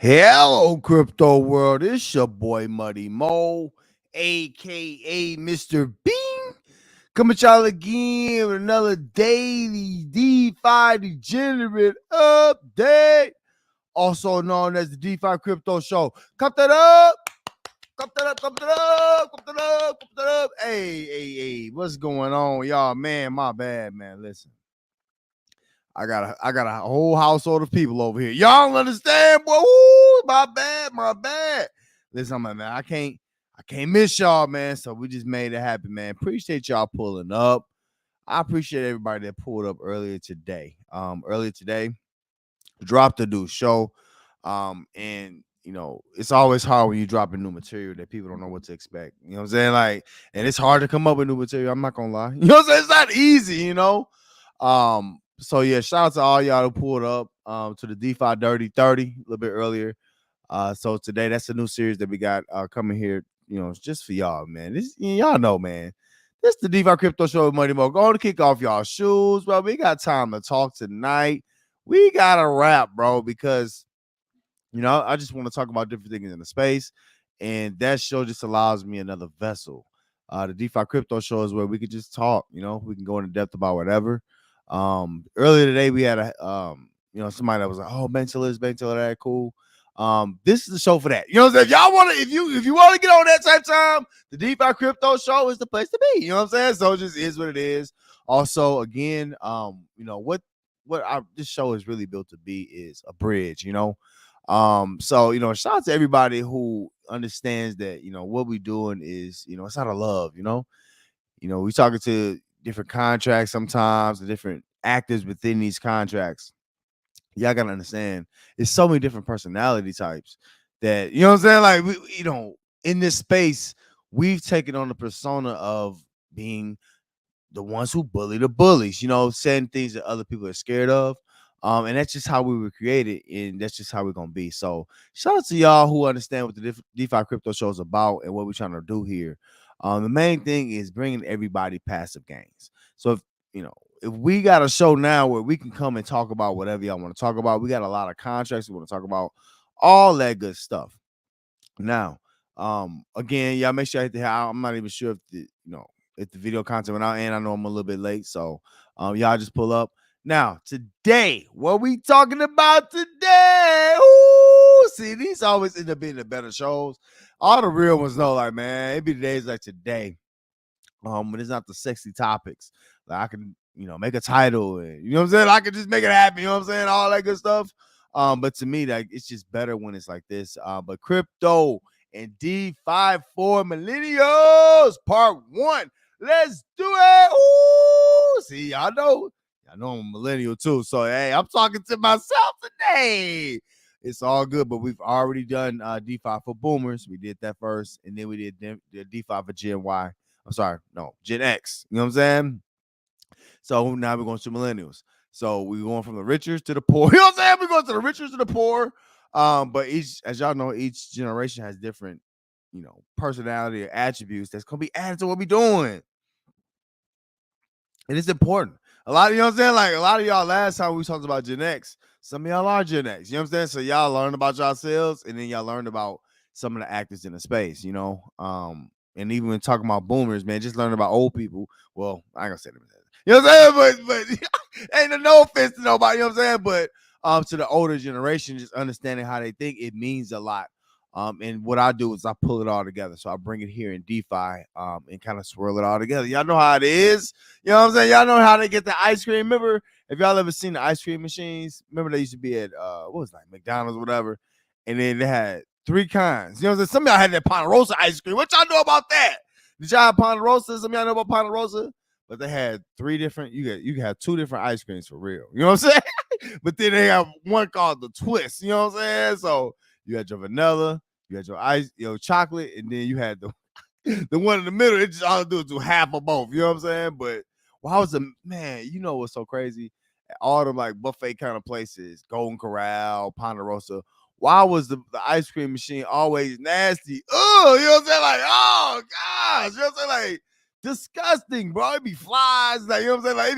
Hello, crypto world. It's your boy Muddy Mo, aka Mr. Bean. Coming at y'all again with another daily DeFi degenerate update, also known as the DeFi Crypto Show. Come that up, come that up, come that up, come that up, come that up. Hey, what's going on, y'all? Man, my bad, man. Listen. I got a whole household of people over here. Y'all don't understand, boy. Woo, my bad. Listen, man, I can't miss y'all, man. So we just made it happen, man. Appreciate y'all pulling up. I appreciate everybody that pulled up earlier today. Earlier today, dropped a new show. And it's always hard when you drop a new material that people don't know what to expect. You know what I'm saying? Like, and it's hard to come up with new material. I'm not gonna lie. You know what I'm saying? It's not easy, So yeah, shout out to all y'all who pulled up to the DeFi Dirty 30 a little bit earlier. So today that's a new series that we got coming here, it's just for y'all, man. This y'all know, man. This the DeFi Crypto Show with Money Mo. Go on to kick off y'all shoes, bro. We got time to talk tonight. We got to wrap, bro, because I just want to talk about different things in the space, and that show just allows me another vessel. The DeFi Crypto Show is where we could just talk. We can go into depth about whatever. Earlier today we had somebody that was like, "Oh, Bank Teller, that cool." This is the show for that. You know what I'm saying? If y'all want to, if you want to get on that type time, the DeFi Crypto Show is the place to be. You know what I'm saying? So it just is what it is. Also, again, this show is really built to be is a bridge. So shout out to everybody who understands that what we doing is it's out of love. We talking to different contracts sometimes, the different actors within these contracts. Y'all gotta understand, it's so many different personality types that what I'm saying. Like in this space, we've taken on the persona of being the ones who bully the bullies, saying things that other people are scared of. And that's just how we were created, and that's just how we're gonna be. So shout out to y'all who understand what the DeFi Crypto Show is about and what we're trying to do here. The main thing is bringing everybody passive gains. So if we got a show now where we can come and talk about whatever y'all want to talk about, we got a lot of contracts we want to talk about, all that good stuff. Now, again, y'all make sure I hit the. I'm not even sure if the video content went out, and I know I'm a little bit late, so y'all just pull up. Now, today, what we talking about today? Ooh, see, these always end up being the better shows. All the real ones know, like, man, it be the days like today. When it's not the sexy topics. Like I can, make a title and what I'm saying? I can just make it happen, you know what I'm saying? All that good stuff. But to me, like it's just better when it's like this. But crypto and DeFi for millennials, part 1. Let's do it. Ooh, see, y'all know I'm a millennial too. So hey, I'm talking to myself today. It's all good, but we've already done DeFi for boomers. We did that first, and then we did DeFi for Gen Y. I'm sorry, no, Gen X. You know what I'm saying? So now we're going to millennials. So we're going from the richer to the poor. You know what I'm saying? We're going to the richer to the poor. But as y'all know, each generation has different, personality or attributes that's going to be added to what we're doing. And it's important. A lot of, you know what I'm saying? Like a lot of y'all last time we talked about Gen X, some of y'all are Gen X. You know what I'm saying? So y'all learned about yourselves, and then y'all learned about some of the actors in the space, and even when talking about boomers, man, just learn about old people. Well, I ain't gonna say them. You know what I'm saying? But ain't no offense to nobody, you know what I'm saying? But to the older generation, just understanding how they think, it means a lot. And what I do is I pull it all together. So I bring it here in DeFi and kind of swirl it all together. Y'all know how it is. You know what I'm saying? Y'all know how they get the ice cream. Remember, if y'all ever seen the ice cream machines, remember they used to be at what was it, like McDonald's or whatever, and then they had 3 kinds. You know what I'm saying? Some of y'all had that Ponderosa ice cream. What y'all know about that? Did y'all have Ponderosa? Some of y'all know about Ponderosa? But they had 3 different, you could have 2 different ice creams for real. You know what I'm saying? But then they have one called the twist. You know what I'm saying? So you had your vanilla, you had your ice, your chocolate, and then you had the one in the middle. It just all it do is do half of both. You know what I'm saying? But why was the man? You know what's so crazy? All them like buffet kind of places, Golden Corral, Ponderosa. Why was the ice cream machine always nasty? Oh, you know what I'm saying? Like, oh gosh, you know what I'm saying? Like disgusting, bro. It be flies, like you know what I'm saying?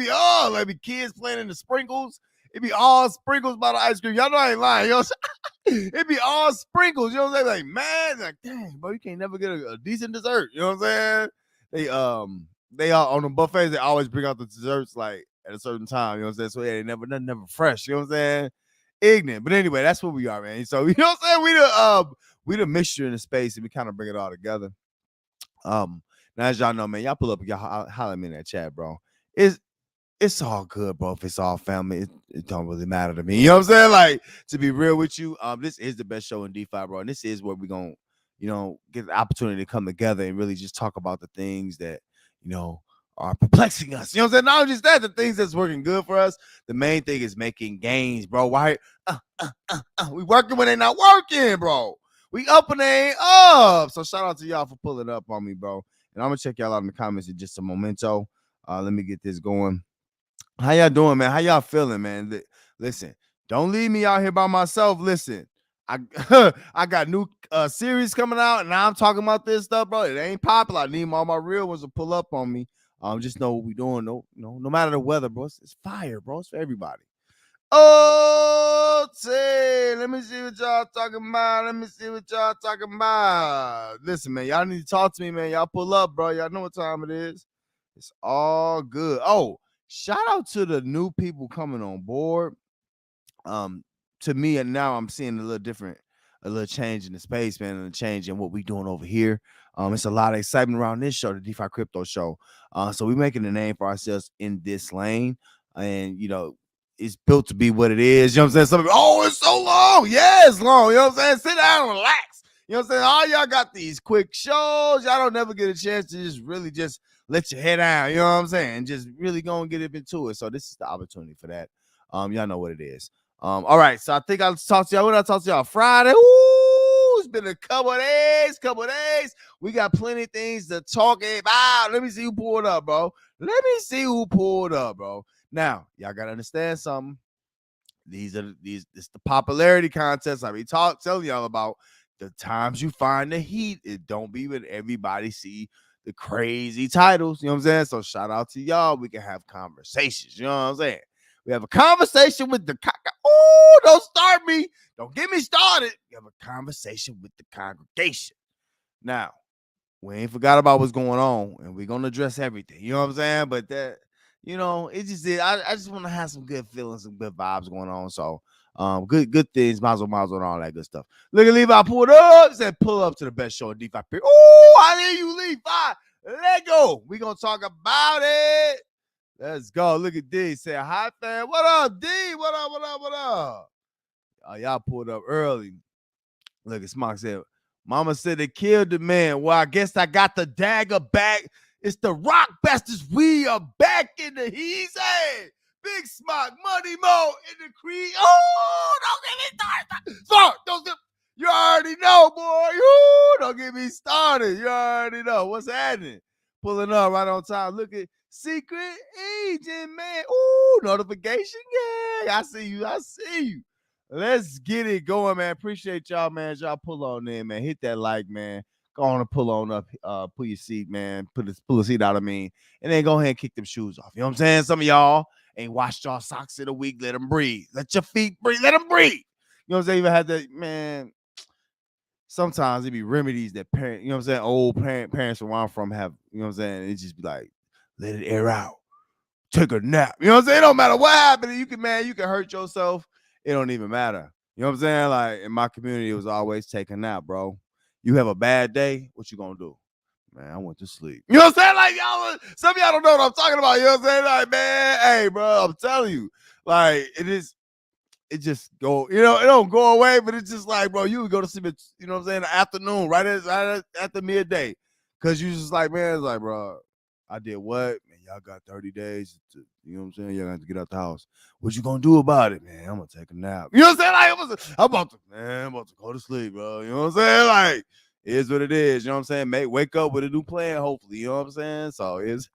Like it be kids playing in the sprinkles. It be all sprinkles by the ice cream. Y'all know I ain't lying. You know what I'm saying? It be all sprinkles. You know what I'm saying? Like, man, like, dang, bro, you can't never get a decent dessert. You know what I'm saying? They are on the buffets, they always bring out the desserts like at a certain time. You know what I'm saying? So yeah, nothing never fresh. You know what I'm saying? Ignorant. But anyway, that's what we are, man. So you know what I'm saying? We the mixture in the space and we kind of bring it all together. Now as y'all know, man, y'all pull up, y'all holler at me in that chat, bro. It's all good, bro. If it's all family, it don't really matter to me. You know what I'm saying? Like, to be real with you, this is the best show in DeFi, bro. And this is where we're gonna, get the opportunity to come together and really just talk about the things that, are perplexing us. You know what I'm saying? Not just that, the things that's working good for us. The main thing is making gains, bro. Why? We working when they not working, bro. We up and they ain't up. So shout out to y'all for pulling up on me, bro. And I'm gonna check y'all out in the comments in just a momento. Let me get this going. How y'all doing, man? How y'all feeling, man? Listen, don't leave me out here by myself. Listen, I I got new series coming out, and I'm talking about this stuff, bro. It ain't popular. I need all my real ones to pull up on me. Just know what we doing. No matter the weather, bro. It's fire, bro. It's for everybody. Oh, let me see what y'all talking about. Listen, man, y'all need to talk to me, man. Y'all pull up, bro. Y'all know what time it is. It's all good. Oh, shout out to the new people coming on board. To me, and now I'm seeing a little change in the space, man, and a change in what we doing over here. It's a lot of excitement around this show, the DeFi Crypto Show. So we're making a name for ourselves in this lane, and it's built to be what it is. You know what I'm saying? Some people, it's so long. Yeah, it's long. You know what I'm saying? Sit down and relax. You know what I'm saying? All y'all got these quick shows. Y'all don't never get a chance to just let your head down. You know what I'm saying? Just really go and get into it. So this is the opportunity for that. Y'all know what it is. All right. So I think I'll talk to y'all. When I talk to y'all Friday. Ooh, it's been a couple of days. We got plenty of things to talk about. Let me see who pulled up, bro. Now, y'all gotta understand something. It's the popularity contest I be telling y'all about. The times you find the heat, it don't be when everybody see the crazy titles. You know what I'm saying? So shout out to y'all. We can have conversations. You know what I'm saying? We have a conversation with the don't start me. Don't get me started. We have a conversation with the congregation. Now, we ain't forgot about what's going on, and we're gonna address everything. You know what I'm saying? But that, it just is. I just want to have some good feelings, some good vibes going on. So, good things, mazel, and all that good stuff. Look at Levi pulled up. Said pull up to the best show in DeFi. Oh, I hear you, Levi. Let go. We gonna talk about it. Let's go. Look at D. Say hi, fam. What up, D? What up? Y'all pulled up early. Look at Smock said, Mama said they killed the man. Well, I guess I got the dagger back. It's the rock bastards. We are back in the heat. Hey, Big Smock, Money Mo in the creek. Oh, don't get me started. You already know, boy. Ooh, don't get me started. You already know what's happening. Pulling up right on time. Look at Secret Agent, man. Ooh, notification. Yeah, I see you. Let's get it going, man. Appreciate y'all, man. Y'all pull on in, man. Hit that like, man. Go on and pull on up. Pull your seat, man. Pull a seat out, and then go ahead and kick them shoes off. You know what I'm saying? Some of y'all ain't washed y'all socks in a week. Let them breathe. Let your feet breathe. Let them breathe. You know what I'm saying? Even had that, man. Sometimes it be remedies that old parents from where I'm from have, you know what I'm saying? It just be like, let it air out. Take a nap. You know what I'm saying? It don't matter what happened. You can hurt yourself. It don't even matter. You know what I'm saying? Like in my community, it was always take a nap, bro. You have a bad day, what you gonna do? Man, I went to sleep. You know what I'm saying? Like y'all, some of y'all don't know what I'm talking about. You know what I'm saying? Like, man, hey, bro, I'm telling you, like it just go, it don't go away, but it's just like, bro, you would go to sleep at, you know what I'm saying, the afternoon, right at the midday. Cause you just like, man, it's like, bro, I did what? Man, y'all got 30 days to, you know what I'm saying? Y'all have to get out the house. What you gonna do about it, man? I'm gonna take a nap. You know what I'm saying? Like, I'm about to go to sleep, bro. You know what I'm saying? Like, it is what it is. You know what I'm saying? Wake up with a new plan, hopefully. You know what I'm saying? So it's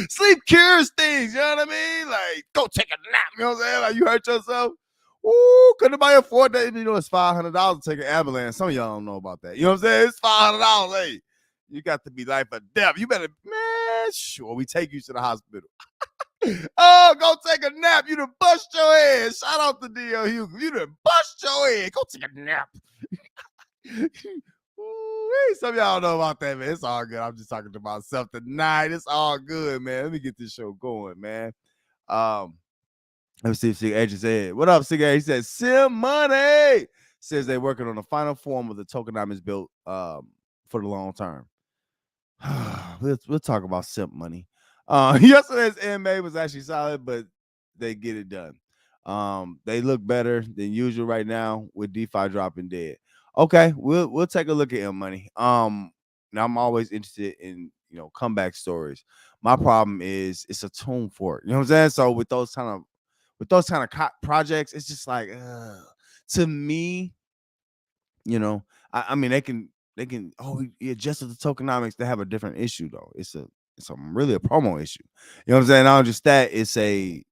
sleep cures things. You know what I mean? Like, go take a nap. You know what I'm saying? Like, you hurt yourself. Ooh, couldn't buy a 4 days. It's $500 to take an ambulance. Some of y'all don't know about that. You know what I'm saying? It's $500. Hey, you got to be life or death. You better, man, sure, we take you to the hospital. Oh, go take a nap. You done bust your head. Shout out to D.L. Hughley. You done bust your head. Go take a nap. Ooh, some of y'all don't know about that, man. It's all good. I'm just talking to myself tonight. It's all good, man. Let me get this show going, man. Let me see if Sig Agent said, what up, Sig Agent? He said, Sim Money says they're working on the final form of the tokenomics built for the long term. we'll talk about Simp Money. Yesterday's AMA was actually solid, but they get it done. They look better than usual right now with DeFi dropping dead. Okay, we'll take a look at M Money. Now I'm always interested in comeback stories. My problem is it's a tune for it. You know what I'm saying? So with those kind of projects, it's just like to me, I mean they can he adjusted the tokenomics. They have a different issue though. It's really a promo issue. You know what I'm saying? Not just that, it's a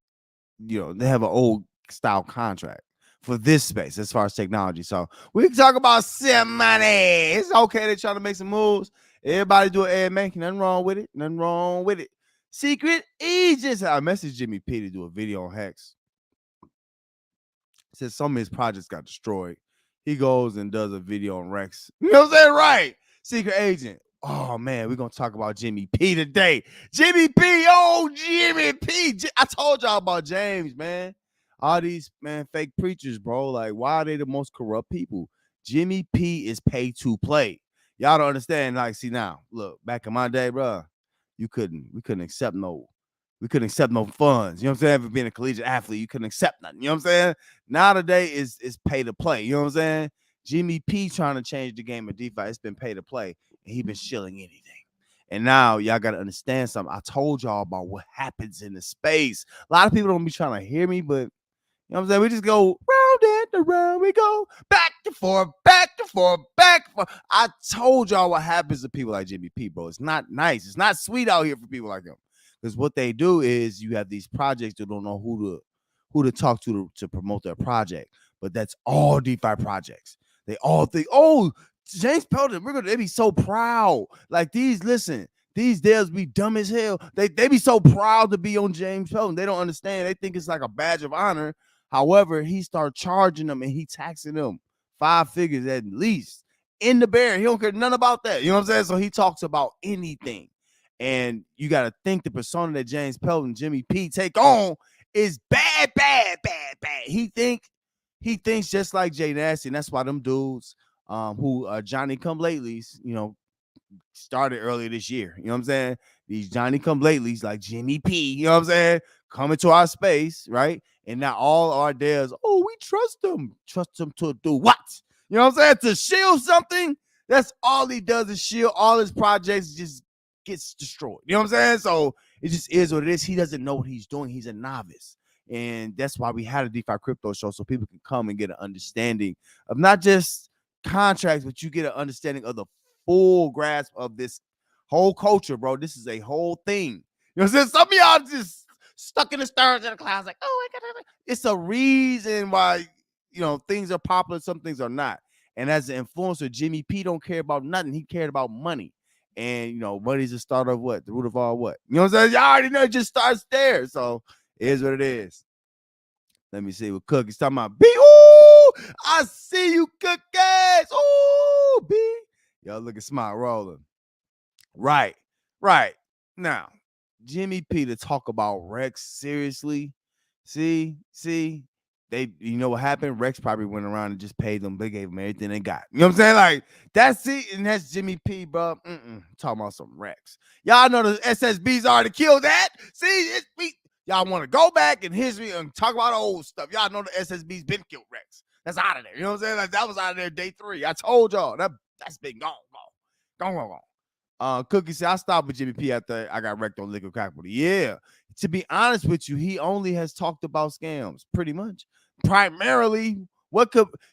they have an old style contract for this space as far as technology. So we can talk about some money. It's okay. They're trying to make some moves. Everybody do an AMA. Nothing wrong with it. Nothing wrong with it. Secret agents. I messaged Jimmy P to do a video on Hex. Says some of his projects got destroyed. He goes and does a video on Rex. You know what I'm saying? Right. Secret agent. Oh, man, we're going to talk about Jimmy P today. Jimmy P. Oh, Jimmy P. I told y'all about James, man. All these, man, fake preachers, bro. Like, why are they the most corrupt people? Jimmy P is pay to play. Y'all don't understand. Like, see now, look, back in my day, bro, we couldn't accept no funds. You know what I'm saying? For being a collegiate athlete, you couldn't accept nothing. You know what I'm saying? Now today is pay to play. You know what I'm saying? Jimmy P trying to change the game of DeFi. It's been pay to play, and he been shilling anything. And now y'all got to understand something. I told y'all about what happens in the space. A lot of people don't be trying to hear me, but you know what I'm saying? We just go round and around we go, back and forth, back and forth, back and forth. I told y'all what happens to people like Jimmy P, bro. It's not nice. It's not sweet out here for people like him. Because what they do is you have these projects that don't know who to talk to promote their project. But that's all DeFi projects. They all think, oh, James Pelton, they be so proud. Like these devs be dumb as hell. They be so proud to be on James Pelton. They don't understand. They think it's like a badge of honor. However, he start charging them and he taxing them 5 figures at least in the bear. He don't care nothing about that. You know what I'm saying? So he talks about anything. And you got to think the persona that James Pelton, Jimmy P take on is bad. He thinks just like Jay Nasty, and that's why them dudes who are Johnny come latelys, started earlier this year. You know what I'm saying? These Johnny come latelys like Jimmy P, you know what I'm saying? Coming to our space, right? And now all our devs, oh, we trust them. Trust them to do what? You know what I'm saying? To shield something. That's all he does is shield. All his projects just gets destroyed. You know what I'm saying? So it just is what it is. He doesn't know what he's doing. He's a novice. And that's why we had a DeFi crypto show so people can come and get an understanding of not just contracts, but you get an understanding of the full grasp of this whole culture, bro. This is a whole thing. You know what I'm saying? Some of y'all just stuck in the stars and the clouds like, oh, I got it. It's a reason why, things are popular, some things are not. And as an influencer, Jimmy P don't care about nothing. He cared about money. And, money's the start of what? The root of all what? You know what I'm saying? Y'all already know it just starts there. So it is what it is. Let me see what Cookie's talking about. B, ooh, I see you, Cookies. Ooh, B. Y'all looking smart rolling. Right. Now, Jimmy P to talk about Rex seriously. See, they, what happened? Rex probably went around and just paid them. They gave them everything they got. You know what I'm saying? Like, that's it. And that's Jimmy P, bro. Talking about some Rex. Y'all know the SSBs already killed that. See, y'all want to go back in history and talk about old stuff. Y'all know the SSB's been killed Rex. That's out of there. You know what I'm saying? Like, that was out of there day 3. I told y'all. That's been gone. Cookie said, I stopped with Jimmy P after I got wrecked on Liquid Capital. Yeah. To be honest with you, he only has talked about scams, pretty much. Primarily,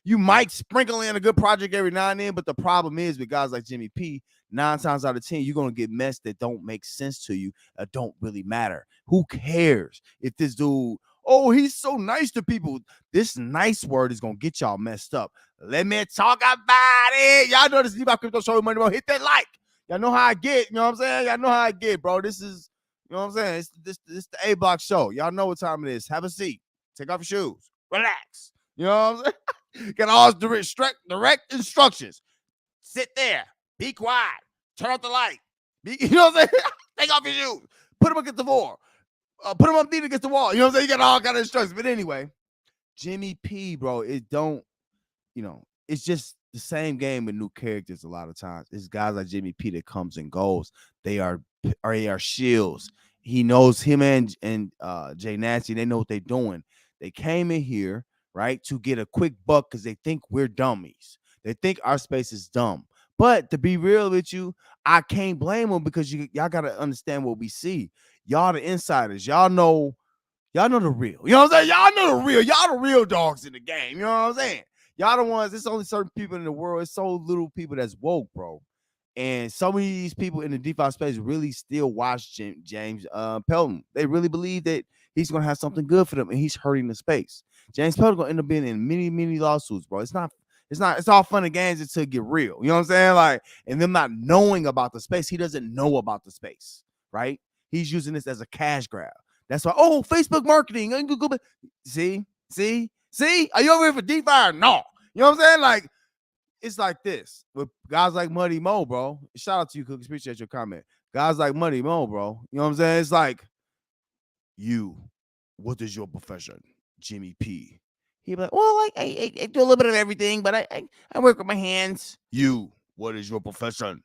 you might sprinkle in a good project every now and then, but the problem is with guys like Jimmy P, 9 times out of 10, you're going to get mess that don't make sense to you, don't really matter. Who cares if this dude, oh, he's so nice to people. This nice word is going to get y'all messed up. Let me talk about it. Y'all know this is about Crypto Show Money, bro. Hit that like. Y'all know how I get. You know what I'm saying? Y'all know how I get, bro. This is, You know what I'm saying? It's this the A Block show. Y'all know what time it is. Have a seat. Take off your shoes. Relax. You know what I'm saying? Get all direct instructions. Sit there. Be quiet. Turn off the light. You know what I'm saying? Take off your shoes. Put them against the wall. Put them up deep against the wall. You know what I'm saying? You got all kind of instructions. But anyway, Jimmy P, bro, it's just the same game with new characters a lot of times. It's guys like Jimmy P that comes and goes. They are shields. He knows him and Jay Nasty. They know what they're doing. They came in here, right, to get a quick buck because they think we're dummies. They think our space is dumb. But to be real with you, I can't blame them because y'all got to understand what we see. Y'all the insiders. Y'all know the real. You know what I'm saying? Y'all know the real. Y'all the real dogs in the game. You know what I'm saying? Y'all the ones, there's only certain people in the world. It's so little people that's woke, bro. And some of these people in the DeFi space really still watch James Pelton. They really believe that he's going to have something good for them, and he's hurting the space. James Pelton going to end up being in many, many lawsuits, bro. It's all fun and games until it get real. You know what I'm saying? Like, and them not knowing about the space. He doesn't know about the space, right? He's using this as a cash grab. That's why, Facebook marketing. See? Are you over here for DeFi or no? You know what I'm saying? Like, it's like this with guys like Muddy Mo, bro. Shout out to you, Cookies. Appreciate your comment. Guys like Muddy Mo, bro. You know what I'm saying? It's like, what is your profession? Jimmy P. He'd be like, well, I do a little bit of everything, but I work with my hands. What is your profession?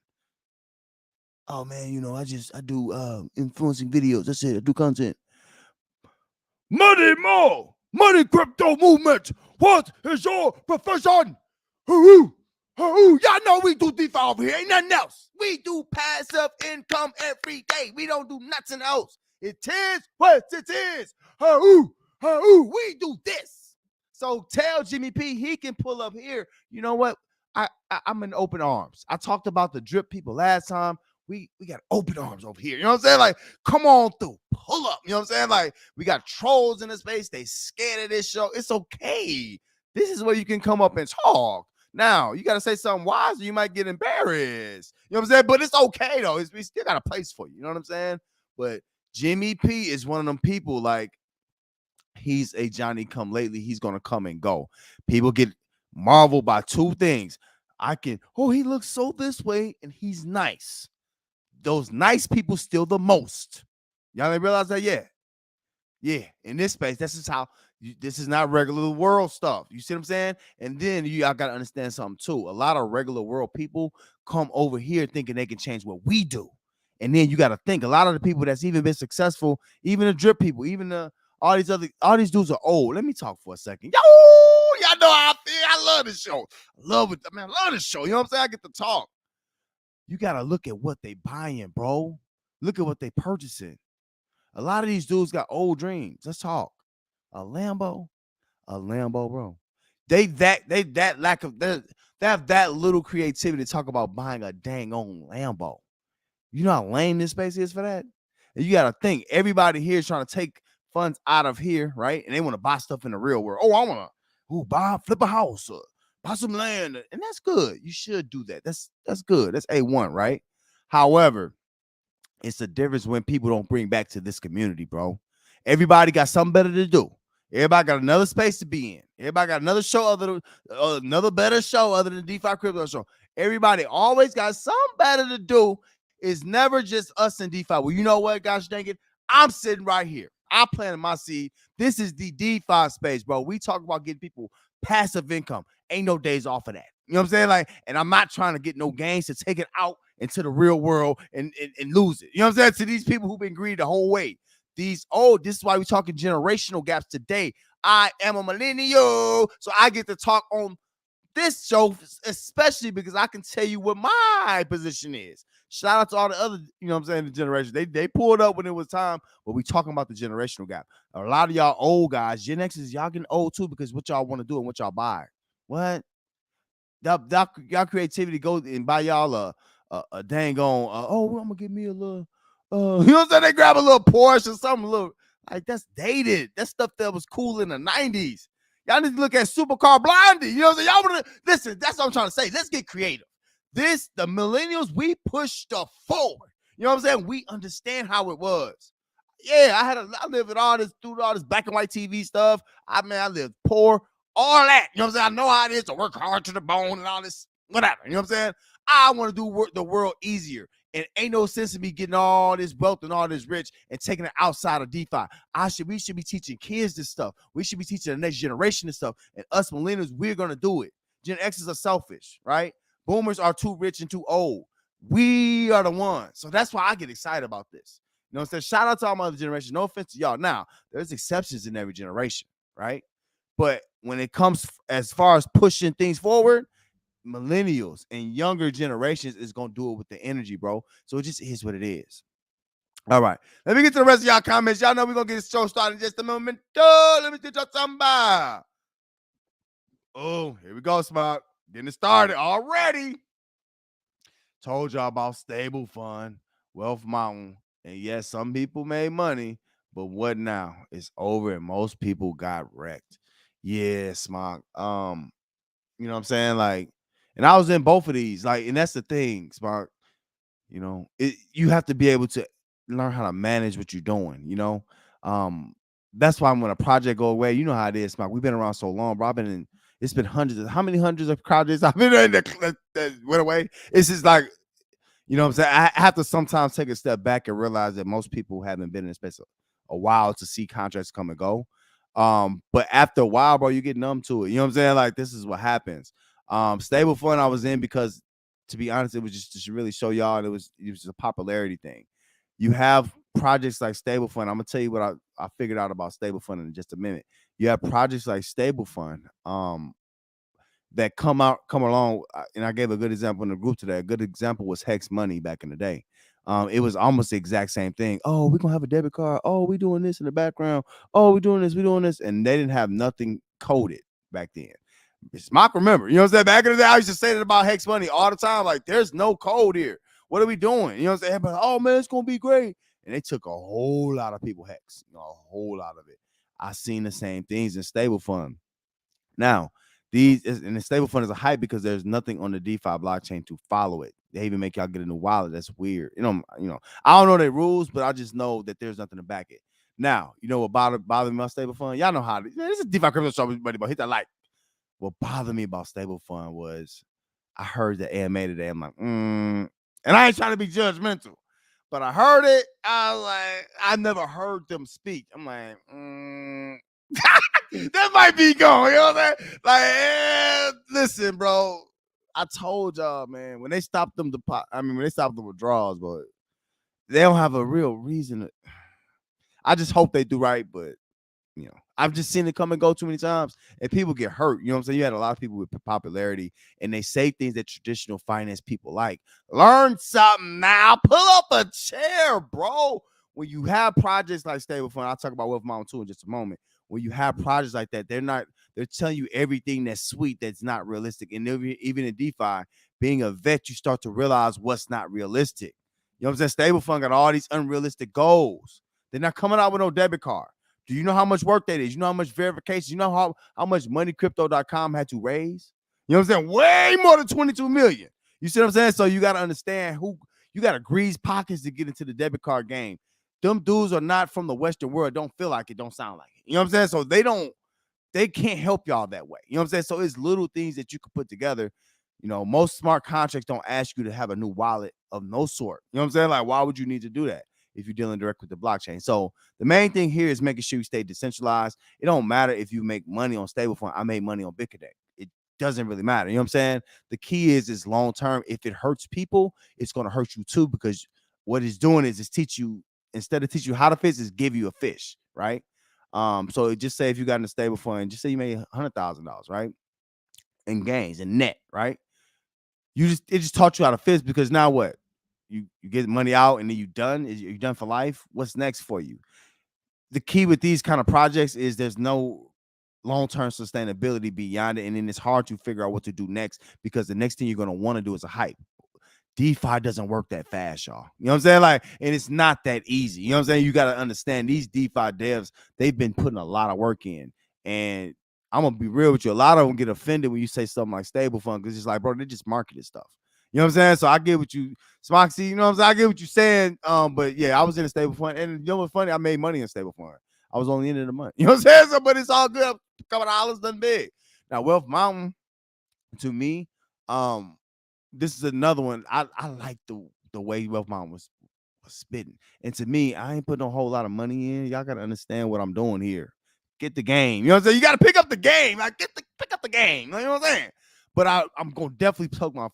Oh, man, I do influencing videos. That's it. I do content. Money Mo! Money crypto movement! What is your profession? Y'all know we do DeFi over here. Ain't nothing else. We do passive income every day. We don't do nothing else. It is what it is. We do this. So tell Jimmy P he can pull up here. You know what? I'm in open arms. I talked about the drip people last time. We got open arms over here. You know what I'm saying? Like, come on through. Pull up. You know what I'm saying? Like, we got trolls in the space. They scared of this show. It's okay. This is where you can come up and talk. Now, you got to say something wise or you might get embarrassed. You know what I'm saying? But it's okay, though. We still got a place for you. You know what I'm saying? But Jimmy P is one of them people, like, he's a Johnny come lately. He's going to come and go. People get marveled by two things. He looks so this way, and he's nice. Those nice people steal the most. Y'all didn't realize that yet? Yeah, in this space, this is not regular world stuff. You see what I'm saying? And then y'all got to understand something too. A lot of regular world people come over here thinking they can change what we do. And then you got to think a lot of the people that's even been successful, even the drip people, even all these dudes are old. Let me talk for a second. Y'all know how I feel. I love this show. I love this show. You know what I'm saying? I get to talk. You got to look at what they buying, bro. Look at what they purchasing. A lot of these dudes got old dreams. Let's talk. A Lambo, bro. They have that little creativity to talk about buying a dang old Lambo. You know how lame this space is for that? And you got to think everybody here is trying to take funds out of here, right? And they want to buy stuff in the real world. I want to flip a house or buy some land. And that's good. You should do that. That's good. That's A1, right? However, it's the difference when people don't bring back to this community, bro. Everybody got something better to do. Everybody got another space to be in. Everybody got another show another better show other than DeFi Crypto Show. Everybody always got something better to do. It's never just us and DeFi. Well, you know what, gosh dang it? I'm sitting right here. I planted my seed. This is the DeFi space, bro. We talk about getting people passive income. Ain't no days off of that. You know what I'm saying? Like, and I'm not trying to get no gains to take it out into the real world and lose it. You know what I'm saying? To these people who've been greedy the whole way. This is why we're talking generational gaps today. I am a millennial, so I get to talk on this show, especially because I can tell you what my position is. Shout out to all the other, you know what I'm saying, the generation. They pulled up when it was time, but we talking about the generational gap. A lot of y'all old guys, Gen X's, y'all getting old too because what y'all want to do and what y'all buy. What? Y'all creativity go and buy y'all a dang on, I'm going to give me a little, you know what I'm saying? They grab a little Porsche or something, like that's dated. That stuff that was cool in the 90s. Y'all need to look at Supercar Blondie. You know what I'm saying? Y'all want to listen. That's what I'm trying to say. Let's get creative. The millennials, we push stuff forward. You know what I'm saying? We understand how it was. Yeah, I lived with all this through all this black and white TV stuff. I lived poor, all that. You know what I'm saying? I know how it is to work hard to the bone and all this, whatever. You know what I'm saying? I want to do the world easier. And ain't no sense in me getting all this wealth and all this rich and taking it outside of DeFi. We should be teaching kids this stuff. We should be teaching the next generation this stuff. And us millennials, we're gonna do it. Gen X's are selfish, right? Boomers are too rich and too old. We are the ones. So that's why I get excited about this. You know what I'm saying? Shout out to all my other generations. No offense to y'all. Now, there's exceptions in every generation, right? But when it comes as far as pushing things forward, millennials and younger generations is going to do it with the energy, bro. So it just is what it is. All right. Let me get to the rest of y'all comments. Y'all know we're going to get this show started in just a moment. Let me get y'all something by. Oh, here we go, Smart. Getting it started already. Told y'all about Stable Fund, Wealth Mountain. And yes, some people made money, but what now? It's over and most people got wrecked. Yeah, Smart. You know what I'm saying? Like, and I was in both of these. Like, and that's the thing, Smart. You know, you have to be able to learn how to manage what you're doing, you know. That's why when a project go away, you know how it is, Smart. We've been around so long, bro. It's been how many hundreds of projects I've been in that went away. It's just like, you know what I'm saying? I have to sometimes take a step back and realize that most people haven't been in space a while to see contracts come and go. But after a while, bro, you get numb to it. You know what I'm saying? Like, this is what happens. Stable Fund I was in because, to be honest, it was just to really show y'all it was just a popularity thing. You have projects like Stable Fund. I'm gonna tell you what I figured out about Stable Fund in just a minute. You have projects like Stable Fund, that come along, and I gave a good example in the group today. A good example was Hex Money back in the day. It was almost the exact same thing. Oh, we're gonna have a debit card. Oh, we doing this in the background. Oh, we doing this, and they didn't have nothing coded back then. Smock, remember, you know what I'm saying? Back in the day, I used to say that about Hex Money all the time. Like, there's no code here. What are we doing? You know what I'm saying? But oh man, it's gonna be great. And they took a whole lot of people Hex, a whole lot of it. I seen the same things in Stable Fund. Now, and the stable fund is a hype because there's nothing on the DeFi blockchain to follow it. They even make y'all get a new wallet. That's weird. I don't know their rules, but I just know that there's nothing to back it. Now, you know what bothered me about stable fund? Y'all know how this is DeFi crypto show, everybody, but hit that like. What bothered me about stable fund was I heard the AMA today. I'm like, and I ain't trying to be judgmental, but I heard it. I was like, I never heard them speak. I'm like, that might be going. You know what I'm saying? Like, listen, bro. I told y'all, man, when they stopped them when they stopped the withdrawals, but they don't have a real reason. I just hope they do right, but I've just seen it come and go too many times, and people get hurt. You know what I'm saying? You had a lot of people with popularity, and they say things that traditional finance people like. Learn something now. Pull up a chair, bro. When you have projects like Stable Fund, I'll talk about Wealth Mountain 2 in just a moment. When you have projects like that, they're telling you everything that's sweet that's not realistic. And even in DeFi, being a vet, you start to realize what's not realistic. You know what I'm saying? Stable Fund got all these unrealistic goals. They're not coming out with no debit card. Do you know how much work that is? You know how much verification? You know how much money crypto.com had to raise? You know what I'm saying? Way more than 22 million. You see what I'm saying? So you got to understand you got to grease pockets to get into the debit card game. Them dudes are not from the Western world. Don't feel like it. Don't sound like it. You know what I'm saying? So they can't help y'all that way. You know what I'm saying? So it's little things that you can put together. Most smart contracts don't ask you to have a new wallet of no sort. You know what I'm saying? Like, why would you need to do that if you're dealing direct with the blockchain? So the main thing here is making sure you stay decentralized. It don't matter if you make money on stablecoin. I made money on Bitcoin. It doesn't really matter. You know what I'm saying? The key is long term. If it hurts people, it's going to hurt you too, because what it's doing is instead of teach you how to fish, is give you a fish, right? So just say if you got in a stable fund, just say you made $100,000, right? In gains and net, right? It just taught you how to fish, because now what? You get money out and then you're done for life. What's next for you? The key with these kind of projects is there's no long-term sustainability beyond it, and then it's hard to figure out what to do next, because the next thing you're going to want to do is a hype. DeFi doesn't work that fast, y'all. You know what I'm saying? Like, and it's not that easy. You know what I'm saying? You got to understand, these DeFi devs, they've been putting a lot of work in. And I'm going to be real with you. A lot of them get offended when you say something like stable fund, because it's like, bro, they just marketed stuff. You know what I'm saying? So I get what you, Smoxy, you know what I'm saying? I get what you're saying. But yeah, I was in a stable fund. And you know what's funny? I made money in stable fund. I was only in it a month. You know what I'm saying? So, but it's all good. A couple of dollars done big. Now, Wealth Mountain, to me, um, this is another one. I like the way Wealth Mountain was spitting. And to me, I ain't putting a whole lot of money in. Y'all gotta understand what I'm doing here. Get the game. You know what I'm saying? You gotta pick up the game. Like pick up the game. You know what I'm saying? But I'm gonna definitely poke my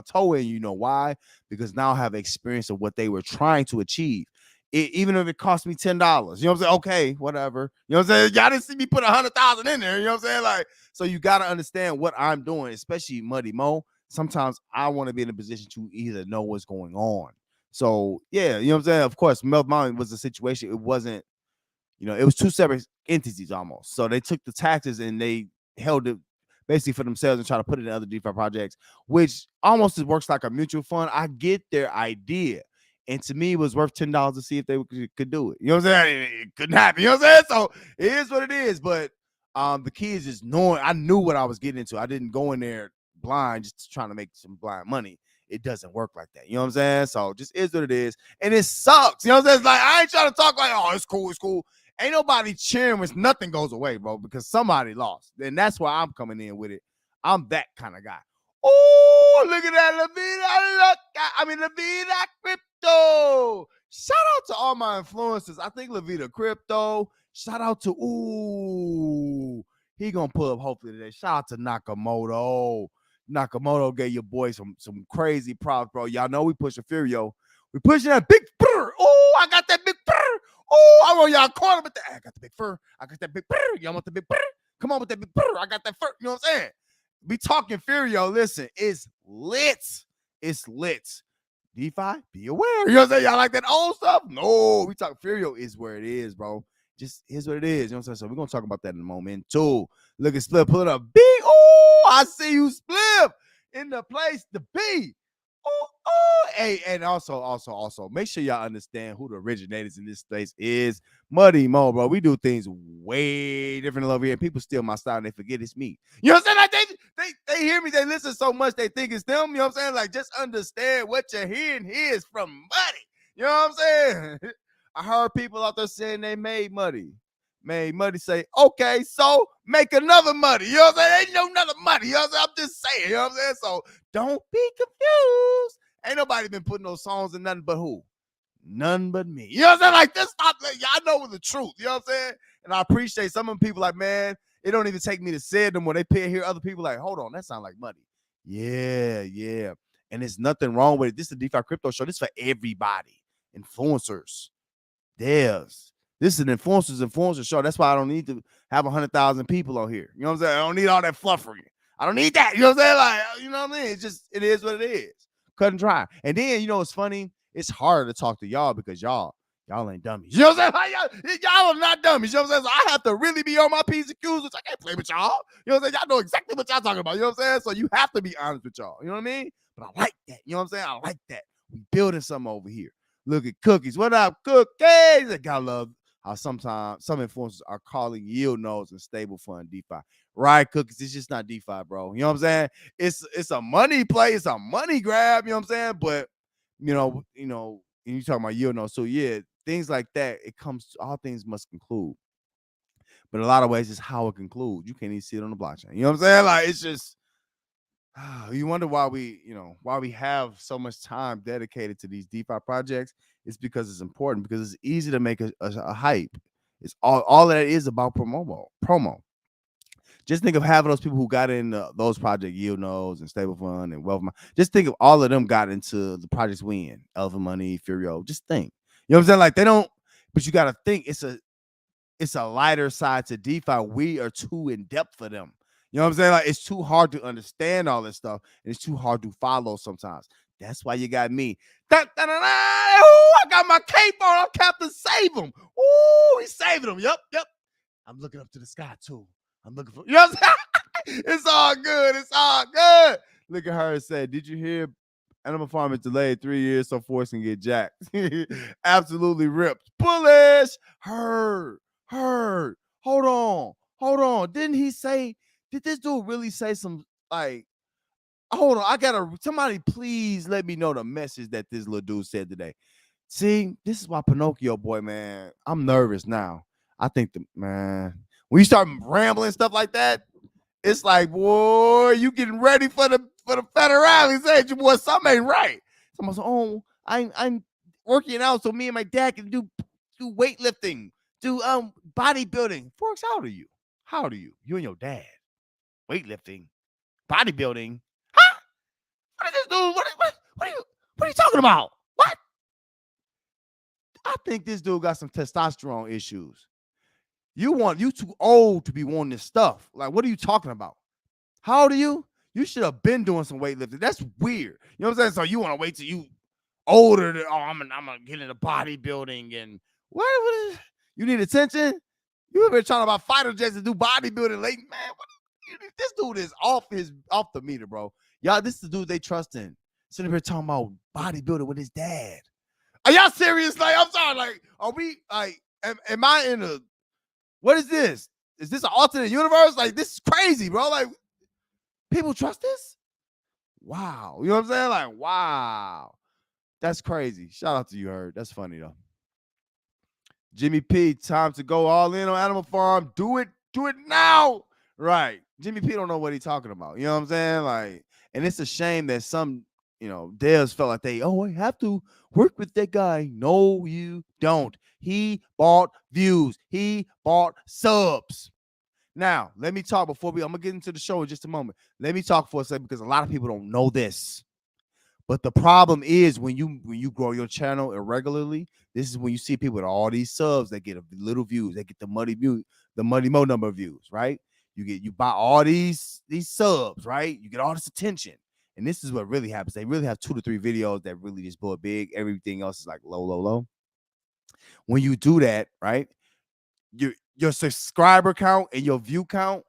toe in. You know why? Because now I have experience of what they were trying to achieve. Even if it cost me $10, you know what I'm saying? Okay, whatever. You know what I'm saying? Y'all didn't see me put 100,000 in there. You know what I'm saying? Like, so you got to understand what I'm doing, especially Muddy Mo. Sometimes I want to be in a position to either know what's going on. So yeah, you know what I'm saying? Of course, Mel Mountain was a situation. It wasn't, it was two separate entities almost. So they took the taxes and they held it basically for themselves and try to put it in other DeFi projects, which almost works like a mutual fund. I get their idea. And to me, it was worth $10 to see if they could do it. You know what I'm saying? It couldn't happen. You know what I'm saying? So it is what it is. But the key is just knowing. I knew what I was getting into. I didn't go in there blind just trying to make some blind money. It doesn't work like that. You know what I'm saying? So just is what it is. And it sucks. You know what I'm saying? It's like, I ain't trying to talk like, oh, it's cool, it's cool. Ain't nobody cheering when nothing goes away, bro, because somebody lost. And that's why I'm coming in with it. I'm that kind of guy. Oh, look at that. La Vida Crypto. Shout out to all my influencers. I think La Vida Crypto. Shout out to, he going to pull up hopefully today. Shout out to Nakamoto. Nakamoto gave your boy some crazy props, bro. Y'all know we pushing Furio. We pushing that big fur. Oh, I got that big fur. Oh, I want y'all corner with that. I got the big fur. I got that big fur. Y'all want the big fur? Come on with that big fur. I got that fur. You know what I'm saying? We talking Furio. Listen, it's lit. It's lit. DeFi, be aware. You know what I'm saying? Y'all like that old stuff? No, we talk Furio is where it is, bro. Just here's what it is. You know what I'm saying? So we're gonna talk about that in a moment too. Look at Split, pull it up. Big. Oh, I see you, Split, in the place to be. Oh, hey, and also, make sure y'all understand who the originators in this space is. Muddy Mo, bro. We do things way different over here. People steal my style and they forget it's me. You know what I'm saying? Like they hear me, they listen so much, they think it's them. You know what I'm saying? Like, just understand what you're hearing here is from Muddy. You know what I'm saying? I heard people out there saying they made Muddy. Made Muddy say, okay, so make another Muddy. You know what I'm saying? Ain't no another Muddy. You know what I'm saying? I'm just saying. You know what I'm saying? So don't be confused. Ain't nobody been putting those songs in nothing but who? None but me. You know what I'm saying? Like, this stop. Y'all know the truth. You know what I'm saying? And I appreciate some of them people like, man, it don't even take me to say them when they hear other people like, hold on, that sound like Muddy. Yeah. And there's nothing wrong with it. This is a DeFi crypto show. This is for everybody. Influencers. Devs. This is an influencer show. That's why I don't need to have 100,000 people on here. You know what I'm saying? I don't need all that fluffery. I don't need that. You know what I'm saying? Like, you know what I mean? It's just, it is what it is. Cut and dry. And then, it's funny. It's hard to talk to y'all because y'all ain't dummies. You know what I'm saying? Like, y'all are not dummies. You know what I'm saying? So I have to really be on my P's and Q's, which I can't play with y'all. You know what I'm saying? Y'all know exactly what y'all talking about. You know what I'm saying? So you have to be honest with y'all. You know what I mean? But I like that. You know what I'm saying? I like that. We building something over here. Look at Cookies. What up, Cookies? I gotta love how sometimes some influencers are calling yield nodes and stable fund DeFi. Right, Cookies? It's just not DeFi, bro. You know what I'm saying? It's a money play. It's a money grab. You know what I'm saying? But and you talking about yield nodes. So yeah, things like that. All things must conclude. But in a lot of ways, it's how it concludes. You can't even see it on the blockchain. You know what I'm saying? Like, it's just. You wonder why we have so much time dedicated to these DeFi projects. It's because it's important, because it's easy to make a hype. It's all that is about promo. Just think of having those people who got in those project yield nodes and stable fund and wealth. Just think of all of them got into the projects we in, Elephant Money, Furio. Just think. You know what I'm saying? Like, they don't, but you got to think it's a lighter side to DeFi. We are too in depth for them. You know what I'm saying? Like, it's too hard to understand all this stuff, and it's too hard to follow sometimes. That's why you got me. Ooh, I got my cape on. I'm Captain Save him. Ooh, he's saving them. Yep. I'm looking up to the sky too. I'm looking for. You know what I'm saying? It's all good. It's all good. Look at her and say, "Did you hear? Animal Farm is delayed 3 years so Force can get jacked." Absolutely ripped. Bullish. Heard. Hold on. Did this dude really say some, like, hold on. I gotta somebody please let me know the message that this little dude said today. See, this is why Pinocchio boy, man. I'm nervous now. I think the man when you start rambling stuff like that, it's like, boy, you getting ready for the federales, ain't you, boy? Something ain't right. Someone said, oh, I'm working out so me and my dad can do weightlifting, do bodybuilding. Forks, how old are you? How old are you? You and your dad. Weightlifting, bodybuilding. Huh? What is this dude? What are you talking about? What? I think this dude got some testosterone issues. You too old to be wanting this stuff. Like, what are you talking about? How old are you? You should have been doing some weightlifting. That's weird. You know what I'm saying? So you want to wait till you older to, I'm gonna get into bodybuilding and what is, you need attention? You ever trying about fighter jets to do bodybuilding late? Man, this dude is off the meter, bro. Y'all, this is the dude they trust in. Sitting here talking about bodybuilding with his dad. Are y'all serious? Like, I'm sorry. Like, are we like? Am I in a? What is this? Is this an alternate universe? Like, this is crazy, bro. Like, people trust this? Wow. You know what I'm saying? Like, wow. That's crazy. Shout out to you, Heard. That's funny though. Jimmy P, time to go all in on Animal Farm. Do it now. Right. Jimmy P don't know what he's talking about. You know what I'm saying? Like, and it's a shame that some, devs felt like I have to work with that guy. No, you don't. He bought views. He bought subs. Now, let me talk I'm gonna get into the show in just a moment. Let me talk for a second because a lot of people don't know this. But the problem is when you grow your channel irregularly, this is when you see people with all these subs that get a little views, they get the muddy mo number of views, right? You buy all these subs, right? You get all this attention. And this is what really happens. They really have 2 to 3 videos that really just blow big. Everything else is like low. When you do that, right? Your subscriber count and your view count,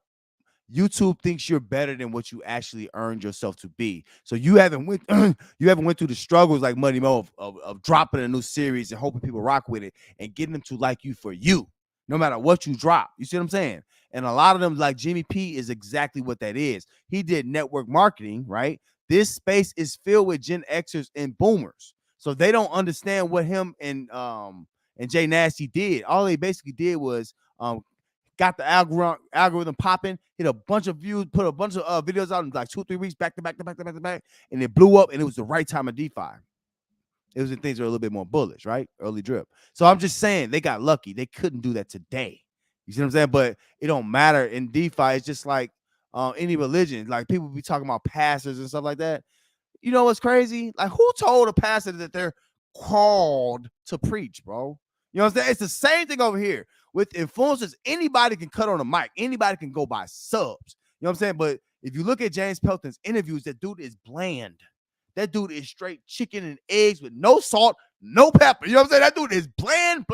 YouTube thinks you're better than what you actually earned yourself to be. So you haven't went through the struggles like Money Mo of dropping a new series and hoping people rock with it and getting them to like you for you, no matter what you drop. You see what I'm saying? And a lot of them, like Jimmy P, is exactly what that is. He did network marketing, right? This space is filled with Gen Xers and boomers. So they don't understand what him and Jay Nasty did. All they basically did was got the algorithm popping, hit a bunch of views, put a bunch of videos out in like 2-3 weeks back to back, and it blew up, and it was the right time of DeFi. It was when things were a little bit more bullish, right? Early drip. So I'm just saying they got lucky. They couldn't do that today. You see what I'm saying? But it don't matter in DeFi. It's just like any religion. Like people be talking about pastors and stuff like that. You know what's crazy? Like who told a pastor that they're called to preach, bro? You know what I'm saying? It's the same thing over here. With influencers, anybody can cut on a mic. Anybody can go buy subs. You know what I'm saying? But if you look at James Pelton's interviews, that dude is bland. That dude is straight chicken and eggs with no salt, no pepper. You know what I'm saying? That dude is bland.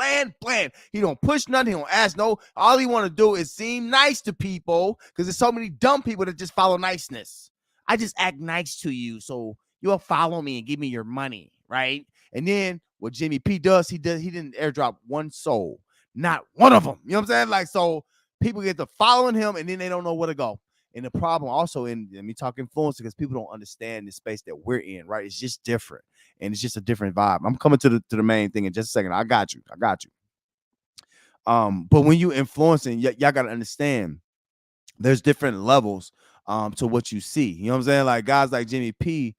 He don't push nothing. He don't ask no. All he want to do is seem nice to people because there's so many dumb people that just follow niceness. I just act nice to you, so you'll follow me and give me your money, right? And then what Jimmy P does, he didn't airdrop one soul. Not one of them. You know what I'm saying? Like, so people get to following him and then they don't know where to go. And the problem also in me talking influencer because people don't understand the space that we're in, right? It's just different. And it's just a different vibe. I'm coming to the main thing in just a second. I got you. But when you influencing, y'all gotta understand there's different levels to what you see. You know what I'm saying? Like guys like Jimmy P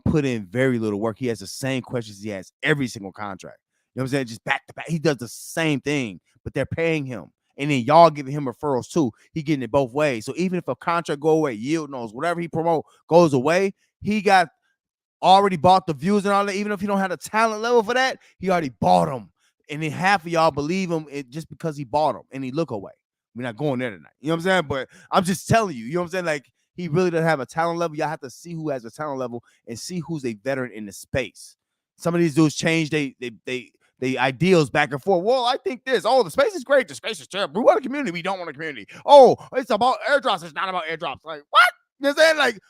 put in very little work. He has the same questions he has every single contract. You know what I'm saying? Just back to back. He does the same thing, but they're paying him. And then y'all giving him referrals too. He getting it both ways. So even if a contract go away, yield knows, whatever he promote goes away, he got already bought the views and all that. Even if he don't have the talent level for that, he already bought them. And then half of y'all believe him just because he bought them and he look away. We're not going there tonight. You know what I'm saying? But I'm just telling you, you know what I'm saying? Like he really doesn't have a talent level. Y'all have to see who has a talent level and see who's a veteran in the space. Some of these dudes change they ideals back and forth. Well, I think this. Oh, the space is great. The space is terrible. We want a community. We don't want a community. Oh, it's about airdrops. It's not about airdrops. Like, what? You know what I'm saying? Like,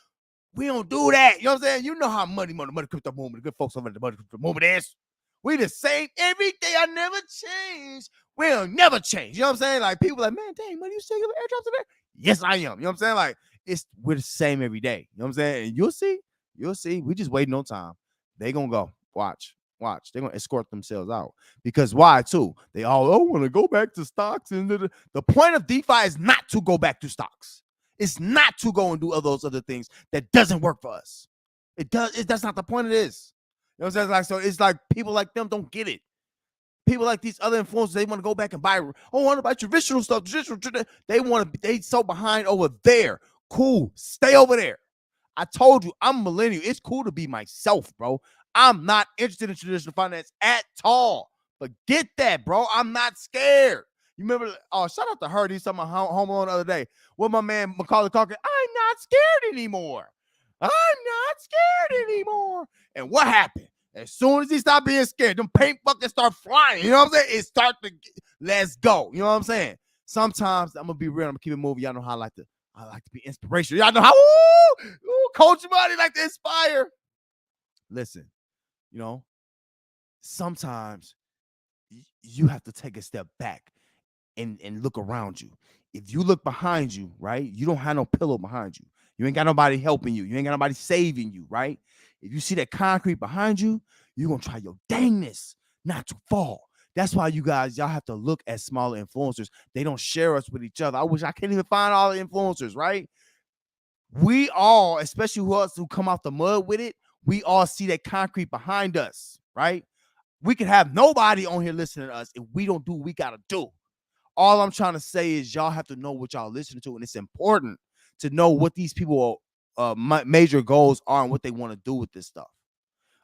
we don't do that. You know what I'm saying? You know how money crypto movement, the good folks over the money crypto movement is. We the same every day. I never change. We'll never change. You know what I'm saying? Like, people like, man, dang, money, you still give airdrops in there? Yes, I am. You know what I'm saying? Like, we're the same every day. You know what I'm saying? And you'll see. We just waiting on time. They gonna go. Watch. They're gonna escort themselves out. Because why too? They all want to go back to stocks. And the point of DeFi is not to go back to stocks. It's not to go and do all those other things that doesn't work for us. That's not the point of this. You know what I'm saying? Like, so it's like people like them don't get it. People like these other influencers, they want to go back and buy. Oh, I want to buy traditional stuff. They want to. They so behind over there. Cool, stay over there. I told you, I'm a millennial. It's cool to be myself, bro. I'm not interested in traditional finance at all. Forget that, bro. I'm not scared. You remember? Oh, shout out to her. He's talking about Home Alone the other day. With my man Macaulay Culkin. I'm not scared anymore. I'm not scared anymore. And what happened? As soon as he stopped being scared, them paint buckets start flying. You know what I'm saying? It start to let's go. You know what I'm saying? Sometimes I'm gonna be real. I'm gonna keep it moving. Y'all know how I like to be inspirational. Y'all know how coach money like to inspire. Listen, you know, sometimes you have to take a step back and look around you. If you look behind you, right, you don't have no pillow behind you. You ain't got nobody helping you. You ain't got nobody saving you, right? If you see that concrete behind you, you're going to try your dangness not to fall. That's why y'all have to look at smaller influencers. They don't share us with each other. I wish I can't even find all the influencers, right? We all, especially us who come out the mud with it, we all see that concrete behind us, right? We could have nobody on here listening to us if we don't do what we got to do. All I'm trying to say is y'all have to know what y'all listening to, and it's important to know what these people major goals are and what they want to do with this stuff.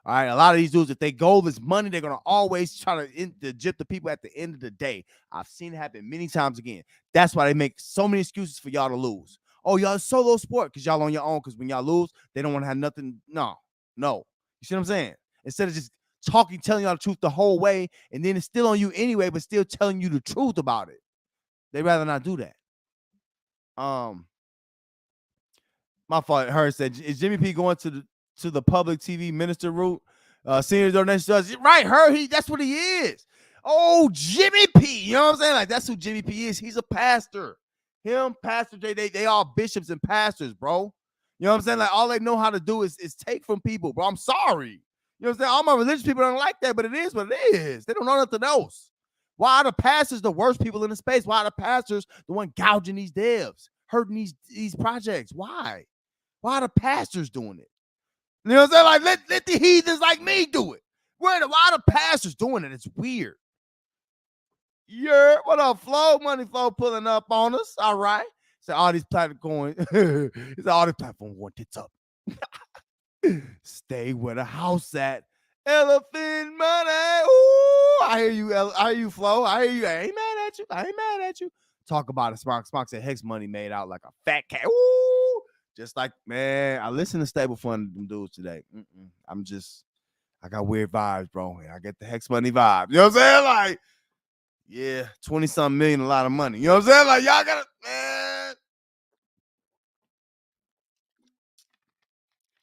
All right, a lot of these dudes, if their goal is money, they're gonna always try to gyp the people at the end of the day. I've seen it happen many times again. That's why they make so many excuses for y'all to lose. Oh, y'all solo sport because y'all on your own. Because when y'all lose, they don't want to have nothing. No. You see what I'm saying? Instead of just telling y'all the truth the whole way, and then it's still on you anyway, but still telling you the truth about it. They rather not do that. My fault. Her said, "Is Jimmy P going to the public TV minister route? Senior donation does right? That's what he is. Oh, Jimmy P. You know what I'm saying? Like that's who Jimmy P is. He's a pastor. Him, Pastor J. They all bishops and pastors, bro. You know what I'm saying? Like all they know how to do is take from people, bro. I'm sorry. You know what I'm saying? All my religious people don't like that, but it is what it is. They don't know nothing else. Why are the pastors the worst people in the space? Why are the pastors the one gouging these devs, hurting these projects? Why? Why are the pastors doing it? You know what I'm saying? Like, let the heathens like me do it. Why are the pastors doing it? It's weird. Yeah, what up, Flo? Money Flow pulling up on us. All right. So all these platforms going, it's all these platforms going tits up. Stay where the house at. Elephant money. Ooh, I hear you, Flo. I hear you. I ain't mad at you. Talk about it. Smock said Hex money made out like a fat cat. Ooh. Just like, man, I listened to Stable Fun them dudes today. I got weird vibes, bro. I get the Hex money vibe. You know what I'm saying? Like, yeah, 20-something million, a lot of money. You know what I'm saying? Like, y'all gotta, man.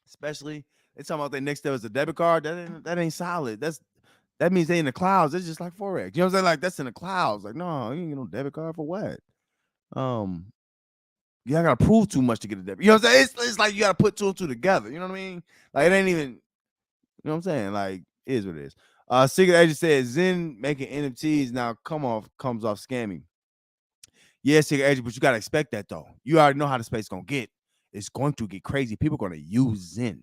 Especially, they talking about their next step is a debit card. That ain't solid. That means they in the clouds. It's just like Forex. You know what I'm saying? Like, that's in the clouds. Like, no, you ain't get no debit card for what? Y'all gotta prove too much to get a debit. You know what I'm saying? It's like you gotta put two and two together. You know what I mean? Like it ain't even. You know what I'm saying? Like it is what it is. Secret Agent said Zen making NFTs now comes off scamming. Yeah, Secret Agent, but you gotta expect that though. You already know how the space gonna get. It's going to get crazy. People are gonna use Zen,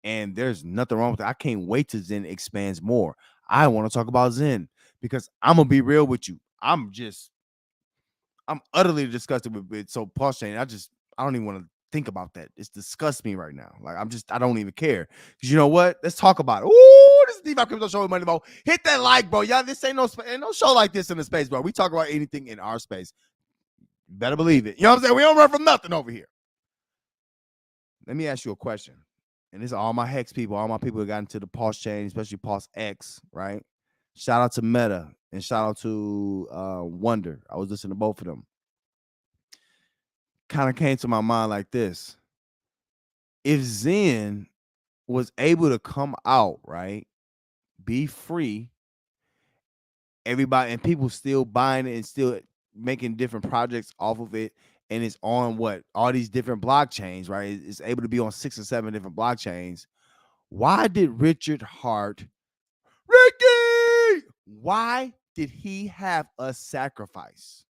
and there's nothing wrong with it. I can't wait till Zen expands more. I want to talk about Zen because I'm gonna be real with you. I'm utterly disgusted with so pulse chain. I don't even want to think about that. It disgusts me right now. Like I don't even care. Because you know what? Let's talk about it. Ooh, this is DeFi Crypto Show with Money Mo. Hit that like, bro. Y'all, this ain't no show like this in the space, bro. We talk about anything in our space. You better believe it. You know what I'm saying? We don't run from nothing over here. Let me ask you a question. And this is all my Hex people, all my people that got into the pulse chain, especially Pulse X, right? Shout out to Meta and shout out to Wonder. I was listening to both of them. Kind of came to my mind like this. If Zen was able to come out, right, be free, everybody and people still buying it and still making different projects off of it and it's on what? All these different blockchains, right? It's able to be on 6 or 7 different blockchains. Why did Richard Hart, Ricky, why did he have a sacrifice?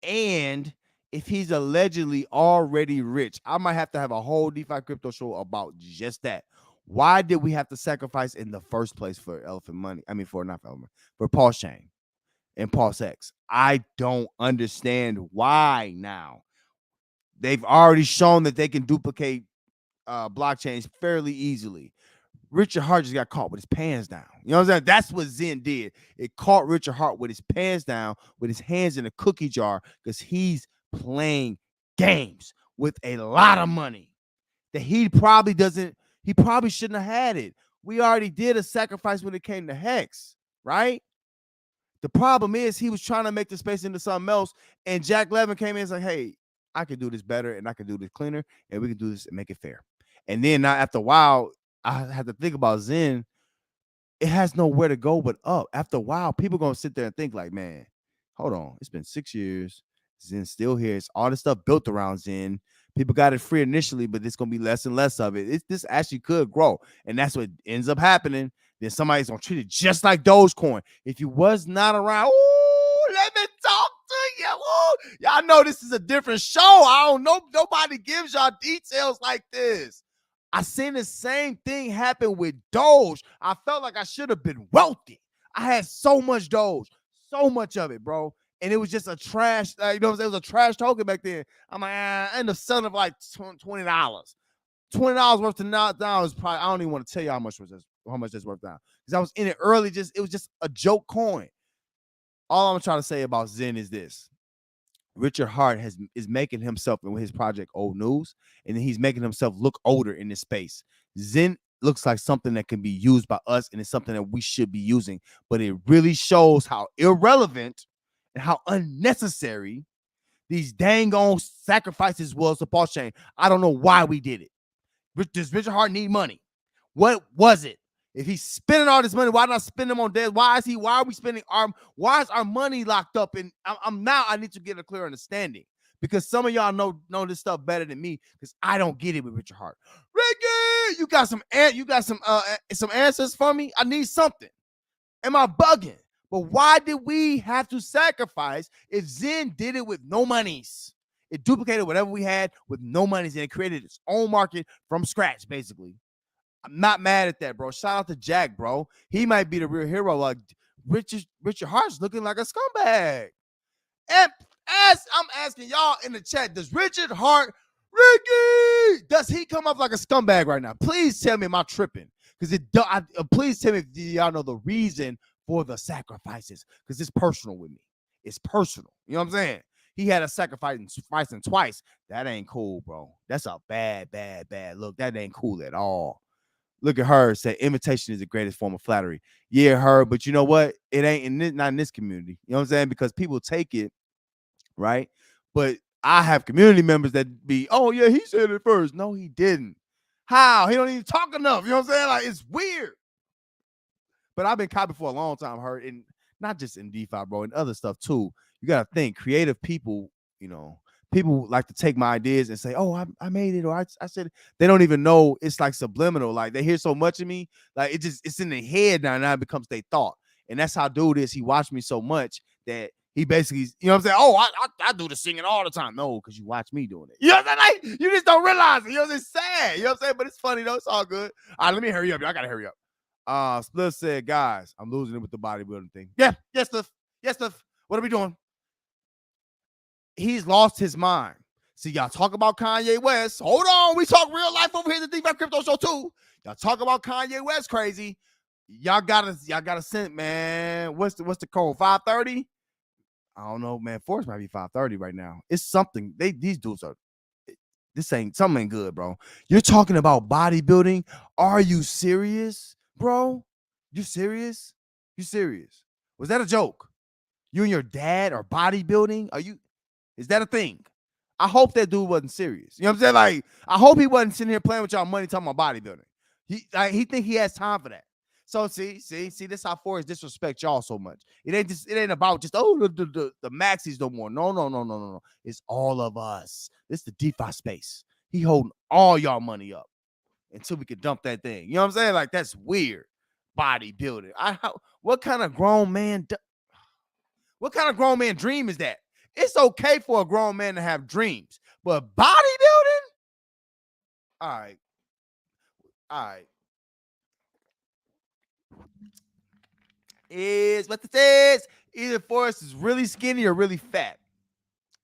And if he's allegedly already rich, I might have to have a whole DeFi crypto show about just that. Why did we have to sacrifice in the first place for Elephant Money? I mean, for not for Elephant, for Pulse Chain and Pulse X. I don't understand why now. They've already shown that they can duplicate blockchains fairly easily. Richard Hart just got caught with his pants down. You know what I'm saying? That's what Zen did. It caught Richard Hart with his pants down, with his hands in a cookie jar, because he's playing games with a lot of money that he probably shouldn't have had it. We already did a sacrifice when it came to Hex, right? The problem is he was trying to make the space into something else, and Jack Levin came in and said, hey, I can do this better, and I can do this cleaner, and we can do this and make it fair. And then now after a while, I had to think about Zen. It has nowhere to go but up. After a while, people going to sit there and think like, man, hold on. It's been 6 years. Zen's still here. It's all this stuff built around Zen. People got it free initially, but it's going to be less and less of it. This actually could grow. And that's what ends up happening. Then somebody's going to treat it just like Dogecoin. If you was not around, ooh, let me talk to you. Ooh, y'all know this is a different show. I don't know. Nobody gives y'all details like this. I seen the same thing happen with Doge. I felt like I should have been wealthy. I had so much Doge, so much of it, bro. And it was just a trash, you know what I'm saying? It was a trash token back then. I'm like, I ended up selling it for like $20. $20 worth of now is probably, I don't even want to tell you how much that's worth now. Because I was in it early, it was just a joke coin. All I'm trying to say about Zen is this. Richard Hart is making himself in his project old news, and then he's making himself look older in this space. Zen looks like something that can be used by us, and it's something that we should be using, but it really shows how irrelevant and how unnecessary these dang on sacrifices was to Pulse Chain. I don't know why we did it. Does Richard Hart need money? What was it? If he's spending all this money, why not spend them on debt? Why are we spending why is our money locked up? And I need to get a clear understanding, because some of y'all know this stuff better than me, because I don't get it with Richard Hart. Ricky, you got some answers for me? I need something. Am I bugging? But why did we have to sacrifice if Zen did it with no monies? It duplicated whatever we had with no monies, and it created its own market from scratch, basically. I'm not mad at that, bro. Shout out to Jack, bro. He might be the real hero. Like Richard Hart's looking like a scumbag. And as I'm asking y'all in the chat, does Richard Hart, Ricky, does he come up like a scumbag right now? Please tell me, am I tripping? Because please tell me if y'all know the reason for the sacrifices, because it's personal with me. It's personal. You know what I'm saying? He had a sacrifice twice. That ain't cool, bro. That's a bad look. That ain't cool at all. Look at her, say imitation is the greatest form of flattery. Yeah, her, but you know what? It ain't not in this community. You know what I'm saying? Because people take it, right? But I have community members that be, oh yeah, he said it first. No, he didn't. How? He don't even talk enough. You know what I'm saying? Like, it's weird. But I've been copied for a long time, heard, and not just in DeFi, bro, and other stuff too. You gotta think, creative people, you know, people like to take my ideas and say, oh, I made it, or I said it. They don't even know it's like subliminal. Like, they hear so much of me, like it's in their head now, and now it becomes their thought. And that's how dude is. He watched me so much that he basically, you know what I'm saying? Oh, I do the singing all the time. No, because you watch me doing it. You know what I'm saying? Like, you just don't realize it. You know what I'm saying? It's sad. You know what I'm saying? But it's funny though. It's all good. All right, let me hurry up. I gotta hurry up. Split said, guys, I'm losing it with the bodybuilding thing. Yeah, yes, Cliff. Yes, Cliff. What are we doing? He's lost his mind. See, y'all talk about Kanye West. Hold on, we talk real life over here at the DeFi Crypto Show too. Y'all talk about Kanye West crazy. Y'all gotta send, man. What's the code? 530? I don't know, man. Force might be 530 right now. It's something. These dudes are. Something ain't good, bro. You're talking about bodybuilding. Are you serious, bro? You serious? You serious? Was that a joke? You and your dad are bodybuilding? Is that a thing? I hope that dude wasn't serious. You know what I'm saying? Like, I hope he wasn't sitting here playing with y'all money talking about bodybuilding. He think he has time for that. So see, this how Forex disrespect y'all so much. It ain't about just the maxis no more. No. It's all of us. This is the DeFi space. He holding all y'all money up until we can dump that thing. You know what I'm saying? Like that's weird. Bodybuilding. What kind of grown man? What kind of grown man dream is that? It's okay for a grown man to have dreams, but bodybuilding. All right, all right. Is what this is. Either Forrest is really skinny or really fat.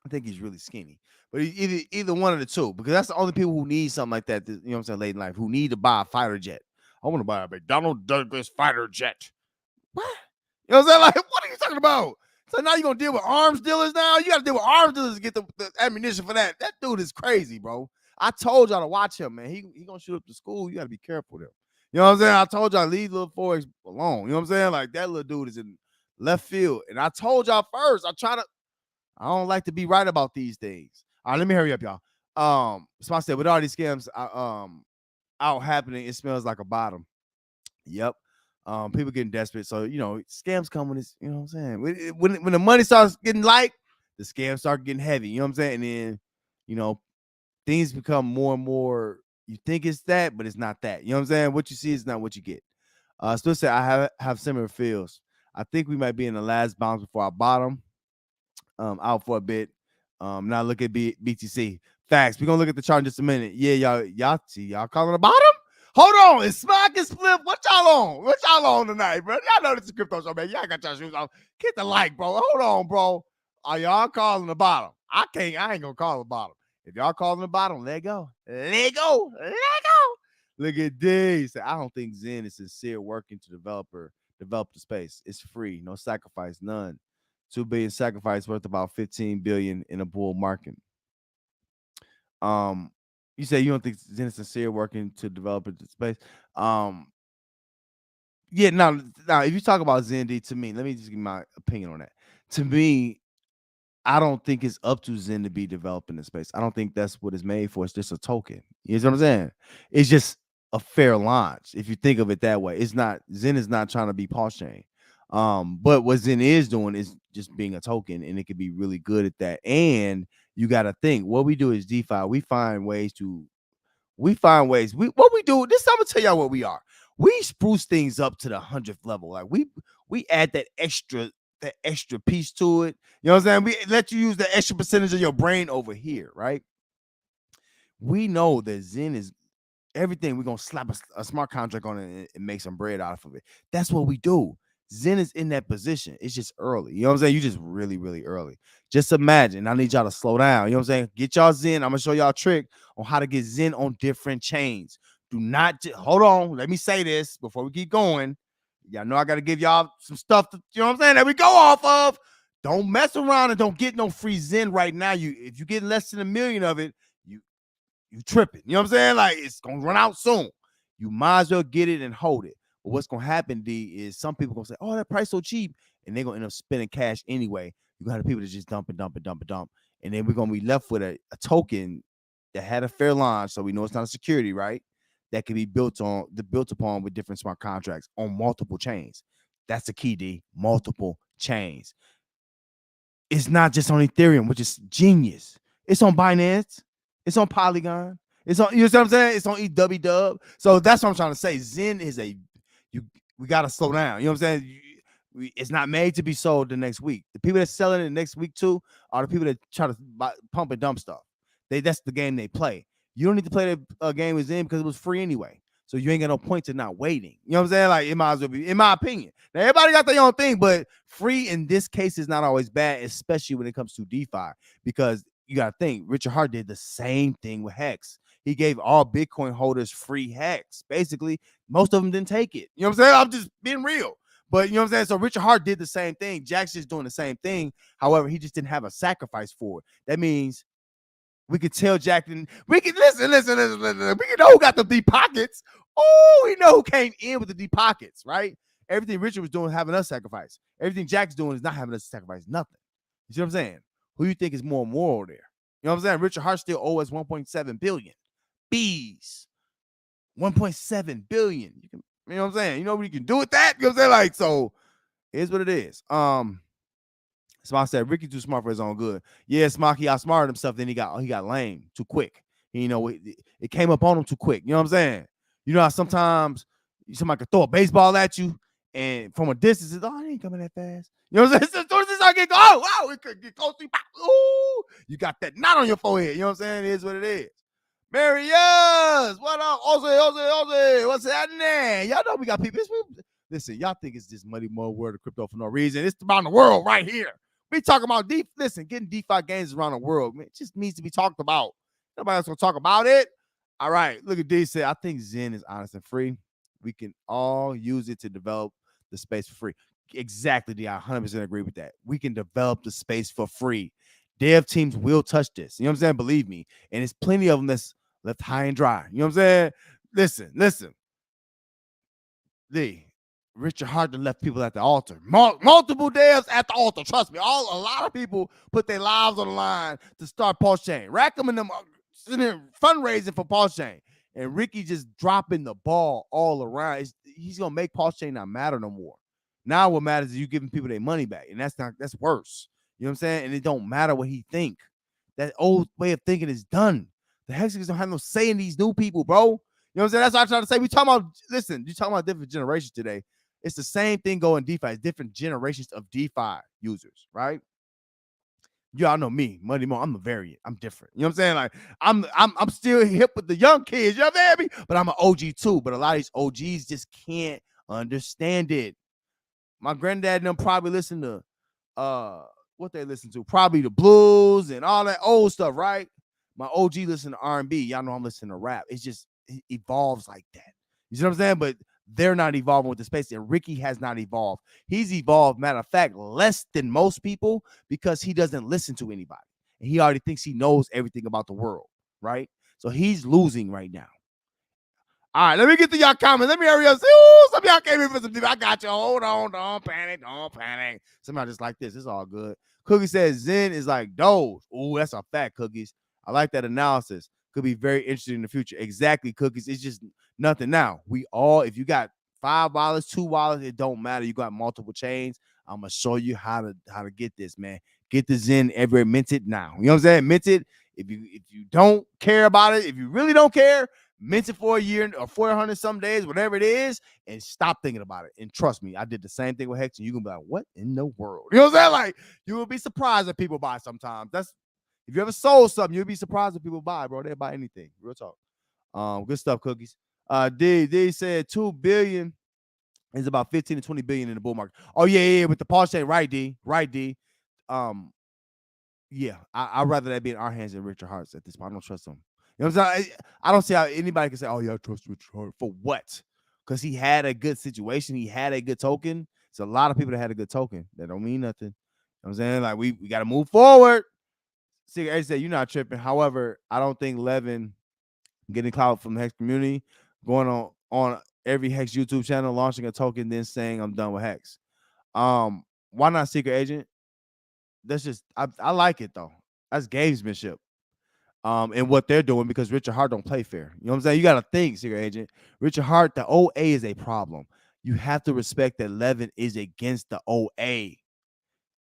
I think he's really skinny. But either one of the two, because that's the only people who need something like that, you know what I'm saying, late in life, who need to buy a fighter jet. I want to buy a McDonnell Douglas fighter jet. What? You know what I'm saying? Like, what are you talking about? So now you're going to deal with arms dealers now? You got to deal with arms dealers to get the ammunition for that. That dude is crazy, bro. I told y'all to watch him, man. He going to shoot up the school. You got to be careful there. You know what I'm saying? I told y'all leave little Forex alone. You know what I'm saying? Like, that little dude is in left field. And I told y'all first, I don't like to be right about these things. All right, let me hurry up, y'all. Smart said, with all these scams out happening, it smells like a bottom. Yep. People getting desperate. So, scams come when it's, you know what I'm saying? When the money starts getting light, the scams start getting heavy. You know what I'm saying? And then, things become more and more, you think it's that, but it's not that. You know what I'm saying? What you see is not what you get. Still say I have similar feels. I think we might be in the last bounce before our bottom. Out for a bit. Now look at BTC. Facts. We're gonna look at the chart in just a minute. Yeah, y'all see y'all calling the bottom? Hold on, it's Smack and Split. What y'all on? What y'all on tonight, bro? Y'all know this is crypto show, man. Y'all got your shoes on. Hit the like, bro. Hold on, bro. Are y'all calling the bottom? I ain't gonna call the bottom. If y'all calling the bottom, let go. Let go. Let go. Look at this. I don't think Zen is sincere working to develop the space. It's free, no sacrifice, none. 2 billion sacrifice worth about 15 billion in a bull market. You say you don't think Zen is sincere working to develop the space. Yeah, now if you talk about Zen D, to me, let me just give my opinion on that. To me, I don't think it's up to Zen to be developing the space. I don't think that's what it's made for. It's just a token. You know what I'm saying? It's just a fair launch. If you think of it that way, it's not Zen is not trying to be pulse chain. But what Zen is doing is just being a token, and it could be really good at that. And you got to think what we do is DeFi. We find ways. What we do. This I'm gonna tell y'all what we are. We spruce things up to the 100th level. Like we add that extra piece to it. You know what I'm saying? We let you use the extra percentage of your brain over here, right? We know that Zen is everything. We're gonna slap a smart contract on it and make some bread out of it. That's what we do. Zen is in that position. It's just early. You know what I'm saying? You just really, really early. Just imagine. I need y'all to slow down. You know what I'm saying? Get y'all Zen. I'm gonna show y'all a trick on how to get Zen on different chains. Do not hold on. Let me say this before we keep going. Y'all know I gotta give y'all some stuff to, you know what I'm saying, that we go off of. Don't mess around and don't get no free Zen right now. If you get less than 1 million of it, you tripping. You know what I'm saying? Like it's gonna run out soon. You might as well get it and hold it. But what's gonna happen, D, is some people gonna say, "Oh, that price so cheap," and they're gonna end up spending cash anyway. You gonna have people that just dump, and then we're gonna be left with a token that had a fair launch, so we know it's not a security, right? That can be built upon with different smart contracts on multiple chains. That's the key, D. Multiple chains. It's not just on Ethereum, which is genius. It's on Binance. It's on Polygon. It's on, you know what I'm saying? It's on EWW. So that's what I'm trying to say. Zen is we got to slow down. You know what I'm saying? It's not made to be sold the next week. The people that's selling it the next week too are the people that try to pump and dump stuff. That's the game they play. You don't need to play the game with Zen because it was free anyway. So you ain't got no point to not waiting. You know what I'm saying? Like it might as well be, in my opinion. Now everybody got their own thing, but free in this case is not always bad, especially when it comes to DeFi, because you got to think Richard Hart did the same thing with Hex. He gave all Bitcoin holders free Hex. Basically, most of them didn't take it. You know what I'm saying? I'm just being real. But you know what I'm saying? So Richard Hart did the same thing. Jack's just doing the same thing. However, he just didn't have a sacrifice for it. That means we could tell Jack, we can listen. We can know who got the deep pockets. Oh, we know who came in with the deep pockets, right? Everything Richard was doing, having us sacrifice. Everything Jack's doing is not having us sacrifice nothing. You see what I'm saying? Who you think is more moral there? You know what I'm saying? Richard Hart still owes us 1.7 billion. Bees. 1.7 billion. You know what I'm saying? You know what you can do with that? You know what I'm saying? Like, so here's what it is. Smock said Ricky too smart for his own good. Yeah, Smock, he outsmarted himself, then he got lame too quick. You know, it came up on him too quick. You know what I'm saying? You know how sometimes somebody could throw a baseball at you and from a distance, it's, oh, it ain't coming that fast. You know what I'm saying? As soon as I get oh wow, it could get close to you. Ooh, you got that knot on your forehead. You know what I'm saying? It is what it is. Marius, what up? Ozzy, what's happening? Y'all know we got people. Listen, y'all think it's this muddy mud world of crypto for no reason. It's around the world right here. We talking about listen, getting DeFi gains around the world, man. It just needs to be talked about. Nobody else gonna talk about it. All right, look at D said, I think Zen is honest and free. We can all use it to develop the space for free. Exactly, D. I 100% agree with that. We can develop the space for free. Dev teams will touch this. You know what I'm saying? Believe me. And there's plenty of them that's left high and dry. You know what I'm saying? Listen. D. Richard Harden left people at the altar. Multiple devs at the altar. Trust me. A lot of people put their lives on the line to start Pulse Chain. Rackham and them fundraising for Pulse Chain. And Ricky just dropping the ball all around. He's gonna make Pulse Chain not matter no more. Now what matters is you giving people their money back, and that's worse. You know what I'm saying? And it don't matter what he think. That old way of thinking is done. The Hexagons don't have no say in these new people, bro. You know what I'm saying? That's what I'm trying to say. We talking about, listen, you talking about different generations today. It's the same thing going DeFi. It's different generations of DeFi users, right? Y'all know me, Money Mo. I'm a variant. I'm different. You know what I'm saying? Like I'm still hip with the young kids. You know what I'm saying? But I'm an OG too. But a lot of these OGs just can't understand it. My granddad and them probably listen to what they listen to, probably the blues and all that old stuff, right? My OG listen to R&B. Y'all know I'm listening to rap. It's just it evolves like that. You see what I'm saying? But they're not evolving with the space, and Ricky has not evolved. He's evolved, matter of fact, less than most people because he doesn't listen to anybody. And he already thinks he knows everything about the world, right? So he's losing right now. All right, let me get to y'all comments. Let me hurry up. Ooh, some of y'all came in for some people. I got you. Hold on. Don't panic. Somebody just like this. It's all good. Cookie says Zen is like Doge. Ooh, that's a fact, Cookies. I like that analysis. Could be very interesting in the future. Exactly, Cookies. It's just nothing now. If you got $5, $2, it don't matter. You got multiple chains. I'm gonna show you how to get this, man. Get the Zen everywhere. Mint it now. You know what I'm saying? Mint it. If you don't care about it, if you really don't care, mint it for a year or 400 some days, whatever it is, and stop thinking about it. And trust me, I did the same thing with Hex, and you're gonna be like, what in the world? You know what I'm saying? Like, you will be surprised that people buy sometimes. That's if you ever sold something, you'll be surprised that people buy, bro. They buy anything. Real talk. Good stuff, Cookies. D said 2 billion is about 15 to 20 billion in the bull market. Oh, yeah, with the Pulse Chain, right, D. Yeah, I'd rather that be in our hands than Richard Hart's at this point. I don't trust him. You know what I'm saying? I don't see how anybody can say, oh, yeah, I trust Richard Hart. For what? Because he had a good situation. He had a good token. It's a lot of people that had a good token. That don't mean nothing. You know what I'm saying? Like, we got to move forward. Secret Agent said, you're not tripping. However, I don't think Levin getting clout from the Hex community, going on every Hex YouTube channel, launching a token, then saying I'm done with Hex. Why not Secret Agent? That's just I like it though. That's gamesmanship. And what they're doing because Richard Hart don't play fair. You know what I'm saying? You got to think, Secret Agent. Richard Hart, the OA is a problem. You have to respect that Levin is against the OA.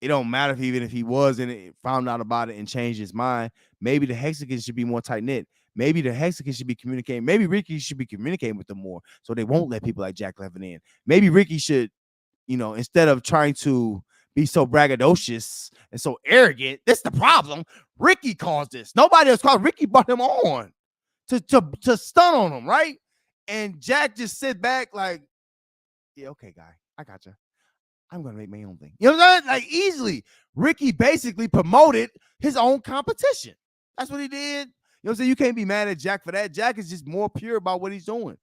It don't matter even if he was in it, found out about it and changed his mind. Maybe the Hexagons should be more tight-knit. Maybe the Hexagons should be communicating. Maybe Ricky should be communicating with them more so they won't let people like Jack Levin in. Maybe Ricky should, instead of trying to be so braggadocious and so arrogant, that's the problem. Ricky caused this. Nobody else caused. Ricky brought him on to stun on him, right? And Jack just sit back like, yeah, okay, guy, I got you. I'm going to make my own thing. You know what I'm saying? Like, easily. Ricky basically promoted his own competition. That's what he did. You know what I'm saying? You can't be mad at Jack for that. Jack is just more pure about what he's doing.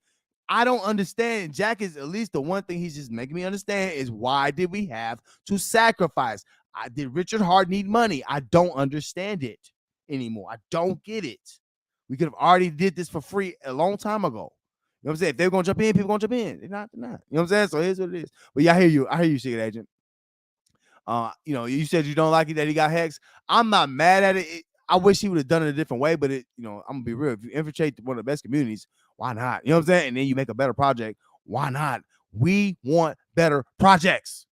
I don't understand. Jack is at least the one thing he's just making me understand is why did we have to sacrifice? Did Richard Hart need money? I don't understand it anymore. I don't get it. We could have already did this for free a long time ago. You know what I'm saying? If they're going to jump in, people going to jump in. They're not. You know what I'm saying? So here's what it is. But yeah, I hear you, Secret Agent. You said you don't like it that he got Hex. I'm not mad at it. I wish he would have done it a different way, but I'm going to be real. If you infiltrate one of the best communities, why not? You know what I'm saying? And then you make a better project. Why not? We want better projects.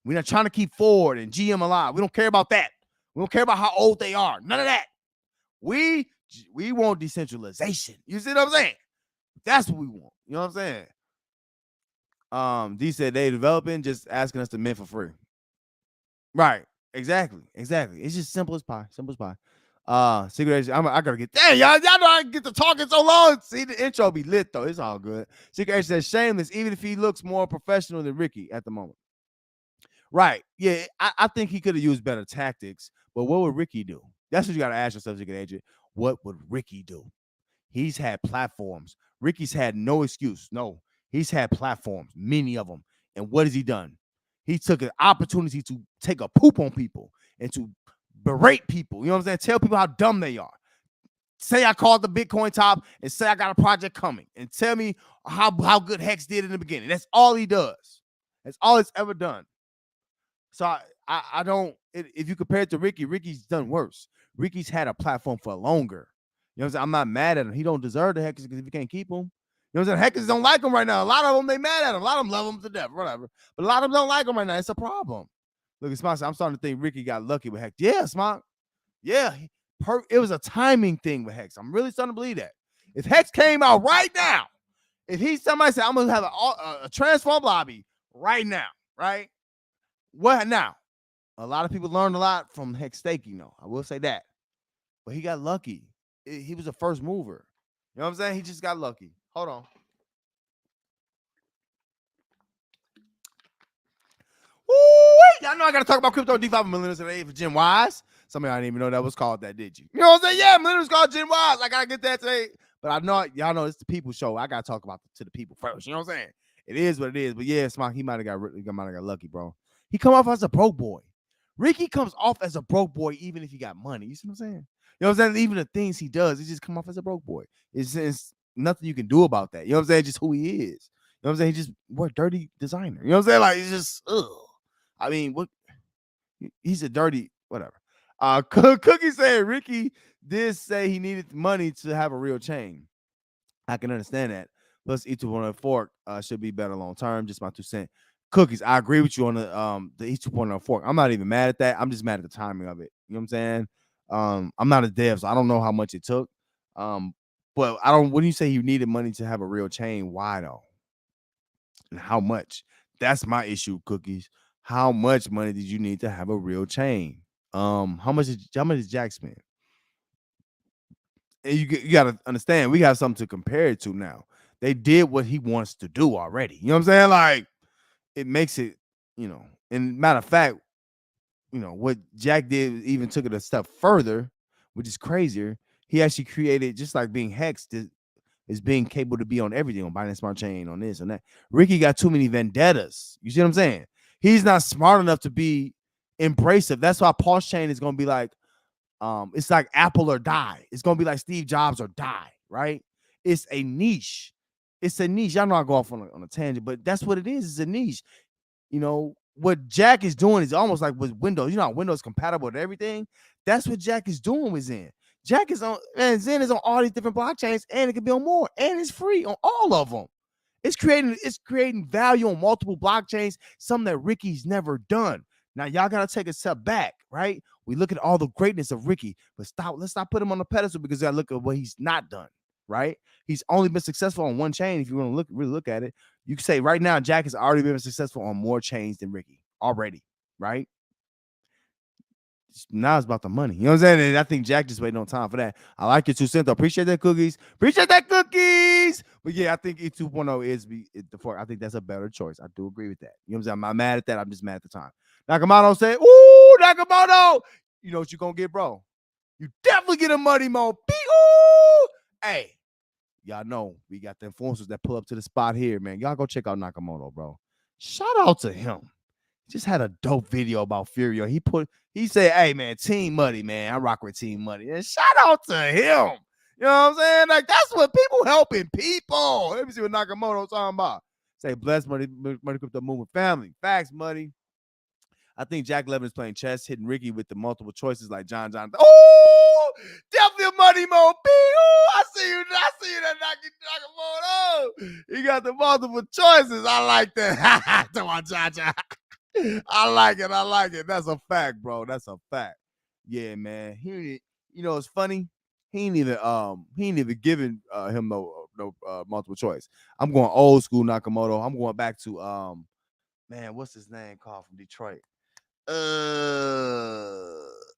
We're not trying to keep Ford and GM alive. We don't care about that. We don't care about how old they are. None of that. We want decentralization. You see what I'm saying? That's what we want. You know what I'm saying? D said they developing, just asking us to mint for free. Right. Exactly. It's just simple as pie. Secret agent. I gotta get. Dang, y'all know I get to talking so long. See, the intro be lit though. It's all good. Secret agent says shameless, even if he looks more professional than Ricky at the moment. Right. Yeah, I think he could have used better tactics, but what would Ricky do? That's what you got to ask yourself, Secret agent. What would Ricky do? He's had platforms. Ricky's had no excuse. No, he's had platforms, many of them. And what has he done? He took an opportunity to take a poop on people and to berate people. You know what I'm saying? Tell people how dumb they are. Say I called the Bitcoin top and say I got a project coming and tell me how good Hex did in the beginning. That's all he does. That's all it's ever done. So I don't, if you compare it to Ricky, Ricky's done worse. Ricky's had a platform for longer. You know what I'm saying? I'm not mad at him. He don't deserve the Heckers because if you can't keep him. You know what I'm saying? Heckers don't like him right now. A lot of them, they mad at him. A lot of them love him to death, whatever. But a lot of them don't like him right now. It's a problem. Look, it's I'm starting to think Ricky got lucky with Hex. Yeah, Smart. Yeah. It was a timing thing with Hex. I'm really starting to believe that. If Hex came out right now, if somebody said, I'm going to have a transform lobby right now, right? What now? A lot of people learned a lot from Hex staking, though. I will say that. But he got lucky. He was a first mover. You know what I'm saying? He just got lucky. Hold on. Ooh, y'all know I got to talk about crypto DeFi millennials today for Gen Ys. Some of y'all didn't even know that was called that, did you? You know what I'm saying? Yeah, millennials called Gen Ys. I got to get that today. But I know y'all know it's the people show. I got to talk about to the people first. You know what I'm saying? It is what it is. But yeah, Smart, he might have got lucky, bro. He come off as a broke boy. Ricky comes off as a broke boy even if he got money. You see what I'm saying? You know what I'm saying? Even the things he does, he just come off as a broke boy. It's nothing you can do about that. You know what I'm saying? Just who he is. You know what I'm saying? He just what dirty designer. You know what I'm saying? Like it's just I mean, what he's a dirty whatever. Cookie said Ricky did say he needed money to have a real chain. I can understand that. Plus, each one on fork should be better long term. Just my 2 cents. Cookies, I agree with you on the each 2.0 fork. I'm not even mad at that. I'm just mad at the timing of it. You know what I'm saying? I'm not a dev, so I don't know how much it took. But I don't. When you say you needed money to have a real chain, why though? And how much? That's my issue, Cookies. How much money did you need to have a real chain? How much did Jack spend? And you got to understand, we have something to compare it to now. They did what he wants to do already. You know what I'm saying? Like, it makes it, and matter of fact, what Jack did even took it a step further, which is crazier. He actually created, just like being hexed, is being capable to be on everything, on Binance Smart Chain, on this and that. Ricky got too many vendettas. You see what I'm saying? He's not smart enough to be embracive. That's why Pulse Chain is going to be like, it's like Apple or die. It's gonna be like Steve Jobs or die, right? It's a niche. Y'all know I go off on a tangent, but that's what it is. It's a niche. What Jack is doing is almost like with Windows. You know how Windows compatible with everything. That's what Jack is doing with Zen. Jack is on, and Zen is on all these different blockchains, and it can be on more, and it's free on all of them. It's creating value on multiple blockchains, something that Ricky's never done. Now y'all gotta take a step back, right? We look at all the greatness of Ricky, but let's not put him on the pedestal because I look at what he's not done, right? He's only been successful on one chain. If you want to really look at it, you can say right now Jack has already been successful on more chains than Ricky already, right? Now it's about the money. You know what I'm saying? And I think Jack just waiting on time for that. I like your 2 cents. Appreciate that, Cookies. Appreciate that, Cookies. But yeah, I think E2.0 is the fork. I think that's a better choice. I do agree with that. You know what I'm saying? I'm not mad at that. I'm just mad at the time. Nakamoto said, ooh, Nakamoto. You know what you're going to get, bro? You definitely get a money mo. Hey, y'all know we got the influencers that pull up to the spot here, man. Y'all go check out Nakamoto, bro. Shout out to him. Just had a dope video about Furio. He said, hey man, Team Muddy, man. I rock with Team Muddy. And shout out to him. You know what I'm saying? Like, that's what people helping people. Let me see what Nakamoto's talking about. Say, bless Muddy Crypto Movement family. Facts, Muddy. I think Jack Levin is playing chess, hitting Ricky with the multiple choices like John. Oh, definitely a money mo. Oh, I see you. That Nakamoto. He got the multiple choices. I like that. Come on, John. I like it. That's a fact, bro. That's a fact. Yeah, man. It's funny. He ain't even giving him no multiple choice. I'm going old school Nakamoto. I'm going back to man, what's his name called from Detroit?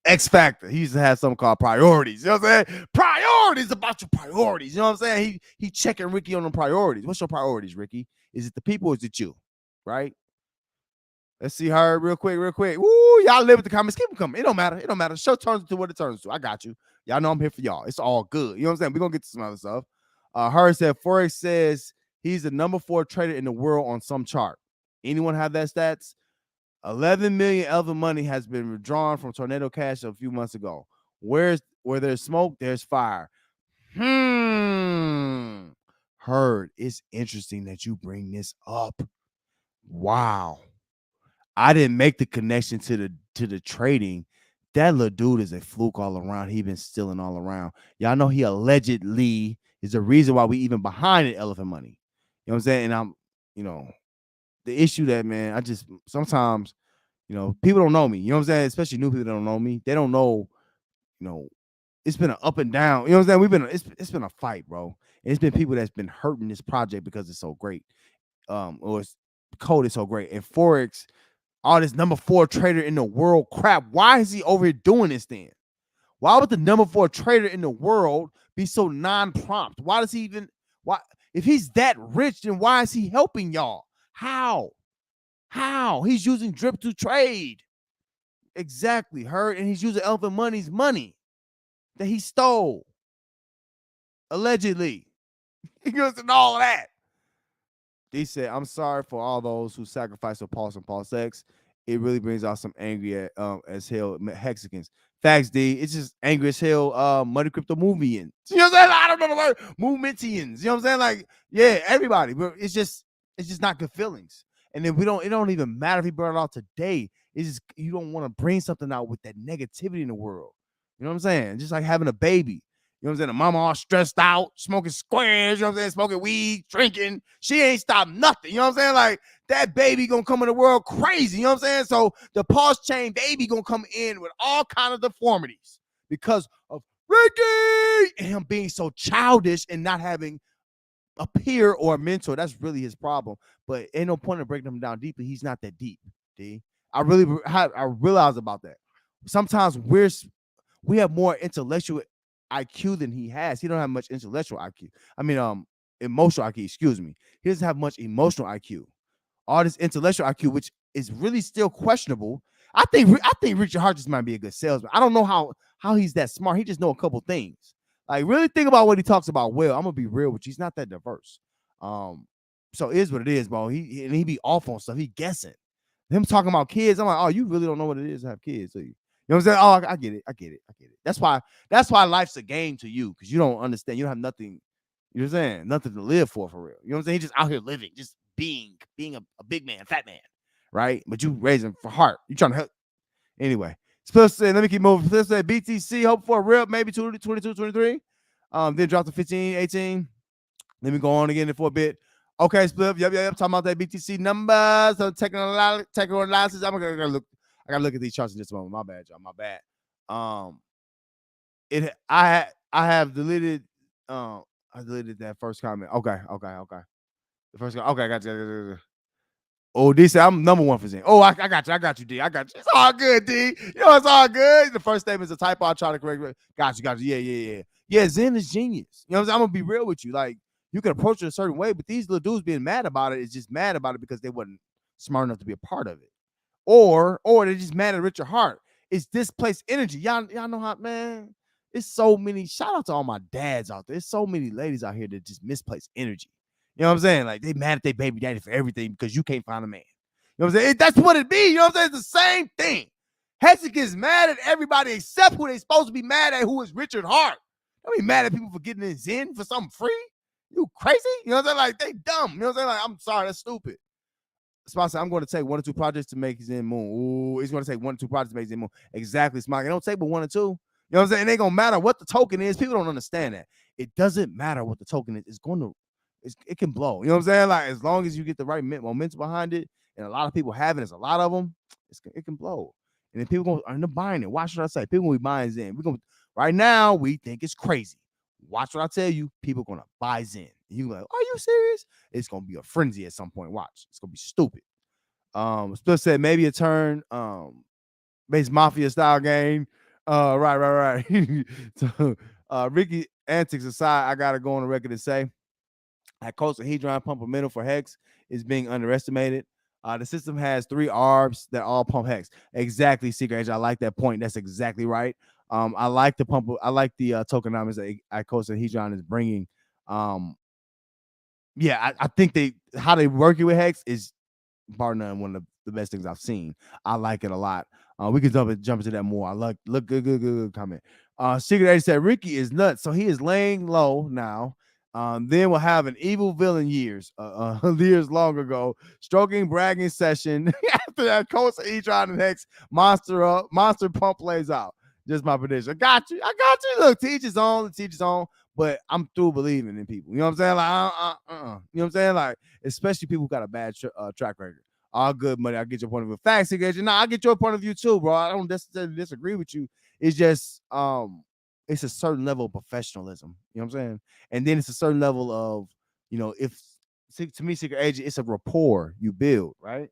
X Factor. He used to have something called priorities. You know what I'm saying? Priorities about your priorities. You know what I'm saying? He checking Ricky on the priorities. What's your priorities, Ricky? Is it the people or is it you? Right? Let's see her real quick. Woo, y'all live with the comments. Keep them coming. It don't matter. The show turns into what it turns to. I got you. Y'all know I'm here for y'all. It's all good. You know what I'm saying? We're going to get to some other stuff. Her said, Forex says he's the number 4 trader in the world on some chart. Anyone have that stats? 11 million other money has been withdrawn from Tornado Cash a few months ago. Where there's smoke, there's fire. Heard. It's interesting that you bring this up. Wow. I didn't make the connection to the trading. That little dude is a fluke all around. He been stealing all around. Y'all know he allegedly is the reason why we even behind the elephant money. You know what I'm saying? And I'm, the issue that, man, I just sometimes, people don't know me. You know what I'm saying? Especially new people that don't know me. They don't know, it's been an up and down. You know what I'm saying? It's been a fight, bro. And it's been people that's been hurting this project because it's so great. Or it's code is so great. And Forex, all this number 4 trader in the world crap. Why is he over here doing this then? Why would the number 4 trader in the world be so non-prompt? Why does he even, if he's that rich, then why is he helping y'all? How? He's using drip to trade. Exactly, heard. And he's using Elephant Money's money that he stole. Allegedly. He goes and all of that. He said, I'm sorry for all those who sacrificed for Pulse and Pulse X. It really brings out some angry as hell Hexicans. Facts, D. It's just angry as hell Money Crypto Movians. You know what I'm saying? I don't know the word. Movementians. You know what I'm saying? Like, yeah, everybody. But it's just not good feelings. And then it don't even matter if he brought it out today. It's just you don't want to bring something out with that negativity in the world. You know what I'm saying? Just like having a baby. You know what I'm saying? The mama all stressed out, smoking squares, you know what I'm saying? Smoking weed, drinking. She ain't stopped nothing. You know what I'm saying? Like, that baby gonna come in the world crazy. You know what I'm saying? So the pulse chain baby gonna come in with all kind of deformities because of Ricky and him being so childish and not having a peer or a mentor. That's really his problem. But ain't no point in breaking him down deeply. He's not that deep, D. I realize about that. Sometimes we have more intellectual IQ than he has. He don't have much intellectual IQ. I mean, emotional IQ, excuse me. He doesn't have much emotional IQ. All this intellectual IQ, which is really still questionable. I think Richard Hart just might be a good salesman. I don't know how he's that smart. He just know a couple things. Like, really think about what he talks about. Well, I'm gonna be real with you. He's not that diverse. So it is what it is, bro. He be off on stuff. He guessing. Him talking about kids. I'm like, oh, you really don't know what it is to have kids, do you? You know what I'm saying? Oh, I get it. That's why life's a game to you, because you don't understand. You don't have nothing, you know what I'm saying? Nothing to live for real. You know what I'm saying? He's just out here living, just being a big man, fat man, right? But you raising for heart. You trying to help. Anyway, Spliff said, let me keep moving. Spliff said, BTC, hope for a rip, maybe 22, 23. Then drop to 15, 18. Let me go on again for a bit. Okay, Spliff. Yep. Talking about that BTC numbers. So technical analysis. I gotta look at these charts in just a moment. My bad, y'all. My bad. I have deleted. I deleted that first comment. Okay. The first comment. Okay, I got you. Oh, D said I'm number 1 for Zen. Oh, I got you, D. I got you. It's all good, D. You know, it's all good. The first statement is a typo. I try to correct. Got you. Yeah. Yeah, Zen is genius. You know what I'm saying? I'm gonna be real with you. Like, you can approach it a certain way, but these little dudes being mad about it is just mad about it because they wasn't smart enough to be a part of it. Or they're just mad at Richard Hart. It's displaced energy. Y'all know how, man. It's so many. Shout out to all my dads out there. There's so many ladies out here that just misplace energy. You know what I'm saying? Like, they mad at their baby daddy for everything because you can't find a man. You know what I'm saying? That's what it be. You know what I'm saying? It's the same thing. Hexic is mad at everybody except who they supposed to be mad at, who is Richard Hart. Don't be mad at people for getting this in for something free. You crazy? You know what I'm saying? Like, they dumb. You know what I'm saying? Like, I'm sorry, that's stupid. Sponsor, I'm going to take 1 or 2 projects to make Zen Moon. Ooh, he's going to take 1 or 2 projects to make Zen Moon. Exactly, Smart. It don't take but 1 or 2. You know what I'm saying? It ain't gonna matter what the token is. People don't understand that. It doesn't matter what the token is. It can blow. You know what I'm saying? Like as long as you get the right momentum behind it, and a lot of people have it, there's a lot of them. It can blow. And then people gonna end up buying it. Watch what I say. People gonna be buying Zen. We're gonna right now. We think it's crazy. Watch what I tell you. People gonna buy Zen. And you like, are you serious? It's gonna be a frenzy at some point. Watch. It's gonna be stupid. Split said maybe a turn. Base mafia style game. Right. So, Ricky antics aside, I gotta go on the record and say that Hedron pump a middle for Hex is being underestimated. The system has 3 ARBs that all pump Hex. Exactly, Secret Agent. I like that point. That's exactly right. I like the pump. I like the tokenomics that Hedron is bringing. Yeah, I think how they working with Hex is bar none one of the best things I've seen. I like it a lot. We can jump into that more. I look good comment. Secret Agent said Ricky is nuts, so he is laying low now. Then we'll have an evil villain years long ago, stroking bragging session. After that, Coach E-Tron and Hex monster pump plays out. Just my prediction. I got you. Look, teach his own. But I'm through believing in people. You know what I'm saying? Like, you know what I'm saying? Like, especially people who got a bad track record. All good money. I get your point of view. Facts, I get your point of view too, bro. I don't necessarily disagree with you. It's just it's a certain level of professionalism. You know what I'm saying? And then it's a certain level of, if to me, Secret Agent, it's a rapport you build, right?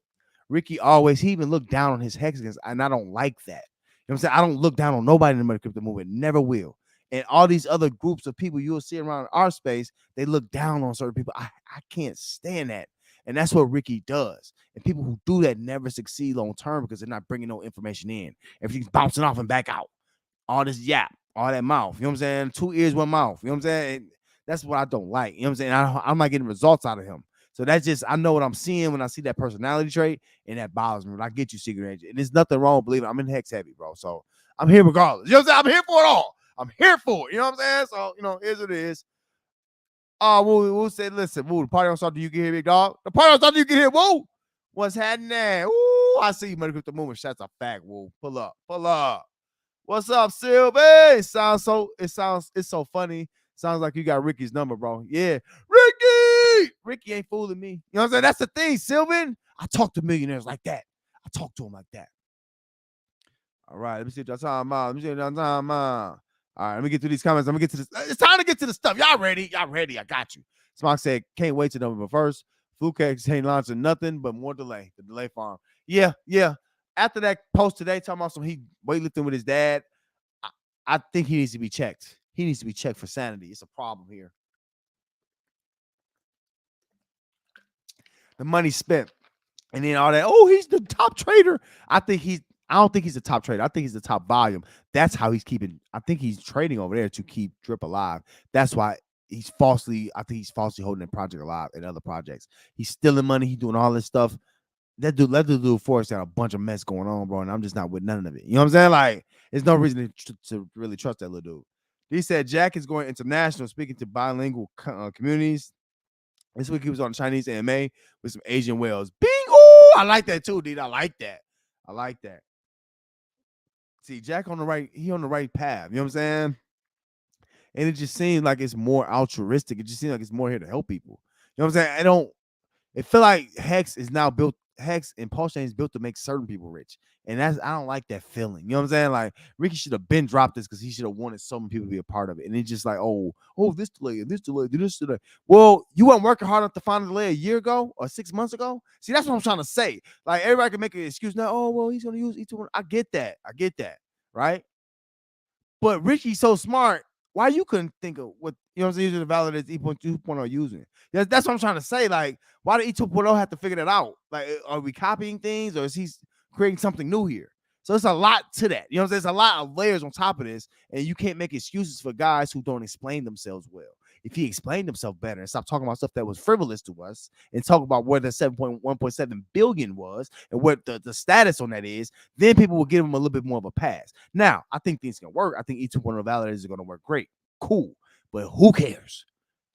Ricky he even looked down on his Hexagons, and I don't like that. You know what I'm saying? I don't look down on nobody in the Money Crypto movement. Never will. And all these other groups of people you'll see around our space, they look down on certain people. I can't stand that. And that's what Ricky does. And people who do that never succeed long term because they're not bringing no information in. Everything's bouncing off and back out. All this yap, all that mouth. You know what I'm saying? 2 ears, 1 mouth. You know what I'm saying? And that's what I don't like. You know what I'm saying? I'm not getting results out of him. So that's just, I know what I'm seeing when I see that personality trait, and that bothers me. When I get you, Secret Agent. And there's nothing wrong with believing I'm in Hex heavy, bro. So I'm here regardless. You know what I'm saying? I'm here for it all. I'm here for it. You know what I'm saying? So, here's what it is. We'll say, listen, the party don't start till you get here, big dog. The party don't start till you get here, woo. What's happening? Ooh, I see you, Money Crypto Movement. Shots a fact, woo. Pull up. What's up, Sylvie? It's so funny. Sounds like you got Ricky's number, bro. Yeah. Ricky ain't fooling me. You know what I'm saying? That's the thing, Sylvan. I talk to millionaires like that. I talk to them like that. All right, let me see what y'all talking about. All right, let me get through these comments. Let me get to this. It's time to get to the stuff. Y'all ready? I got you. Smock said, can't wait to November 1st. Fluke ain't launching nothing but more delay. The delay farm. Yeah. After that post today, talking about he weightlifting with his dad, I think he needs to be checked. He needs to be checked for sanity. It's a problem here. The money spent. And then all that, he's the top trader. I don't think he's the top trader. I think he's the top volume. That's how he's keeping. I think he's trading over there to keep Drip alive. That's why he's falsely holding the project alive and other projects. He's stealing money. He's doing all this stuff. Let the dude Forrest got a bunch of mess going on, bro, and I'm just not with none of it. You know what I'm saying? Like, there's no reason to really trust that little dude. He said Jack is going international, speaking to bilingual communities. This week he was on Chinese AMA with some Asian whales. Bing! Ooh, I like that too, dude. I like that. See, Jack on the right path. You know what I'm saying? And it just seems like it's more altruistic. It just seems like it's more here to help people. You know what I'm saying? It feel like Hex and Pulse Chain is built to make certain people rich. And I don't like that feeling. You know what I'm saying? Like, Ricky should have been dropped this because he should have wanted so many people to be a part of it. And it's just like, this delay. Well, you weren't working hard enough to find a delay a year ago or 6 months ago. See, that's what I'm trying to say. Like, everybody can make an excuse now. He's going to use E2. I get that. Right? But Ricky's so smart. Why you couldn't think of what, you know what I'm saying, using the validate E2.0 using? Yeah, that's what I'm trying to say. Like, why did E2.0 have to figure that out? Like, are we copying things or is he creating something new here? So it's a lot to that. You know what I'm saying? There's a lot of layers on top of this, and you can't make excuses for guys who don't explain themselves well. If he explained himself better and stopped talking about stuff that was frivolous to us and talk about where the 1.7 billion was and what the status on that is, then people will give him a little bit more of a pass. Now, I think things can work. I think E2.0 validators is going to work great. Cool. But who cares?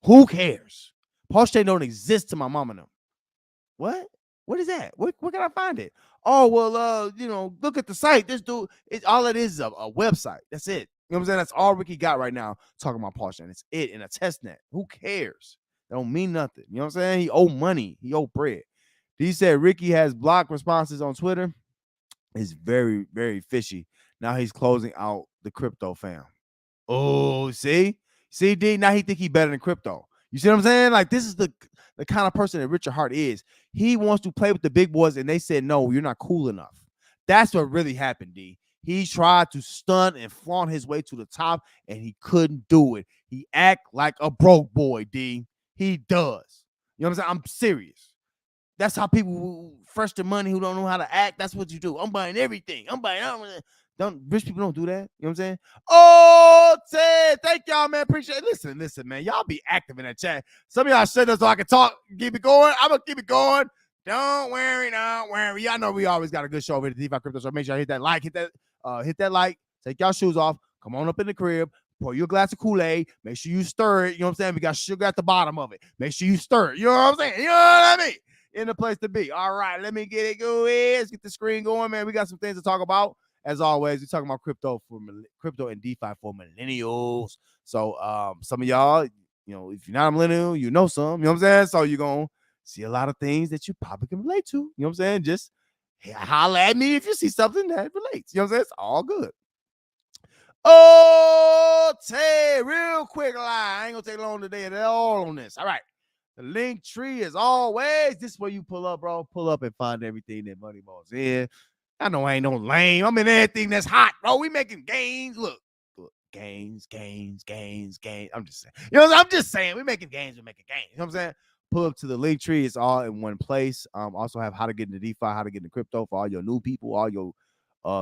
Pulse Chain don't exist to my mom and them. What? What is that? Where can I find it? Oh, well, look at the site. This dude, all it is a website. That's it. You know what I'm saying? That's all Ricky got right now talking about Paul Shannon. It's it in a test net. Who cares? That don't mean nothing. You know what I'm saying? He owe money. He owe bread. He said Ricky has blocked responses on Twitter. It's very, very fishy. Now he's closing out the crypto fam. Oh, see, D. Now he think he better than crypto. You see what I'm saying? Like, this is the kind of person that Richard Hart is. He wants to play with the big boys, and they said, no, you're not cool enough. That's what really happened, D. He tried to stunt and flaunt his way to the top, and he couldn't do it. He act like a broke boy, D. He does. You know what I'm saying? I'm serious. That's how people who fresh to money who don't know how to act. That's what you do. I'm buying everything. Don't rich people don't do that. You know what I'm saying? Oh, Ted, thank y'all, man. Appreciate it. Listen, man. Y'all be active in that chat. Some of y'all shut us so I can talk. Keep it going. I'm gonna keep it going. Don't worry. Y'all know we always got a good show over at the DeFi Crypto. So make sure you hit that like, hit that like, take y'all shoes off, come on up in the crib, pour you a glass of Kool-Aid, make sure you stir it. You know what I'm saying? We got sugar at the bottom of it. Make sure you stir it. You know what I'm saying? You know what I mean? In the place to be. All right, let me get it going. Let's get the screen going, man. We got some things to talk about. As always, we're talking about crypto and DeFi for millennials. So some of y'all, if you're not a millennial, you know some. You know what I'm saying? So you're going to see a lot of things that you probably can relate to. You know what I'm saying? Just holler at me if you see something that relates. You know what I'm saying? It's all good. Oh, Tay, real quick line. I ain't going to take long today at all on this. All right. The link tree is always this is where you pull up, bro. Pull up and find everything that Moneyball's in. I know I ain't no lame. I'm in everything that's hot, bro. We making gains. Look, gains. I'm just saying. I'm just saying. We making gains. We're making gains. You know what I'm saying? Pull up to the link tree. It's all in one place. Also have how to get into DeFi, how to get into crypto for all your new people, all your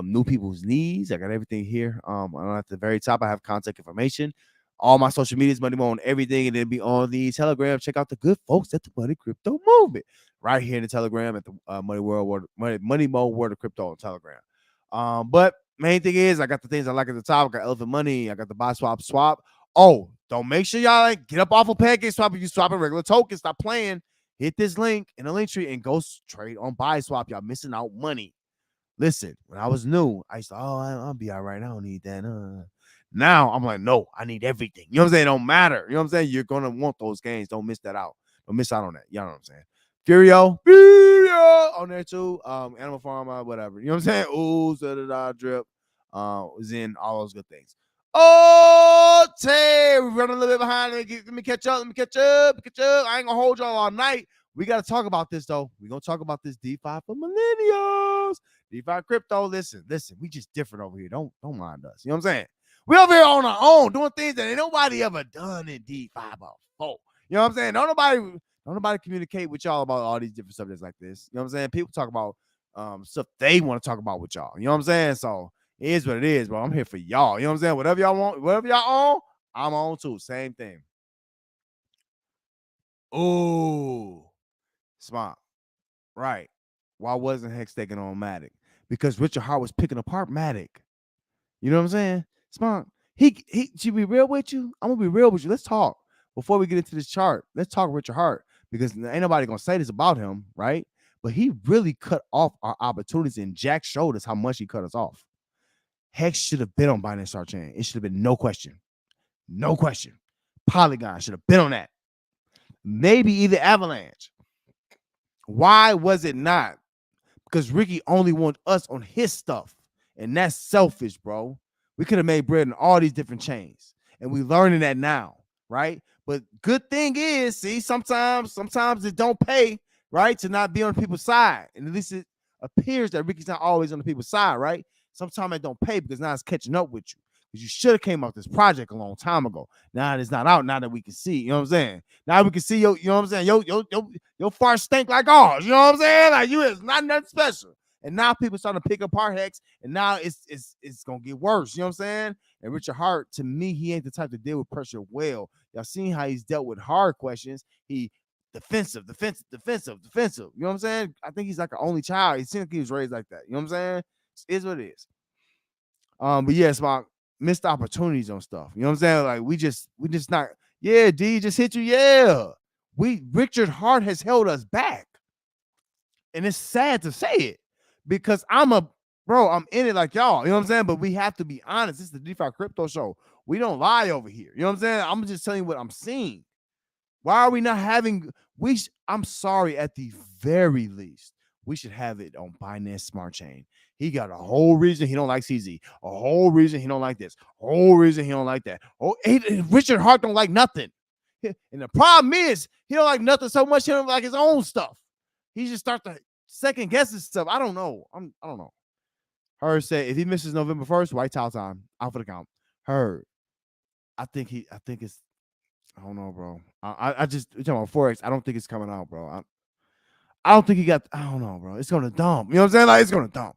new people's needs. I got everything here. At the very top, I have contact information. All my social medias, Money Mo on everything, and then be on the Telegram. Check out the good folks at the Money Crypto Movement right here in the Telegram at the Money Mo World of Crypto on Telegram. But main thing is, I got the things I like at the top. I got Elephant Money. I got the buy swap. Oh, don't make sure y'all get up off of pancake swap if you swapping regular tokens. Stop playing. Hit this link in the link tree and go trade on buy swap. Y'all missing out money. Listen, when I was new, I used to, I'll be all right. I don't need that. Now I'm like, no, I need everything. You know what I'm saying? It don't matter. You know what I'm saying? You're going to want those gains. Don't miss that out. Don't miss out on that. You know what I'm saying? Furio on there too. Animal Farm, whatever. You know what I'm saying? Ooh, drip. Was in all those good things. Oh, Tay, we're running a little bit behind. Let me catch up. I ain't gonna hold y'all all night. We got to talk about this though. We're gonna talk about this DeFi for millennials. DeFi crypto. Listen, we just different over here. Don't mind us. You know what I'm saying? We over here on our own doing things that ain't nobody ever done in DeFi before. You know what I'm saying? Don't nobody communicate with y'all about all these different subjects like this. You know what I'm saying? People talk about stuff they want to talk about with y'all. You know what I'm saying? So it is what it is, bro. I'm here for y'all. You know what I'm saying? Whatever y'all want, whatever y'all on, I'm on too. Same thing. Ooh, smart. Right. Why wasn't Hex taking on Matic? Because Richard Hart was picking apart Matic. You know what I'm saying? Smart. He should be real with you. I'm gonna be real with you. Let's talk before we get into this chart. Let's talk Richard Hart because ain't nobody gonna say this about him, right? But he really cut off our opportunities, and Jack showed us how much he cut us off. Hex should have been on Binance Smart Chain. It should have been no question. No question. Polygon should have been on that. Maybe either Avalanche. Why was it not? Because Ricky only wants us on his stuff. And that's selfish, bro. We could have made bread on all these different chains. And we learning that now, right? But good thing is, see, sometimes it don't pay, right, to not be on people's side. And at least it appears that Ricky's not always on the people's side, right? Sometimes it don't pay because now it's catching up with you. Because you should have came out this project a long time ago. Now it's not out. Now that we can see, you know what I'm saying? Now we can see you know what I'm saying? Your fart stink like ours. You know what I'm saying? Like you is not nothing special. And now people starting to pick apart Hex, and now it's gonna get worse. You know what I'm saying? And Richard Hart, to me, he ain't the type to deal with pressure well. Y'all seen how he's dealt with hard questions. He defensive. You know what I'm saying? I think he's like an only child. He seems like he was raised like that. You know what I'm saying? It is what it is. But yes, my missed opportunities on stuff. You know what I'm saying? Like we just not. Yeah, D just hit you. Yeah, Richard Hart has held us back. And it's sad to say it because I'm in it like y'all. You know what I'm saying? But we have to be honest. This is the DeFi crypto show. We don't lie over here. You know what I'm saying? I'm just telling you what I'm seeing. Why are we not having? I'm sorry. At the very least, we should have it on Binance Smart Chain. He got a whole reason he don't like CZ. A whole reason he don't like this. A whole reason he don't like that. Oh, Richard Hart don't like nothing. And the problem is he don't like nothing so much. He don't like his own stuff. He just start to second guess his stuff. I don't know. I don't know. Heard said if he misses November 1st, white towel time. Out for the count. Heard. I think it's. I don't know, bro. I just you talking about Forex. I don't think it's coming out, bro. I don't think he got. I don't know, bro. It's gonna dump. You know what I'm saying? Like it's gonna dump.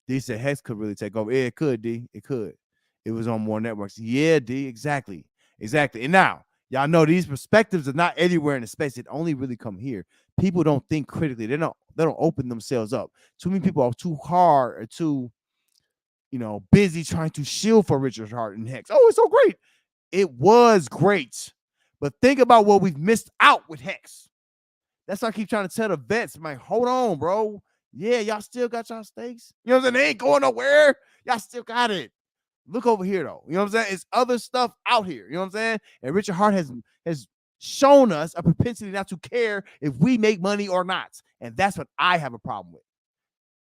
D said Hex could really take over. Yeah, it could. D. It could. It was on more networks. Yeah, D. Exactly. Exactly. And now y'all know these perspectives are not everywhere in the space. It only really come here. People don't think critically. They don't open themselves up. Too many people are too hard or too, busy trying to shield for Richard Hart and Hex. Oh, it's so great. It was great. But think about what we've missed out with Hex. That's why I keep trying to tell the vets, man, hold on, bro. Yeah, y'all still got y'all stakes. You know what I'm saying? They ain't going nowhere. Y'all still got it. Look over here, though. You know what I'm saying? It's other stuff out here. You know what I'm saying? And Richard Hart has shown us a propensity not to care if we make money or not. And that's what I have a problem with.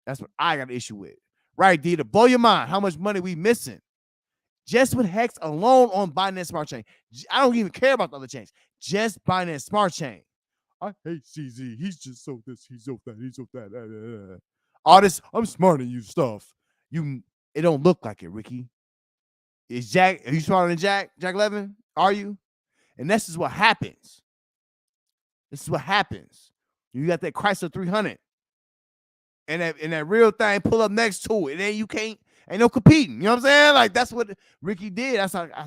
That's what I got an issue with. Right, D, to blow your mind how much money we missing. Just with Hex alone on Binance Smart Chain. I don't even care about the other chains. Just Binance Smart Chain. I hate CZ. He's just so this, he's so that, he's so that. All this, I'm smarter than you stuff. It don't look like it, Ricky. Is Jack, are you smarter than Jack Levin? Are you? And this is what happens. This is what happens. You got that Chrysler 300. And that real thing pull up next to it. And then you ain't no competing. You know what I'm saying? Like, that's what Ricky did. That's how I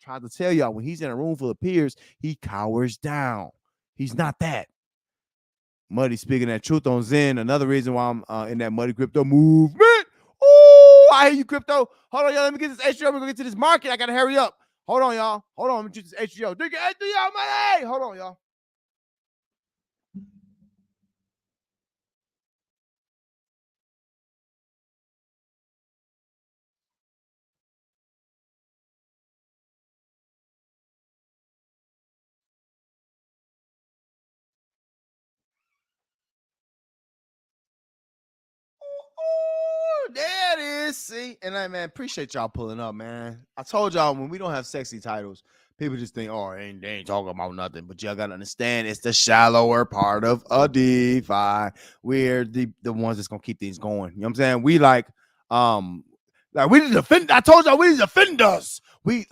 tried to tell y'all. When he's in a room full of peers, he cowers down. He's not that. Muddy speaking that truth on Zen. Another reason why I'm in that Muddy crypto movement. Oh, I hear you, crypto. Hold on, y'all. Let me get this HGO. We're going to get to this market. I got to hurry up. Hold on, y'all. Hold on. Let me get this HGO. Do your HGO, money. Hold on, y'all. Ooh, there it is. See, and man, appreciate y'all pulling up, man. I told y'all when we don't have sexy titles, people just think, oh, they ain't talking about nothing. But y'all gotta understand, it's the shallower part of a DeFi. We're the ones that's gonna keep things going. You know what I'm saying? We like we need to defend. I told y'all we need to defend us. We're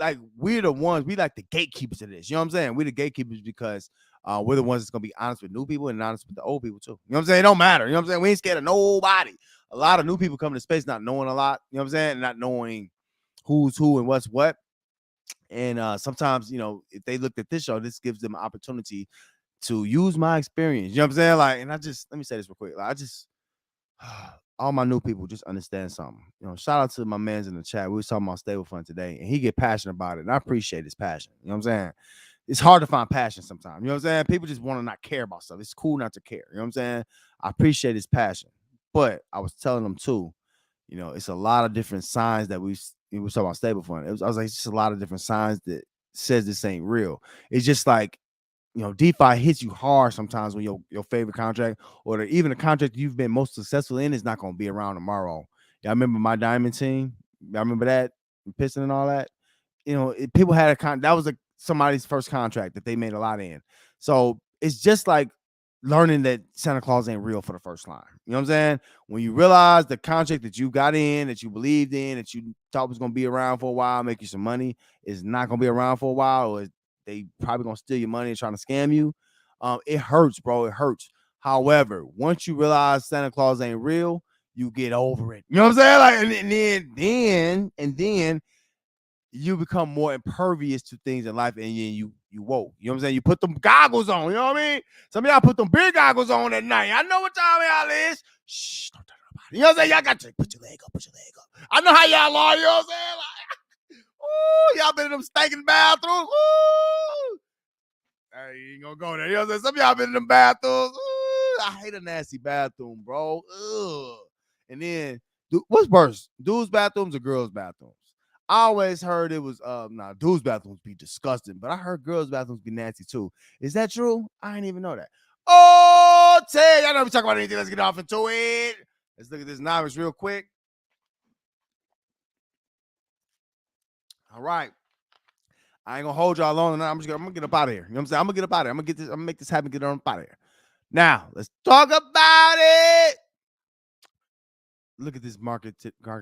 the ones. We like the gatekeepers of this. You know what I'm saying? We're the gatekeepers because we're the ones that's gonna be honest with new people and honest with the old people too. You know what I'm saying? It don't matter. You know what I'm saying? We ain't scared of nobody. A lot of new people come to space not knowing a lot. You know what I'm saying? Not knowing who's who and what's what. And sometimes, if they looked at this show, this gives them an opportunity to use my experience. You know what I'm saying? Like, and let me say this real quick. Like, all my new people just understand something. Shout out to my mans in the chat. We was talking about stable fund today, and he get passionate about it. And I appreciate his passion. You know what I'm saying? It's hard to find passion sometimes. You know what I'm saying? People just want to not care about stuff. It's cool not to care. You know what I'm saying? I appreciate his passion. But I was telling them too, it's a lot of different signs that we were talking about stable fund. I was like, it's just a lot of different signs that says this ain't real. It's just like, DeFi hits you hard sometimes when your favorite contract or even the contract you've been most successful in is not going to be around tomorrow. Y'all remember my diamond team? Y'all remember that? Piston and all that? People had that was somebody's first contract that they made a lot in. So it's just like learning that Santa Claus ain't real for the first line. You know what I'm saying? When you realize the contract that you got in, that you believed in, that you thought was going to be around for a while, make you some money, is not going to be around for a while, or they probably going to steal your money and trying to scam you. It hurts, bro. It hurts. However, once you realize Santa Claus ain't real, you get over it. You know what I'm saying? Like, and then you become more impervious to things in life, and you woke. You know what I'm saying? You put them goggles on. You know what I mean? Some of y'all put them big goggles on at night. I know what time y'all is. Shh, don't tell nobody. You know what I'm saying? Y'all got to put your leg up. Put your leg up. I know how y'all are. You know what I'm saying? Like, ooh, y'all been in them stinking bathrooms. Ooh. Hey, you ain't gonna go there. You know what I'm saying? Some of y'all been in them bathrooms. Ooh, I hate a nasty bathroom, bro. Ugh. And then, what's worse, dudes' bathrooms or girls' bathrooms? I always heard it was dudes' bathrooms be disgusting, but I heard girls' bathrooms be nasty too. Is that true? I didn't even know that. Oh, Tay, I know we talk about anything. Let's get off into it. Let's look at this novice real quick. All right. I ain't gonna hold y'all long enough. I'm gonna get up out of here. You know what I'm saying? I'm gonna get up out of here. I'm gonna make this happen, get on up out of here. Now, let's talk about it. Look at this market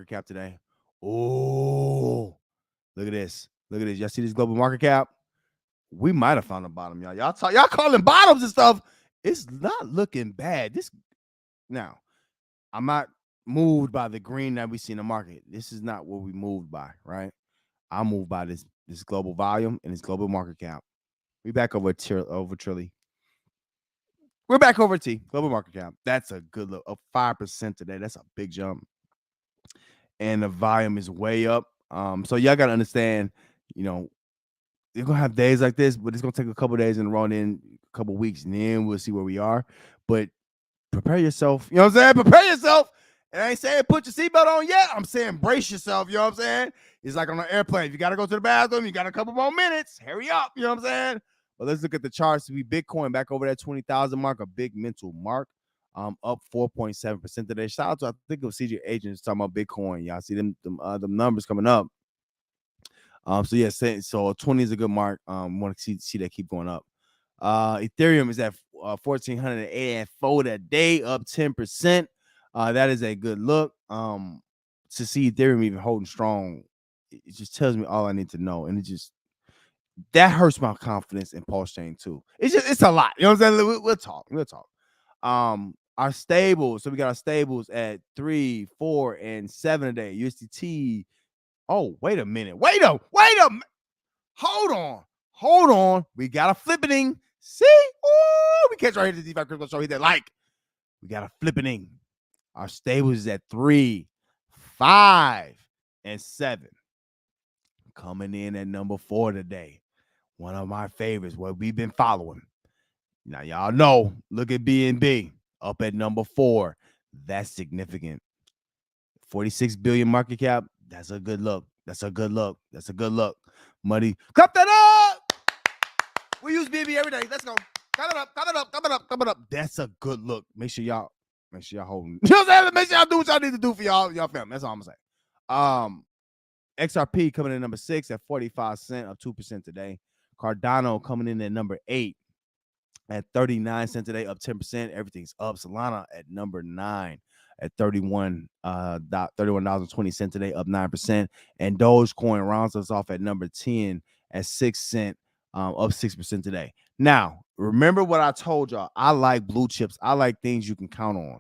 cap today. Oh, look at this. Look at this. Y'all see this global market cap? We might have found the bottom, y'all. Y'all calling bottoms and stuff. It's not looking bad. This now, I'm not moved by the green that we see in the market. This is not what we moved by, right? I'm moved by this global volume and this global market cap. We back over Trilly. We're back over T, global market cap. That's a good look. Up 5% today. That's a big jump. And the volume is way up. So y'all gotta understand, you're gonna have days like this, but it's gonna take a couple days in a row, and then a couple weeks, and then we'll see where we are. But prepare yourself. You know what I'm saying? Prepare yourself. And I ain't saying put your seatbelt on yet. I'm saying brace yourself. You know what I'm saying? It's like on an airplane. If you got to go to the bathroom, you got a couple more minutes. Hurry up. You know what I'm saying? But let's look at the charts. We Bitcoin back over that 20,000 mark, a big mental mark. Up 4.7% today. Shout out to, I think it was CJ Agents talking about Bitcoin. Y'all see them numbers coming up. So yeah, so 20 is a good mark. Want to see that keep going up. Ethereum is at 1,484 today, up 10%. That is a good look. To see Ethereum even holding strong, it just tells me all I need to know, and that hurts my confidence in Pulse Chain too. It's a lot. You know what I'm saying? We'll talk. Our stables. So we got our stables at 3, 4, and 7 today. USDT. Oh, wait a minute. Wait a minute. Hold on. We got a flippening. See? Ooh, we catch right here to the DeFi Crypto Show. Hit that like. We got a flippening. Our stables is at 3, 5, and 7. Coming in at number 4 today. One of my favorites, what we've been following. Now, y'all know, look at BNB up at number 4. That's significant. 46 billion market cap. That's a good look. Money. Clap that up. We use BNB every day. Let's go. Come it up. That's a good look. Make sure y'all holding. You know what I'm saying? Make sure y'all do what y'all need to do for y'all family. That's all I'm gonna say. XRP coming in number 6 at 45 cents, up 2% today. Cardano coming in at number 8 at 39 cents today, up 10%. Everything's up. Solana at number 9 at $31.20 today, up 9%. And Dogecoin rounds us off at number 10 at 6 cents, up 6% today. Now, remember what I told y'all. I like blue chips. I like things you can count on.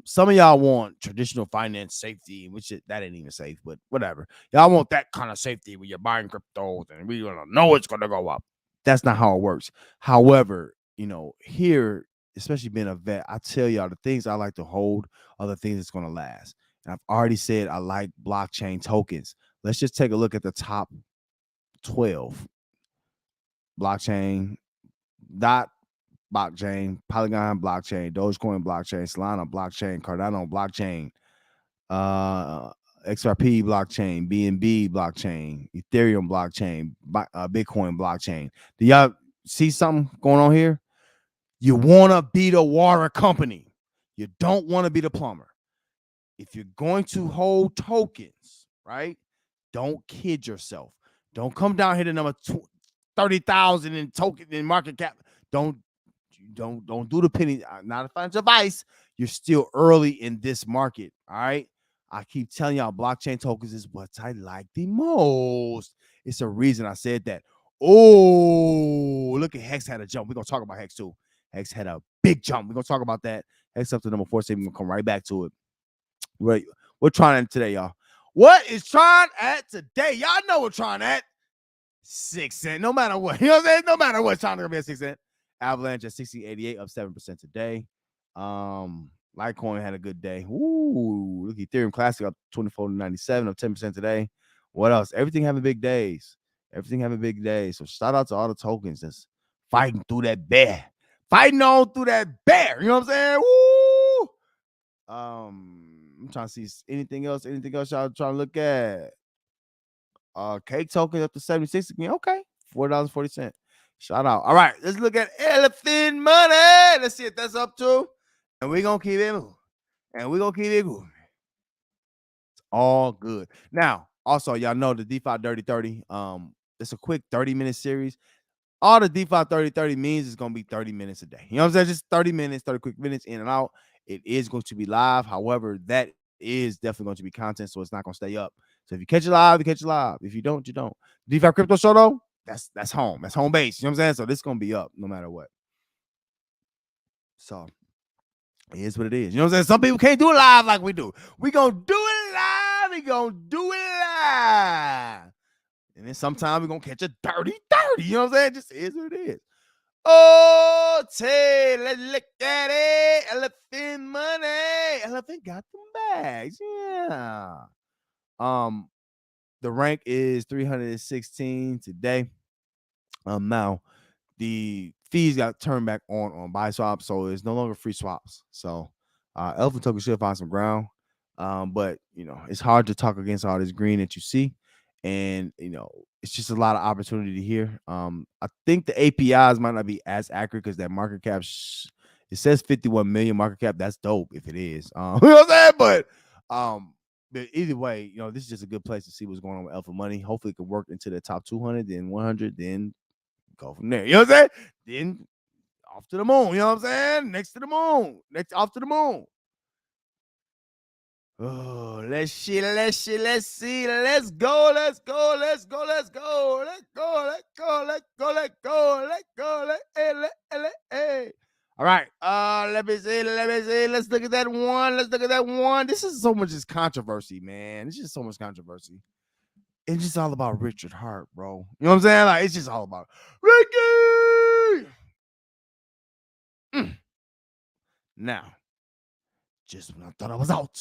Some of y'all want traditional finance safety, that ain't even safe, but whatever. Y'all want that kind of safety when you're buying cryptos and we're gonna know it's gonna go up. That's not how it works. However, here, especially being a vet, I tell y'all the things I like to hold are the things that's gonna last. And I've already said I like blockchain tokens. Let's just take a look at the top 12. Blockchain, blockchain, Polygon blockchain, Dogecoin blockchain, Solana blockchain, Cardano blockchain, XRP blockchain, BNB blockchain, Ethereum blockchain, Bitcoin blockchain. Do y'all see something going on here? You want to be the water company. You don't want to be the plumber. If you're going to hold tokens, right? Don't kid yourself. Don't come down here to number 30,000 in token in market cap. Don't do the penny. Not a financial advice. You're still early in this market. All right. I keep telling y'all, blockchain tokens is what I like the most. It's a reason I said that. Oh, look at Hex had a jump. We're gonna talk about Hex too. Hex had a big jump. We're gonna talk about that. Hex up to number 4. So we're gonna come right back to it. We're trying today, y'all. What is trying at today? Y'all know we're trying at 6 cents. No matter what. You know what I'm saying? No matter what, trying to be at 6 cents. Avalanche at 1688, up 7% today. Litecoin had a good day. Ooh, look, Ethereum Classic up 24.97, up 10% today. What else? Everything having big days. So shout out to all the tokens that's fighting through that bear fighting on through that bear. You know what I'm saying? Woo! I'm trying to see anything else. Anything else y'all trying to look at? Cake token up to 76 again. Okay, $4.40. Shout out. All right, let's look at elephant money. Let's see if that's up too. And we're gonna keep it moving. And we're gonna keep it moving. It's all good. Now, also, y'all know the DeFi Dirty 30. It's a quick 30-minute series. All the DeFi 30-30 means is going to be 30 minutes a day. You know what I'm saying? Just 30 minutes, 30 quick minutes in and out. It is going to be live. However, that is definitely going to be content, so it's not going to stay up. So if you catch it live, you catch it live. If you don't, you don't. DeFi Crypto Show, though, that's home. That's home base. You know what I'm saying? So this is going to be up no matter what. So it is what it is. You know what I'm saying? Some people can't do it live like we do. We going to do it live. We going to do it live. And then sometimes we're going to catch a dirty 30. You know what I'm saying? It just is what it is. Oh, Tay, let's look at it. Elephant money. Elephant got them bags. Yeah. The rank is 316 today. Now the fees got turned back on buy swaps, so it's no longer free swaps. So Elephant token should find some ground. But it's hard to talk against all this green that you see. And it's just a lot of opportunity here. I think the APIs might not be as accurate because that market cap it says 51 million market cap. That's dope if it is. You know what I'm saying? But either way, this is just a good place to see what's going on with Alpha Money. Hopefully it can work into the top 200, then 100, then go from there. You know what I'm saying? Then off to the moon. You know what I'm saying? Next to the moon. Next off to the moon. Oh, let's see. Let's go. Hey. All right. Let me see. Let's look at that one. This is so much just controversy, man. It's just so much controversy. It's just all about Richard Hart, bro. You know what I'm saying? Like, it's just all about Ricky. Now, just when I thought I was out,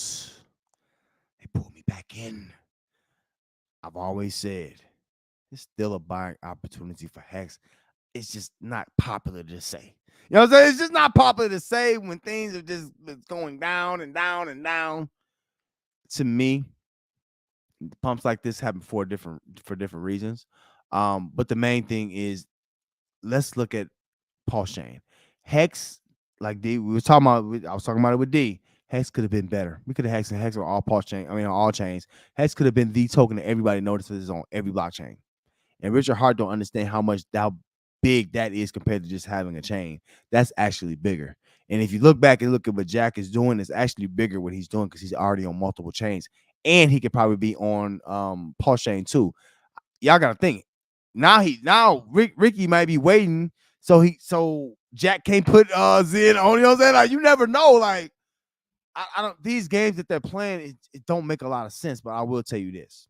they pulled me back in. I've always said it's still a buying opportunity for Hex. It's just not popular to say. You know what I'm saying? It's just not popular to say when things are just going down and down and down. To me, pumps like this happen for different reasons. But the main thing is, let's look at Pulse Chain. Hex, like D, I was talking about it with D. Hex could have been better. We could have Hex on all Pulse chain. On all chains. Hex could have been the token that everybody notices on every blockchain. And Richard Hart don't understand how big that is compared to just having a chain. That's actually bigger. And if you look back and look at what Jack is doing, it's actually bigger what he's doing because he's already on multiple chains. And he could probably be on Pulse Chain too. Y'all gotta think. Now Ricky might be waiting, so Jack can't put Zen on. You know what I'm saying? Like, you never know. Like, I don't, these games that they're playing, it don't make a lot of sense. But I will tell you this.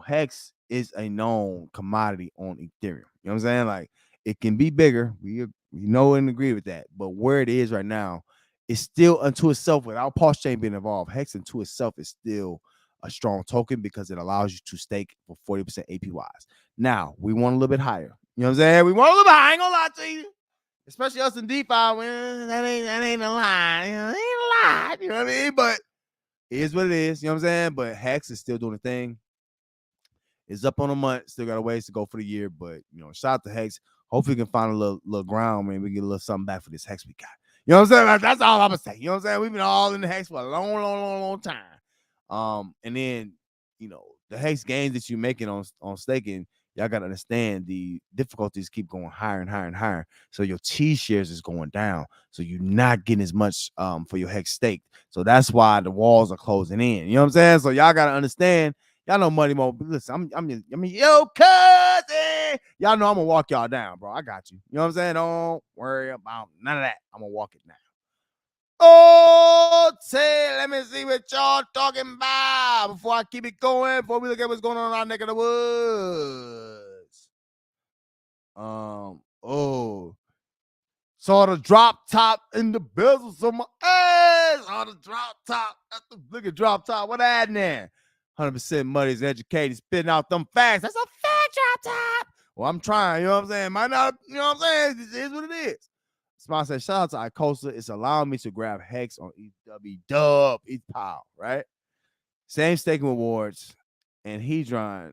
Hex is a known commodity on Ethereum. You know what I'm saying? Like, it can be bigger. We know and agree with that. But where it is right now, it's still unto itself without Pulse Chain being involved. Hex unto itself is still a strong token because it allows you to stake for 40% APYs. Now, we want a little bit higher. You know what I'm saying? We want a little bit higher. I ain't gonna lie to you. Especially us in DeFi, that ain't a lie. It ain't a lie. You know what I mean? But it is what it is. You know what I'm saying? But Hex is still doing the thing. It's up on a month. Still got a ways to go for the year. But, shout out to Hex. Hopefully we can find a little ground, man. We get a little something back for this Hex we got. You know what I'm saying? Like, that's all I'm going to say. You know what I'm saying? We've been all in the Hex for a long time. And then, the Hex gains that you're making on staking, y'all got to understand the difficulties keep going higher and higher and higher. So your T shares is going down. So you're not getting as much for your Hex stake. So that's why the walls are closing in. You know what I'm saying? So y'all got to understand. Y'all know Money Mo. Listen, I'm yo cousin. Y'all know I'm gonna walk y'all down, bro. I got you. You know what I'm saying? Don't worry about none of that. I'm gonna walk it down. Oh, let me see what y'all talking about before I keep it going. Before we look at what's going on in our neck of the woods. Saw the drop top in the bezels of my ass. Saw the drop top. Look at drop top. What happened there? 100% money is educated, spitting out them facts. That's a fat drop top. Well, I'm trying, you know what I'm saying? Might not, you know what I'm saying? It is what it is. Smart said, shout out to Icosa. It's allowing me to grab Hex on EW Dub, ETH Pow, right? Same staking rewards and Hedron,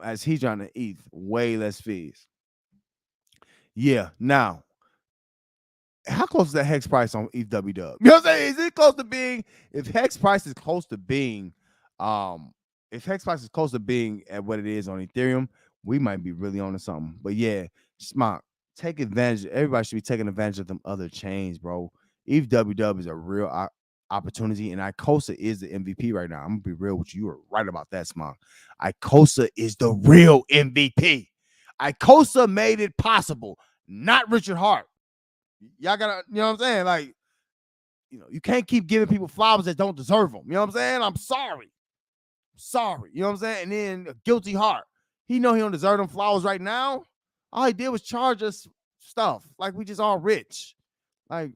as Hedron and ETH, way less fees. Yeah. Now, how close is that Hex price on EW Dub? You know what I'm saying? Is it close to being, if Hex price is close to being, if Hex price is close to being at what it is on Ethereum, we might be really on to something. But yeah, Smart, take advantage. Everybody should be taking advantage of them other chains, bro. EW Dub is a real opportunity, and Icosa is the MVP right now. I'm gonna be real with you. You were right about that, Smart. Icosa is the real MVP. Icosa made it possible, not Richard Hart. Y'all gotta, you know what I'm saying? Like, you can't keep giving people flowers that don't deserve them. You know what I'm saying? I'm sorry. Sorry. You know what I'm saying? And then a guilty heart. He know he don't deserve them flowers right now. All he did was charge us stuff. Like we just all rich. Like,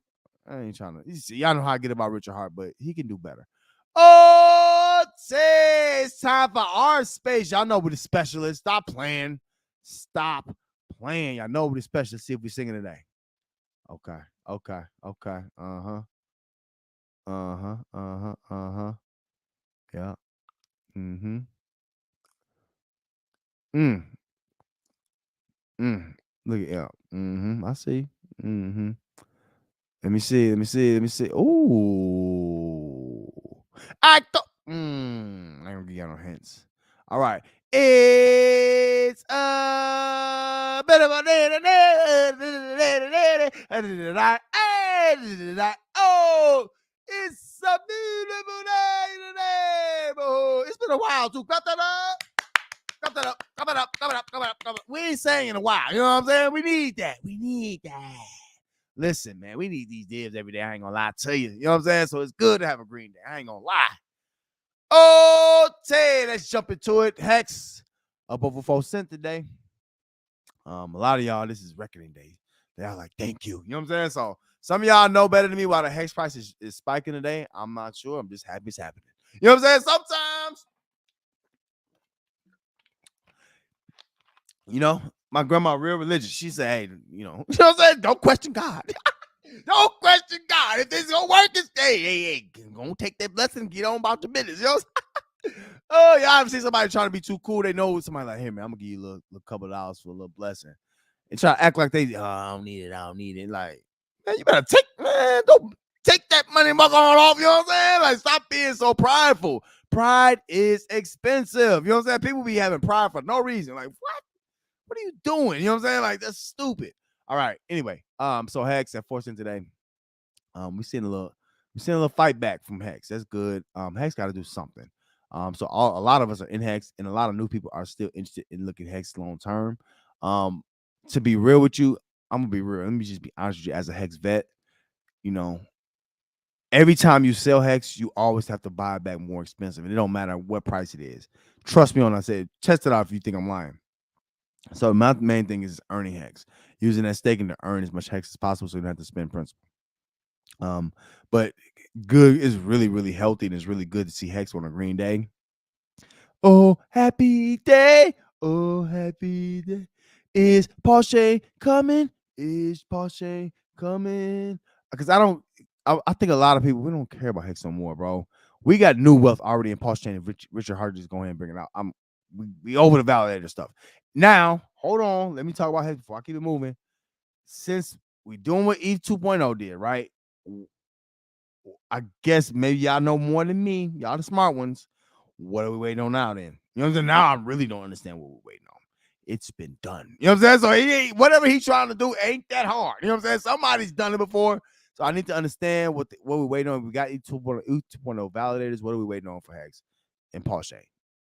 I ain't trying to. Y'all know how I get about Richard Hart, but he can do better. Oh, it's time for our space. Y'all know we're the specialists. Stop playing. Stop playing. Y'all know we're the specialists. See if we're singing today. Okay. Yeah. Mm-hmm. Look at yeah. I see. Let me see. Ooh. I thought. I ain't gonna give you no hints. All right. It's a bit of a oh, it's a beautiful day today. Oh, it's been a while too. Clap that up. Coming up. We ain't sang in a while. You know what I'm saying? We need that. Listen, man, we need these divs every day. I ain't gonna lie to you. You know what I'm saying? So it's good to have a green day. I ain't gonna lie. Okay, let's jump into it. Hex up over 4 cents today. A lot of y'all, this is reckoning day. They're like, thank you. You know what I'm saying? So some of y'all know better than me why the Hex price is spiking today. I'm not sure. I'm just happy it's happening. You know what I'm saying? Sometimes, my grandma real religious. She said, hey, you know what I'm saying? Don't question God. Don't question God. If this gonna work, it's hey, gonna take that blessing and get on about the business. You know what I'm saying? Oh, yeah, I've seen somebody trying to be too cool. They know somebody like, hey, man, I'm gonna give you a little couple of dollars for a little blessing. And try to act like they, I don't need it. Like, man, you better don't take that money muck all off. You know what I'm saying? Like, stop being so prideful. Pride is expensive. You know what I'm saying? People be having pride for no reason. Like, what are you doing? You know what I'm saying? Like, that's stupid. All right. Anyway, so Hex at 4 cents today. We're seeing a little fight back from Hex. That's good. Hex got to do something. So a lot of us are in Hex, and a lot of new people are still interested in looking Hex long term. To be real with you, I'm gonna be real. Let me just be honest with you. As a Hex vet, every time you sell Hex, you always have to buy it back more expensive, and it don't matter what price it is. Trust me on. I said, test it out if you think I'm lying. So my main thing is earning Hex, using that staking to earn as much Hex as possible, so you don't have to spend principal. But good is really, really healthy, and it's really good to see Hex on a green day. Oh, happy day. Oh, happy day. Is Porsche coming? Because I think a lot of people, we don't care about Hex no more, bro. We got new wealth already in Porsche, and Richard Hart just go ahead and bring it out. We over the validator stuff. Now, hold on. Let me talk about Hex before I keep it moving. Since we doing what ETH 2.0 did, right? I guess maybe y'all know more than me. Y'all the smart ones. What are we waiting on now then? You know what I'm saying? Now I really don't understand what we're waiting on. It's been done. You know what I'm saying? So whatever he's trying to do ain't that hard. You know what I'm saying? Somebody's done it before. So I need to understand what we're waiting on. We got ETH 2.0 validators. What are we waiting on for Hex and Porsche?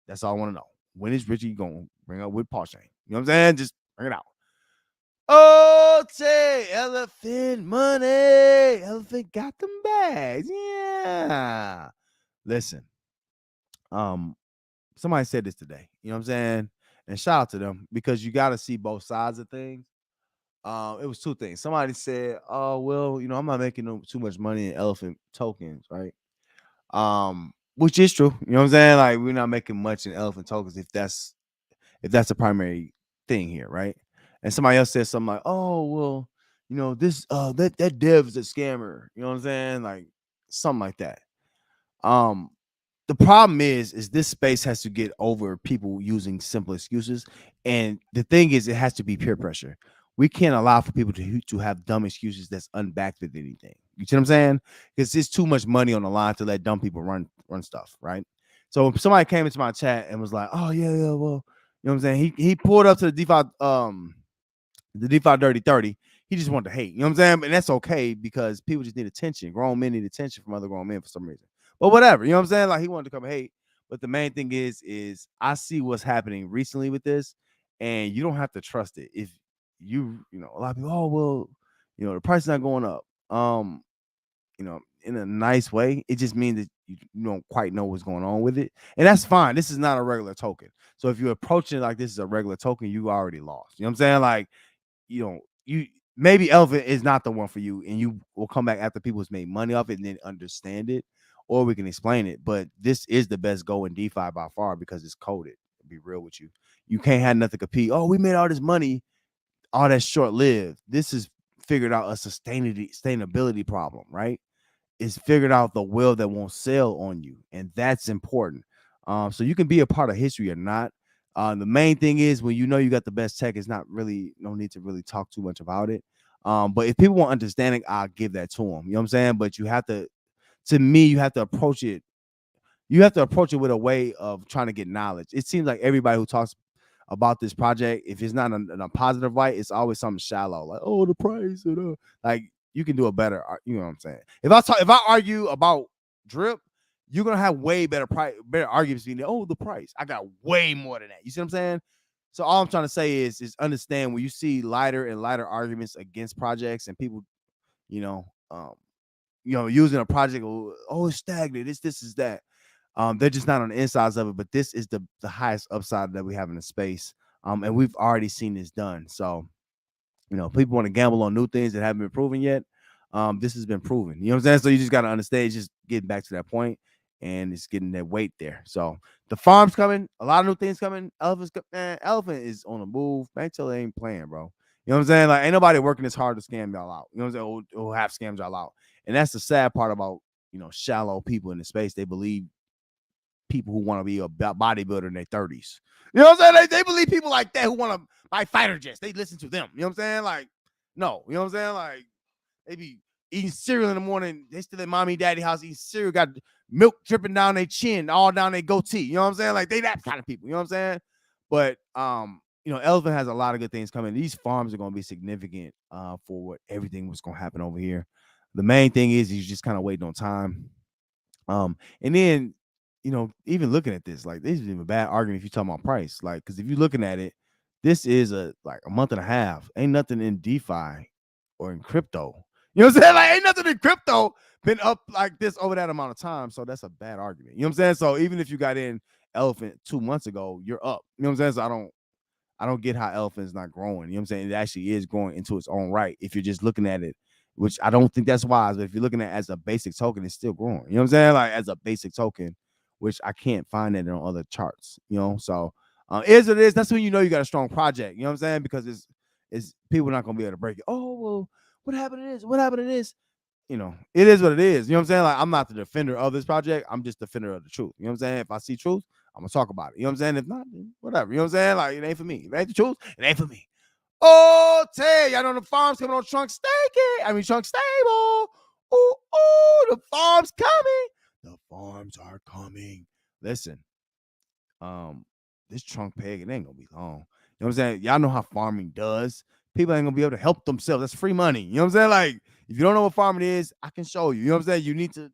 That's all I want to know. When is Richie going to bring up with Porsche? You know what I'm saying? Just bring it out. Oh, say elephant money. Elephant got them bags. Yeah. Listen. Somebody said this today. You know what I'm saying? And shout out to them, because you got to see both sides of things. It was two things. Somebody said, "Oh, well, I'm not making too much money in elephant tokens, right?" Which is true. You know what I'm saying? Like, we're not making much in elephant tokens if that's the primary thing here, right? And somebody else says something like, "Oh, well, this that dev is a scammer." You know what I'm saying? Like something like that. Um, the problem is this space has to get over people using simple excuses, and the thing is, it has to be peer pressure. We can't allow for people to have dumb excuses that's unbacked with anything. You see what I'm saying? Because there's too much money on the line to let dumb people run stuff, right? So if somebody came into my chat and was like, "Oh yeah, well, you know what I'm saying?" He pulled up to the DeFi Dirty 30. He just wanted to hate. You know what I'm saying? And that's okay because people just need attention. Grown men need attention from other grown men for some reason. But whatever. You know what I'm saying? Like he wanted to come and hate. But the main thing is I see what's happening recently with this, and you don't have to trust it. If a lot of people, oh well, the price is not going up. In a nice way. It just means that you don't quite know what's going on with it. And that's fine. This is not a regular token. So if you approach it like this is a regular token, you already lost. You know what I'm saying? Like, you maybe Elephant is not the one for you, and you will come back after people has made money off it and then understand it, or we can explain it. But this is the best go in DeFi by far because it's coded. To be real with you, you can't have nothing compete. Oh, we made all this money, all that's short lived. This is figured out a sustainability problem, right? It's figured out the will that won't sell on you, and that's important. So you can be a part of history or not. The main thing is when you got the best tech, it's not really no need to really talk too much about it. But if people want understanding, I'll give that to them. You know what I'm saying? But you have to me, you have to approach it. You have to approach it with a way of trying to get knowledge. It seems like everybody who talks about this project, if it's not in a positive light, it's always something shallow, like the price, like you can do a better. You know what I'm saying? If I argue about drip, you're gonna have way better arguments being the price. I got way more than that. You see what I'm saying? So all I'm trying to say is understand when you see lighter and lighter arguments against projects and people, you know, um, using a project, it's stagnant. This is that. They're just not on the insides of it, but this is the highest upside that we have in the space. And we've already seen this done. So, people want to gamble on new things that haven't been proven yet. This has been proven. You know what I'm saying? So you just got to understand, it's just getting back to that point, and it's getting that weight there. So the farm's coming, a lot of new things coming. Elephant is on the move. Banktel ain't playing, bro. You know what I'm saying? Like, ain't nobody working this hard to scam y'all out. You know what I'm saying? Or have scammed y'all out. And that's the sad part about, shallow people in the space. They believe people who want to be a bodybuilder in their 30s. You know what I'm saying? They believe people like that who want to buy fighter jets. They listen to them. You know what I'm saying? Like, no. You know what I'm saying? Like, they be eating cereal in the morning. They still at mommy, daddy house eating cereal, got milk dripping down their chin, all down their goatee. You know what I'm saying? Like, they that kind of people. You know what I'm saying? But, Elephant has a lot of good things coming. These farms are going to be significant for what everything was going to happen over here. The main thing is you just kind of waiting on time. And then, even looking at this, like, this isn't even a bad argument if you're talking about price. Like, because if you're looking at it, this is a month and a half. Ain't nothing in DeFi or in crypto. You know what I'm saying? Like, ain't nothing in crypto been up like this over that amount of time. So that's a bad argument. You know what I'm saying? So even if you got in Elephant 2 months ago, you're up. You know what I'm saying? So I don't get how Elephant is not growing. You know what I'm saying? It actually is growing into its own right if you're just looking at it, which I don't think that's wise. But if you're looking at it as a basic token, it's still growing. You know what I'm saying? Like, as a basic token, which I can't find that on other charts. So is what it is. That's when you know you got a strong project. You know what I'm saying? Because it's people not gonna be able to break it. Oh well, what happened to this? What happened to this? It is what it is. You know what I'm saying? Like, I'm not the defender of this project. I'm just defender of the truth. You know what I'm saying? If I see truth, I'm gonna talk about it. You know what I'm saying? If not, whatever. You know what I'm saying? Like, it ain't for me. If it ain't the truth, it ain't for me. Oh, Tay, y'all know the farm's coming on Trunk Trunk Stable. Ooh, the farm's coming. The farms are coming. Listen, this trunk peg, it ain't gonna be long. You know what I'm saying? Y'all know how farming does. People ain't gonna be able to help themselves. That's free money. You know what I'm saying? Like, if you don't know what farming is, I can show you. You know what I'm saying? You need to,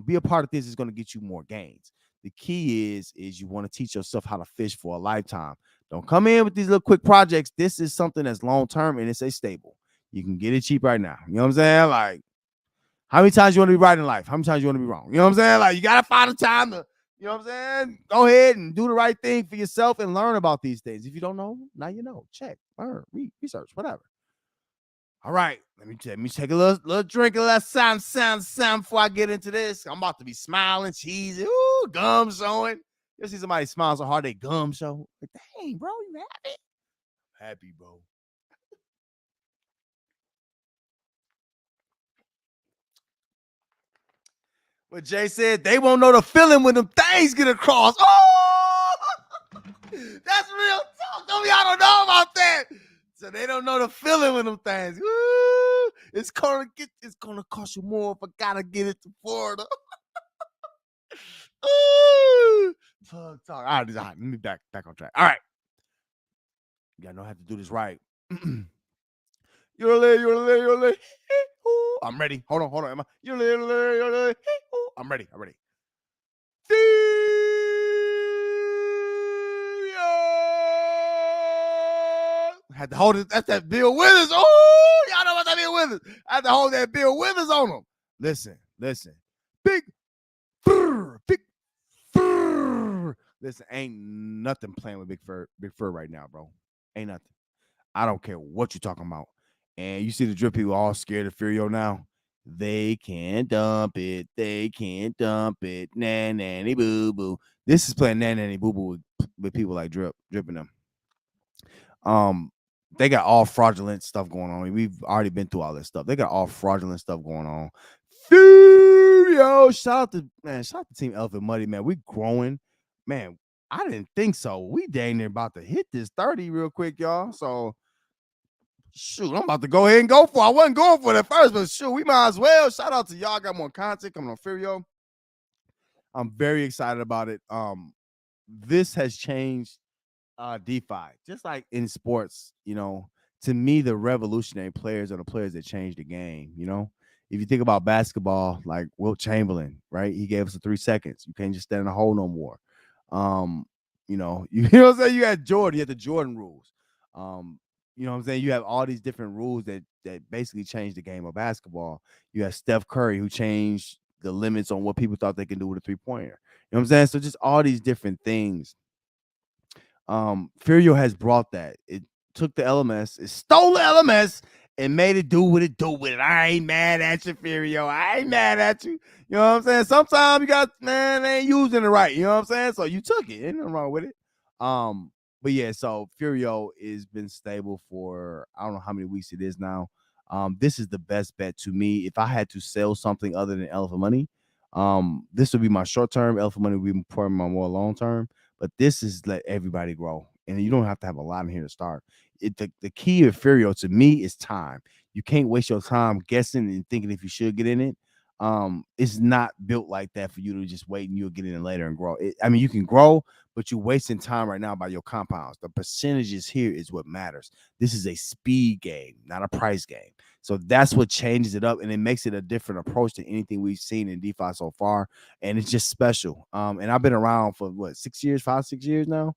be a part of this. Is going to get you more gains. The key is you want to teach yourself how to fish for a lifetime. Don't come in with these little quick projects. This is something that's long term and it's a stable. You can get it cheap right now. You know what I'm saying? Like, how many times you want to be right in life? How many times you want to be wrong? You know what I'm saying? Like, you got to find a time to, you know what I'm saying? Go ahead and do the right thing for yourself and learn about these things. If you don't know, now you know. Check, learn, read, research, whatever. All right, let me take a little drink of that sound before I get into this. I'm about to be smiling, cheesy, gum showing. You see somebody smile so hard they gum show. Like, dang, bro, you happy? happy, bro. But Jay said they won't know the feeling when them things get across. Oh, that's real talk. Some of y'all don't know about that. So they don't know the feeling when them things. Woo, it's gonna cost you more if I gotta get it to Florida. Ooh, talk. All right, let me back on track. All right, y'all know how to do this right. You're I'm ready. Hold on. Am I? I'm ready. Had to hold it. That's that Bill Withers. Oh, y'all know about that Bill Withers. I had to hold that Bill Withers on him. Listen. Big, big. Listen, ain't nothing playing with Big Fur right now, bro. Ain't nothing. I don't care what you're talking about. And you see the drip people all scared of Furio now. They can't dump it. Nanny boo boo. This is playing nanny boo boo with people like dripping them. They got all fraudulent stuff going on. We've already been through all this stuff. They got all fraudulent stuff going on. Furio, shout out to Team Elephant Muddy, man. We growing, man. I didn't think so. We dang near about to hit this 30 real quick, y'all. So shoot, I'm about to go ahead and go for it. I wasn't going for it at first, but shoot, we might as well. Shout out to y'all. Got more content coming on Furio. I'm very excited about it. This has changed DeFi, just like in sports. To me, the revolutionary players are the players that change the game. If you think about basketball, like Wilt Chamberlain, right? He gave us the 3 seconds. You can't just stand in the hole no more. You know what I'm saying? You had Jordan, you had the Jordan rules. You know what I'm saying? You have all these different rules that basically change the game of basketball. You have Steph Curry, who changed the limits on what people thought they can do with a 3-pointer. You know what I'm saying? So just all these different things. Furio has brought that. It took the LMS, it stole the LMS and made it do what it do with it. I ain't mad at you, Furio. I ain't mad at you. You know what I'm saying? Sometimes you got, man, they ain't using it right. You know what I'm saying? So you took it. Ain't nothing wrong with it. But yeah, so Furio has been stable for I don't know how many weeks it is now. This is the best bet to me. If I had to sell something other than Elephant Money, this would be my short term. Elephant Money would be probably my more long term. But this is let everybody grow, and you don't have to have a lot in here to start. The key of Furio to me is time. You can't waste your time guessing and thinking if you should get in it. It's not built like that for you to just wait and you'll get in it later and grow. I mean, you can grow, but you're wasting time right now by your compounds. The percentages here is what matters. This is a speed game, not a price game. So that's what changes it up, and it makes it a different approach to anything we've seen in DeFi so far. And it's just special. And I've been around for what, 6 years, 5, 6 years now.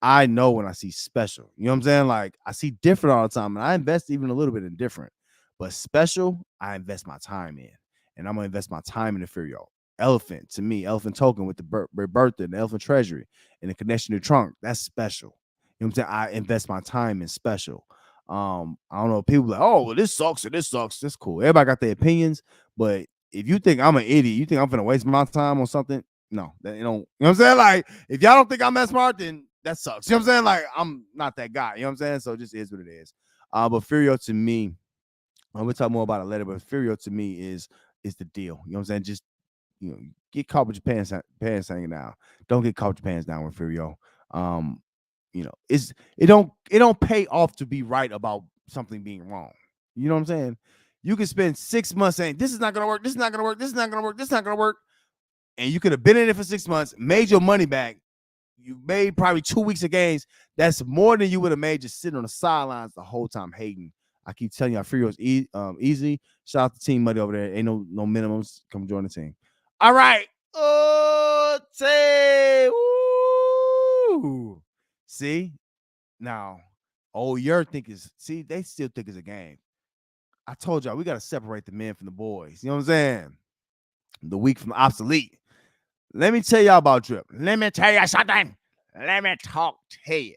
I know when I see special. You know what I'm saying? Like I see different all the time, and I invest even a little bit in different. But special, I invest my time in, and I'm gonna invest my time in the Furio. Elephant to me, Elephant token with the birthday, the Elephant Treasury, and the connection to trunk. That's special. You know what I'm saying? I invest my time in special. I don't know. People like, oh, well, this sucks or this sucks. That's cool. Everybody got their opinions, but if you think I'm an idiot, you think I'm gonna waste my time on something? No, that you don't. You know what I'm saying? Like, if y'all don't think I'm that smart, then that sucks. You know what I'm saying? Like, I'm not that guy. You know what I'm saying? So it just is what it is. But Furio to me, I'm gonna talk more about it later. But Furio to me is the deal. You know what I'm saying? Just get caught with your pants hanging down. Don't get caught with your pants down with Furio. It don't pay off to be right about something being wrong. You know what I'm saying? You can spend 6 months saying this is not gonna work, this is not gonna work, this is not gonna work, this is not gonna work, and you could have been in it for 6 months, made your money back. You made probably 2 weeks of gains. That's more than you would have made just sitting on the sidelines the whole time hating. I keep telling y'all, Furio's easy. Shout out to Team Muddy over there. Ain't no minimums. Come join the team. All right. See? Now, your they still think it's a game. I told y'all we got to separate the men from the boys. You know what I'm saying? The weak from the obsolete. Let me tell y'all about drip. Let me tell you something. Let me talk to you.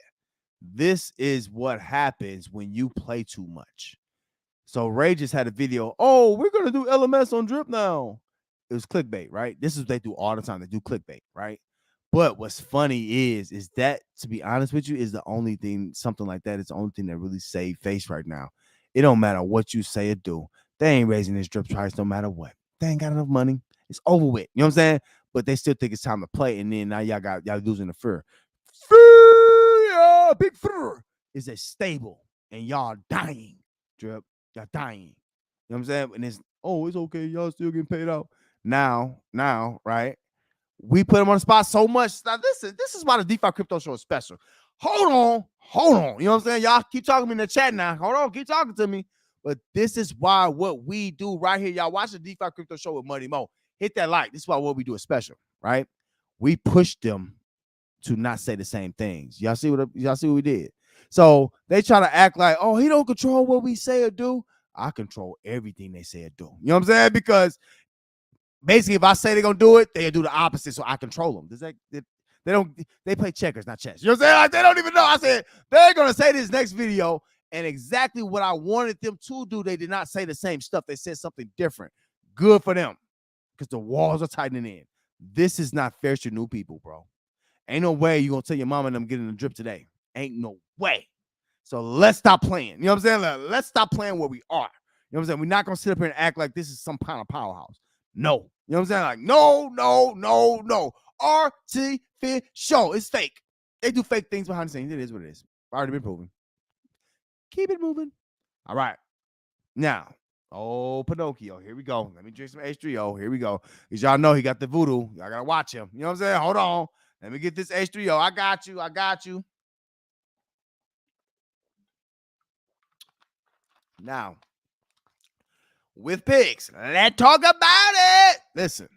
This is what happens when you play too much. So Ray just had a video. Oh, we're gonna do LMS on drip now. It was clickbait, right? This is what they do all the time. They do clickbait, right? But what's funny is that, to be honest with you, is the only thing, something like that is the only thing that really save face right now. It don't matter what you say or do. They ain't raising this drip price no matter what. They ain't got enough money. It's over with. You know what I'm saying? But they still think it's time to play. And then now y'all losing the fear. Fear, big fear is a stable. And y'all dying. Drip. Y'all dying. You know what I'm saying? And it's okay. Y'all still getting paid out. Now, right? We put them on the spot so much. Now, listen, this is why the DeFi Crypto Show is special. Hold on. You know what I'm saying? Y'all keep talking to me in the chat now. Hold on, keep talking to me. But this is why what we do right here. Y'all watch the DeFi Crypto Show with Muddy Mo. Hit that like. This is why what we do is special, right? We push them to not say the same things. Y'all see what we did? So they try to act like, oh, he don't control what we say or do. I control everything they say or do. You know what I'm saying? Because basically, if I say they're gonna do it, they do the opposite, so I control them. They play checkers, not chess. You know what I'm saying? Like, they don't even know. I said they're gonna say this next video, and exactly what I wanted them to do, they did not say the same stuff. They said something different. Good for them, because the walls are tightening in. This is not fair to new people, bro. Ain't no way you gonna tell your mom and them getting the drip today. Ain't no way. So let's stop playing. You know what I'm saying? Let's stop playing where we are. You know what I'm saying? We're not gonna sit up here and act like this is some kind of powerhouse. No. You know what I'm saying? Like, no. Artificial. It's fake. They do fake things behind the scenes. It is what it is. Already been proven. Keep it moving. All right. Now, Pinocchio. Here we go. Let me drink some H3O. Here we go. Because y'all know he got the voodoo. Y'all gotta watch him. You know what I'm saying? Hold on. Let me get this H3O. I got you. Now, with pigs, let's talk about it. Listen,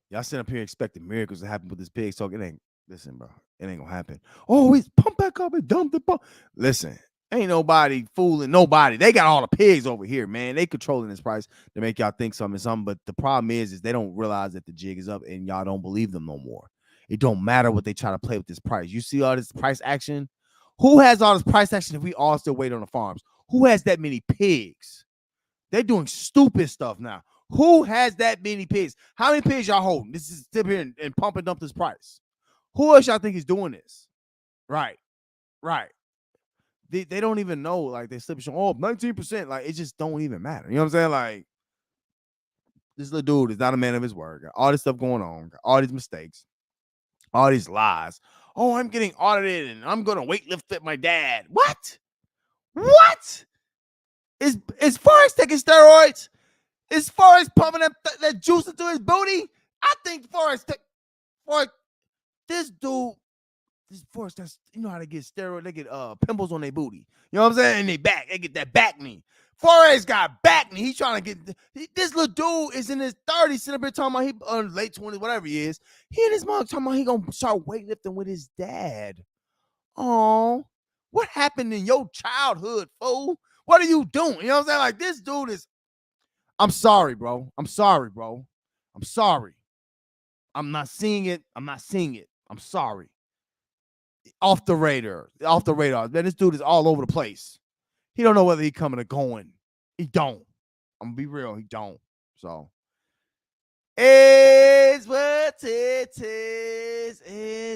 y'all sit up here expecting miracles to happen with this pig talk. It ain't. Listen, bro. It ain't gonna happen. Oh, he's pump back up and dump the pump. Listen, ain't nobody fooling nobody. They got all the pigs over here, man. They controlling this price to make y'all think something. But the problem is they don't realize that the jig is up and y'all don't believe them no more. It don't matter what they try to play with this price. You see all this price action? Who has all this price action if we all still wait on the farms? Who has that many pigs? They're doing stupid stuff now. Who has that many pigs? How many pigs y'all holding? This is sitting here and pump and dump this price. Who else y'all think is doing this? Right. They don't even know. Like, they slip 19%. Like, it just don't even matter. You know what I'm saying? Like, this little dude is not a man of his word. Got all this stuff going on. Got all these mistakes. All these lies. Oh, I'm getting audited and I'm going to weightlift with my dad. What? Is Forrest taking steroids? Is Forrest pumping that juice into his booty? I think Forrest, this dude, Forrest, you know how they get steroids, they get pimples on their booty. You know what I'm saying? And they get that back knee. Forrest got back knee. He's trying to get this little dude is in his 30s, sitting up here talking about late 20s, whatever he is. He and his mom talking about he gonna start weightlifting with his dad. Oh, what happened in your childhood, fool? What are you doing? You know what I'm saying? Like, this dude is. I'm sorry, bro. I'm sorry. I'm not seeing it. I'm sorry. Off the radar. Man, this dude is all over the place. He don't know whether he coming or going. He don't. I'm gonna be real. He don't. So, is what it is.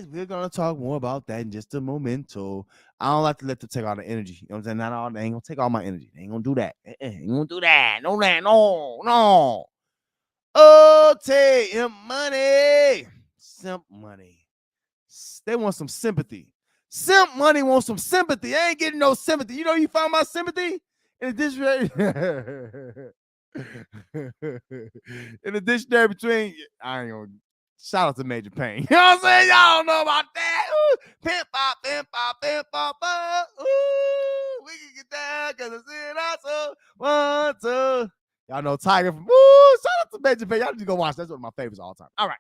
We're gonna talk more about that in just a momento. I don't like to let them take all the energy. You know what I'm saying? Not all. They ain't gonna take all my energy. They ain't gonna do that. Ain't gonna do that. No. Oh, take him money. Simp money. They want some sympathy. Simp money wants some sympathy. I ain't getting no sympathy. You know, you found my sympathy in the dictionary. In the dictionary between, I ain't gonna. Shout out to Major Payne. You know what I'm saying? Y'all don't know about that. Ooh, pimp pop. Ooh, we can get down because it's in our soul. 1, 2. Y'all know Tiger from. Ooh, shout out to Major Payne. Y'all need to go watch. That's one of my favorites all the time. All right.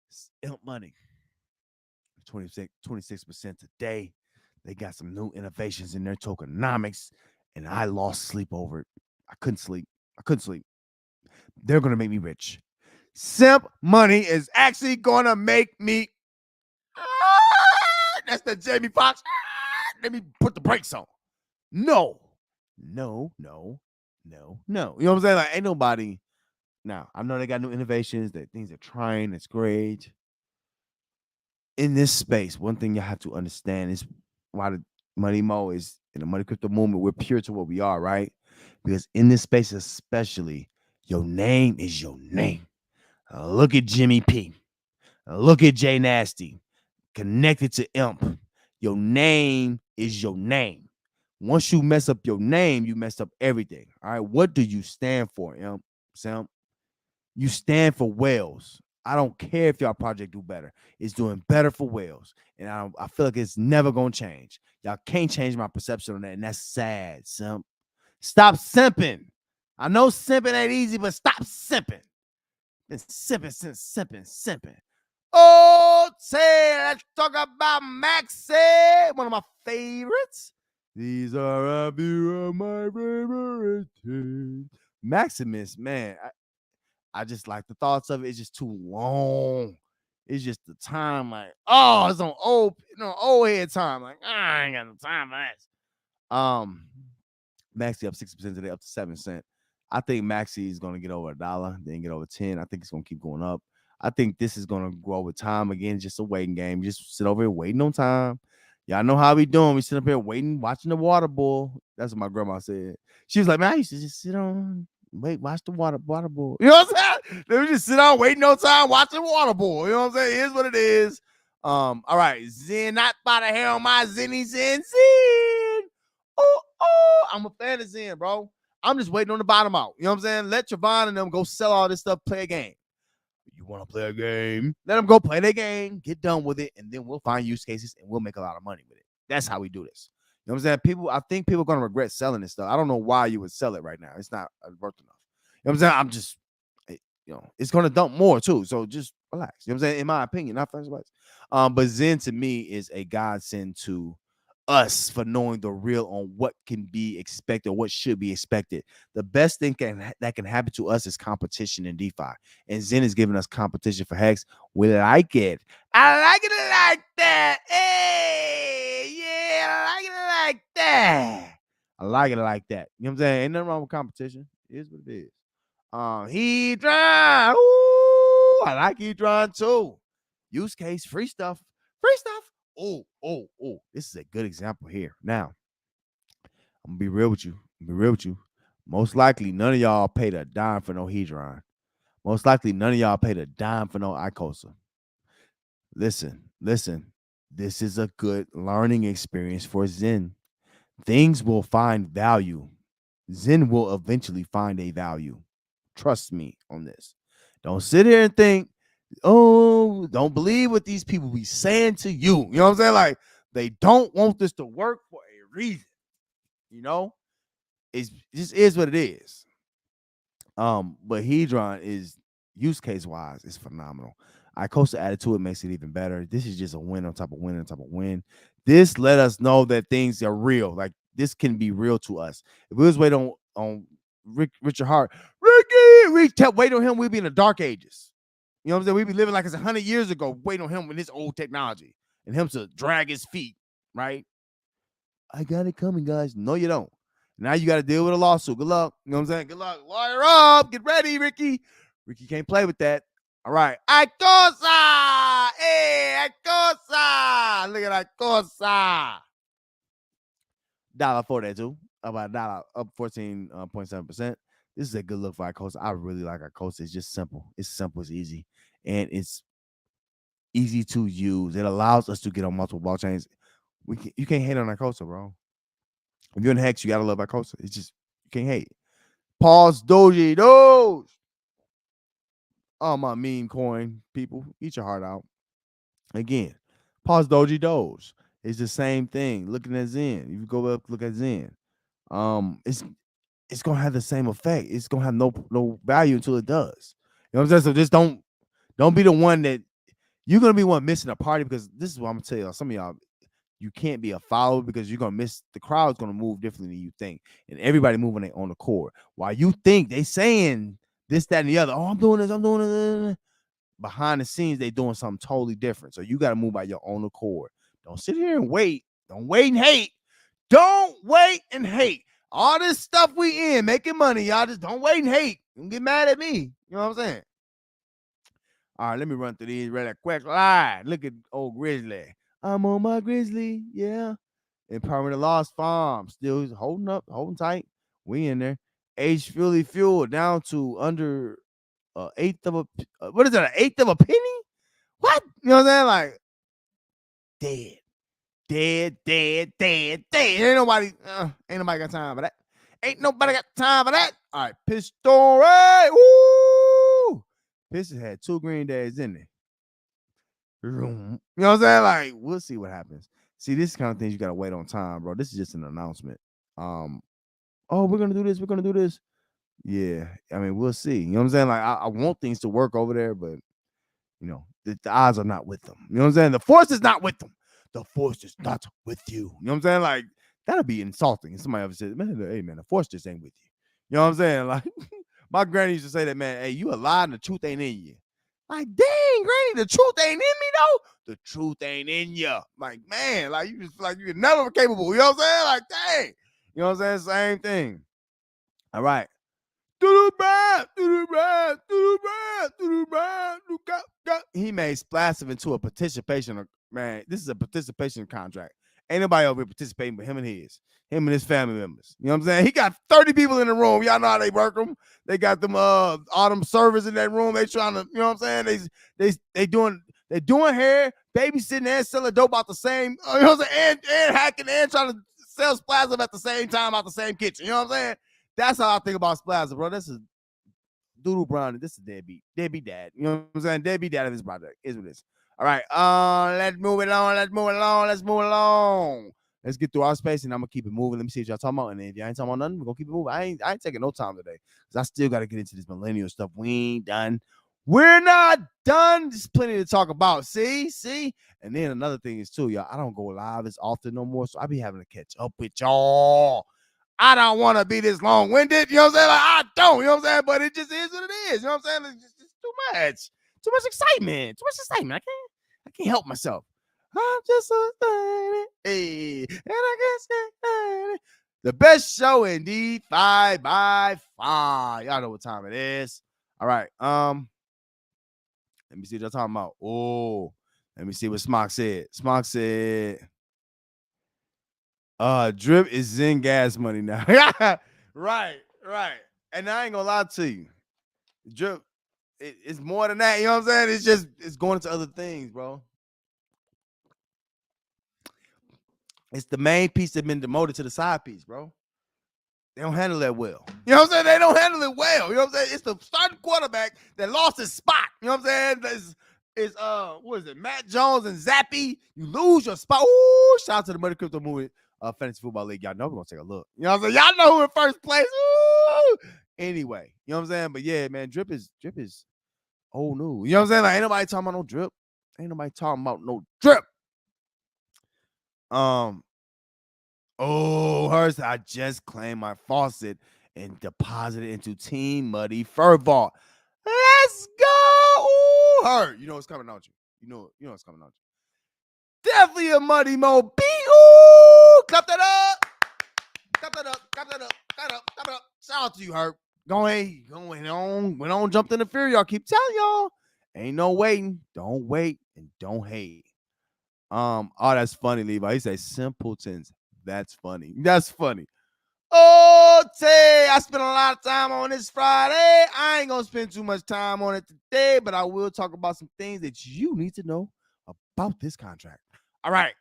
Simp money. 26% today. They got some new innovations in their tokenomics, and I lost sleep over it. I couldn't sleep. They're going to make me rich. Simp money is actually going to make me. That's the Jamie Foxx. Let me put the brakes on. No. You know what I'm saying? Like, ain't nobody. Now, I know they got new innovations, that things are trying. It's great. in this space, one thing you have to understand is why the Money Mo is in the money crypto movement. We're pure to what we are, right? Because in this space, especially, your name is your name. Look at Jimmy P. Look at Jay Nasty. Connected to Imp. Your name is your name. Once you mess up your name, you mess up everything. All right. What do you stand for, Imp? Sam? You stand for whales. I don't care if y'all project do better. It's doing better for whales. And I feel like it's never gonna change. Y'all can't change my perception on that. And that's sad, simp. Stop simping. I know simping ain't easy, but stop simping. Been simping since simping. Oh, say, let's talk about Maxi, one of my favorites. These are a few of my favorite things. Maximus, man, I just like the thoughts of it. It's just too long. It's just the time, like, oh, it's on old head time. Like, I ain't got no time for that. Maxi up 60% today, up to 7 cents. I think Maxi is gonna get over $1, then get over 10. I think it's gonna keep going up. I think this is gonna grow with time. Again, just a waiting game. Just sit over here waiting on time. Y'all know how we doing. We sit up here waiting, watching the water boil. That's what my grandma said. She was like, man, I used to just sit on, wait, watch the water boil. You know what I'm saying? Let me just sit on, waiting on time, watching water boil. You know what I'm saying? Here's what it is. All right, Zen, not by the hair on my Zenny Zen. Oh, I'm a fan of Zen, bro. I'm just waiting on the bottom out. You know what I'm saying? Let Javon and them go sell all this stuff, play a game. You want to play a game? Let them go play their game, get done with it, and then we'll find use cases and we'll make a lot of money with it. That's how we do this. You know what I'm saying? I think people are going to regret selling this stuff. I don't know why you would sell it right now. It's not worth enough. You know what I'm saying? It's going to dump more too. So just relax. You know what I'm saying? In my opinion, not first advice. But Zen to me is a godsend to us for knowing the real on what can be expected, what should be expected. The best thing that can happen to us is competition in DeFi. And Zen is giving us competition for Hex. We like it. I like it like that. Hey, yeah, I like it like that. I like it like that. You know what I'm saying? Ain't nothing wrong with competition. It is what it is. Hedron. Ooh, I like Hedron too. Use case, free stuff. Free stuff. Oh. This is a good example here. Now, I'm gonna be real with you. Most likely, none of y'all paid a dime for no Hedron. Most likely, none of y'all paid a dime for no Icosa. Listen. This is a good learning experience for Zen. Things will find value. Zen will eventually find a value. Trust me on this. Don't sit here and think, oh, don't believe what these people be saying to you. You know what I'm saying? Like, they don't want this to work for a reason. You know, it just is what it is. But Hedron is use case wise, is phenomenal. Icosa added to it makes it even better. This is just a win on top of win on top of win. This let us know that things are real. Like this can be real to us. If we was waiting on Richard Hart, we kept waiting on him, we'd be in the dark ages. You know what I'm saying? We'd be living like it's 100 years ago, waiting on him with this old technology and him to drag his feet, right? I got it coming, guys. No, you don't. Now you got to deal with a lawsuit. Good luck. You know what I'm saying? Good luck. Lawyer up. Get ready, Ricky. Ricky can't play with that. All right. Icosa. Hey, Icosa. Look at Icosa. $1.42. About $1, up 14.7%. This is a good look for Icosa. I really like Icosa. It's just simple. It's simple. It's easy. And it's easy to use. It allows us to get on multiple blockchains. You can't hate on Icosa, bro. If you're in Hex, you gotta love Icosa. It's just you can't hate. Pause Doji Doge. Oh, my meme coin people, eat your heart out. Again, pause Doji Doge. It's the same thing. Looking at Zen, you go up, look at Zen. It's gonna have the same effect. It's gonna have no value until it does. You know what I'm saying? So just don't be the one that you're gonna be one missing a party, because this is what I'm gonna tell y'all. Some of y'all, you can't be a follower because you're gonna miss. The crowd's gonna move differently than you think, and everybody moving their own accord. While you think they saying this, that, and the other. Oh, I'm doing this. Behind the scenes, they doing something totally different. So you got to move by your own accord. Don't sit here and wait. Don't wait and hate. Don't wait and hate. All this stuff we in making money, y'all just don't wait and hate. Don't get mad at me. You know what I'm saying? All right, let me run through these really quick. Line. Look at old Grizzly. I'm on my Grizzly, yeah. And Permanent Lost Farm still holding up, holding tight. We in there. H Philly Fuel down to under eighth of a what is it? An eighth of a penny? What? You know what I'm saying? Like dead, dead. Ain't nobody got time for that. Ain't nobody got time for that. All right, Pistore. Woo! Pistons had 2 green days in there. You know what I'm saying? Like, we'll see what happens. See, this kind of things you gotta wait on time, bro. This is just an announcement. Oh, we're gonna do this. We're gonna do this. Yeah, I mean, we'll see. You know what I'm saying? Like, I want things to work over there, but the odds are not with them. You know what I'm saying? The force is not with them. The force is not with you. You know what I'm saying? Like, that'll be insulting. And somebody ever said, man, hey, man, the force just ain't with you. You know what I'm saying? Like, my granny used to say that, man, hey, you alive and the truth ain't in you. Like, dang, granny, the truth ain't in me, though. The truth ain't in you. Like, man, like, you just feel like you're never capable. You know what I'm saying? Like, dang. You know what I'm saying? Same thing. All right. He made Splassive into a participation. Man, this is a participation contract. Ain't nobody over here participating but him and his family members. You know what I'm saying? He got 30 people in the room. Y'all know how they work them. They got them all them servers in that room. They trying to, you know what I'm saying? They doing hair, babysitting and selling dope out the same, you know what I'm saying? And hacking and trying to sell Splassive at the same time out the same kitchen. You know what I'm saying? That's how I think about Splassive, bro. This is Doodle Brown. This is deadbeat dad. You know what I'm saying? Deadbeat dad of this project is what it is. All right. Let's move it on. Let's get through our space, and I'm gonna keep it moving. Let me see what y'all talking about. And if y'all ain't talking about nothing, we're gonna keep it moving. I ain't taking no time today because I still gotta get into this millennial stuff. We ain't done. We're not done. There's plenty to talk about. See? And then another thing is too, y'all. I don't go live as often no more, so I be having to catch up with y'all. I don't want to be this long-winded, you know what I'm saying? Like, I don't, you know what I'm saying? But it just is what it is, you know what I'm saying? It's just too much. Too much excitement. I can't help myself. I'm just so excited. Hey, and I guess the best show in D5 by 5. Y'all know what time it is. All right. Let me see what y'all talking about. Oh, let me see what Smock said. Smock said, drip is Zen gas money now. Right. And I ain't gonna lie to you. Drip, it's more than that. You know what I'm saying? It's going into other things, bro. It's the main piece that been demoted to the side piece, bro. They don't handle that well. You know what I'm saying? They don't handle it well. You know what I'm saying? It's the starting quarterback that lost his spot. You know what I'm saying? It's what is it? Matt Jones and Zappy. You lose your spot. Ooh, shout out to the Muddy Crypto Movement Fantasy Football League. Y'all know we're gonna take a look. You know what I'm saying? Y'all know who in first place. Ooh. Anyway, you know what I'm saying? But yeah, man, drip is old news. You know what I'm saying? Like, ain't nobody talking about no drip. Ain't nobody talking about no drip. Hers, I just claimed my faucet and deposited into Team Muddy Fur Vault. Let's go. Ooh, her. You know what's coming out you. You know what's coming out you. Definitely a Muddy Mo B. Ooh, clap that up. Shout out to you, Herb. Going on, jumped in the Furio. I keep telling y'all. Ain't no waiting. Don't wait and don't hate. Oh, that's funny, Levi. He says simpletons. That's funny. Oh, Tay, I spent a lot of time on this Friday. I ain't gonna spend too much time on it today, but I will talk about some things that you need to know about this contract. All right.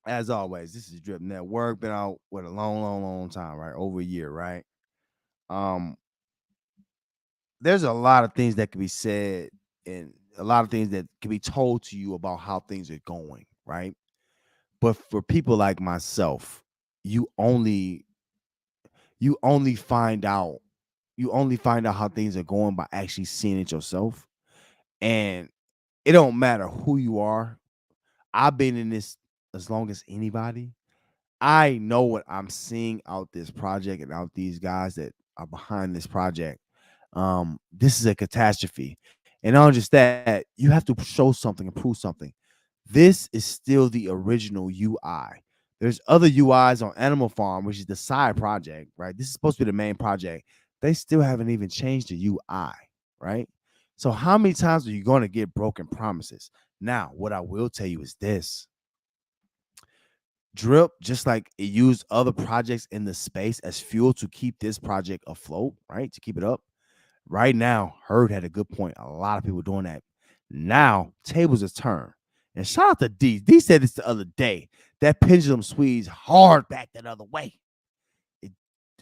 As always, this is Drip Network. Been out with a long time, right? Over a year, right? There's a lot of things that can be said and a lot of things that can be told to you about how things are going, right? But for people like myself, you only find out how things are going by actually seeing it yourself. And it don't matter who you are. I've been in this as long as anybody. I know what I'm seeing out this project and out these guys that are behind this project. This is a catastrophe. And not just that, you have to show something and prove something. This is still the original UI. There's other UIs on Animal Farm, which is the side project, right? This is supposed to be the main project. They still haven't even changed the UI, right? So how many times are you going to get broken promises? Now, what I will tell you is this. Drip, just like it used other projects in the space as fuel to keep this project afloat, right? To keep it up. Right now, Herd had a good point. A lot of people doing that. Now, tables is turned. And shout out to D. D said this the other day. That pendulum swings hard back that other way. It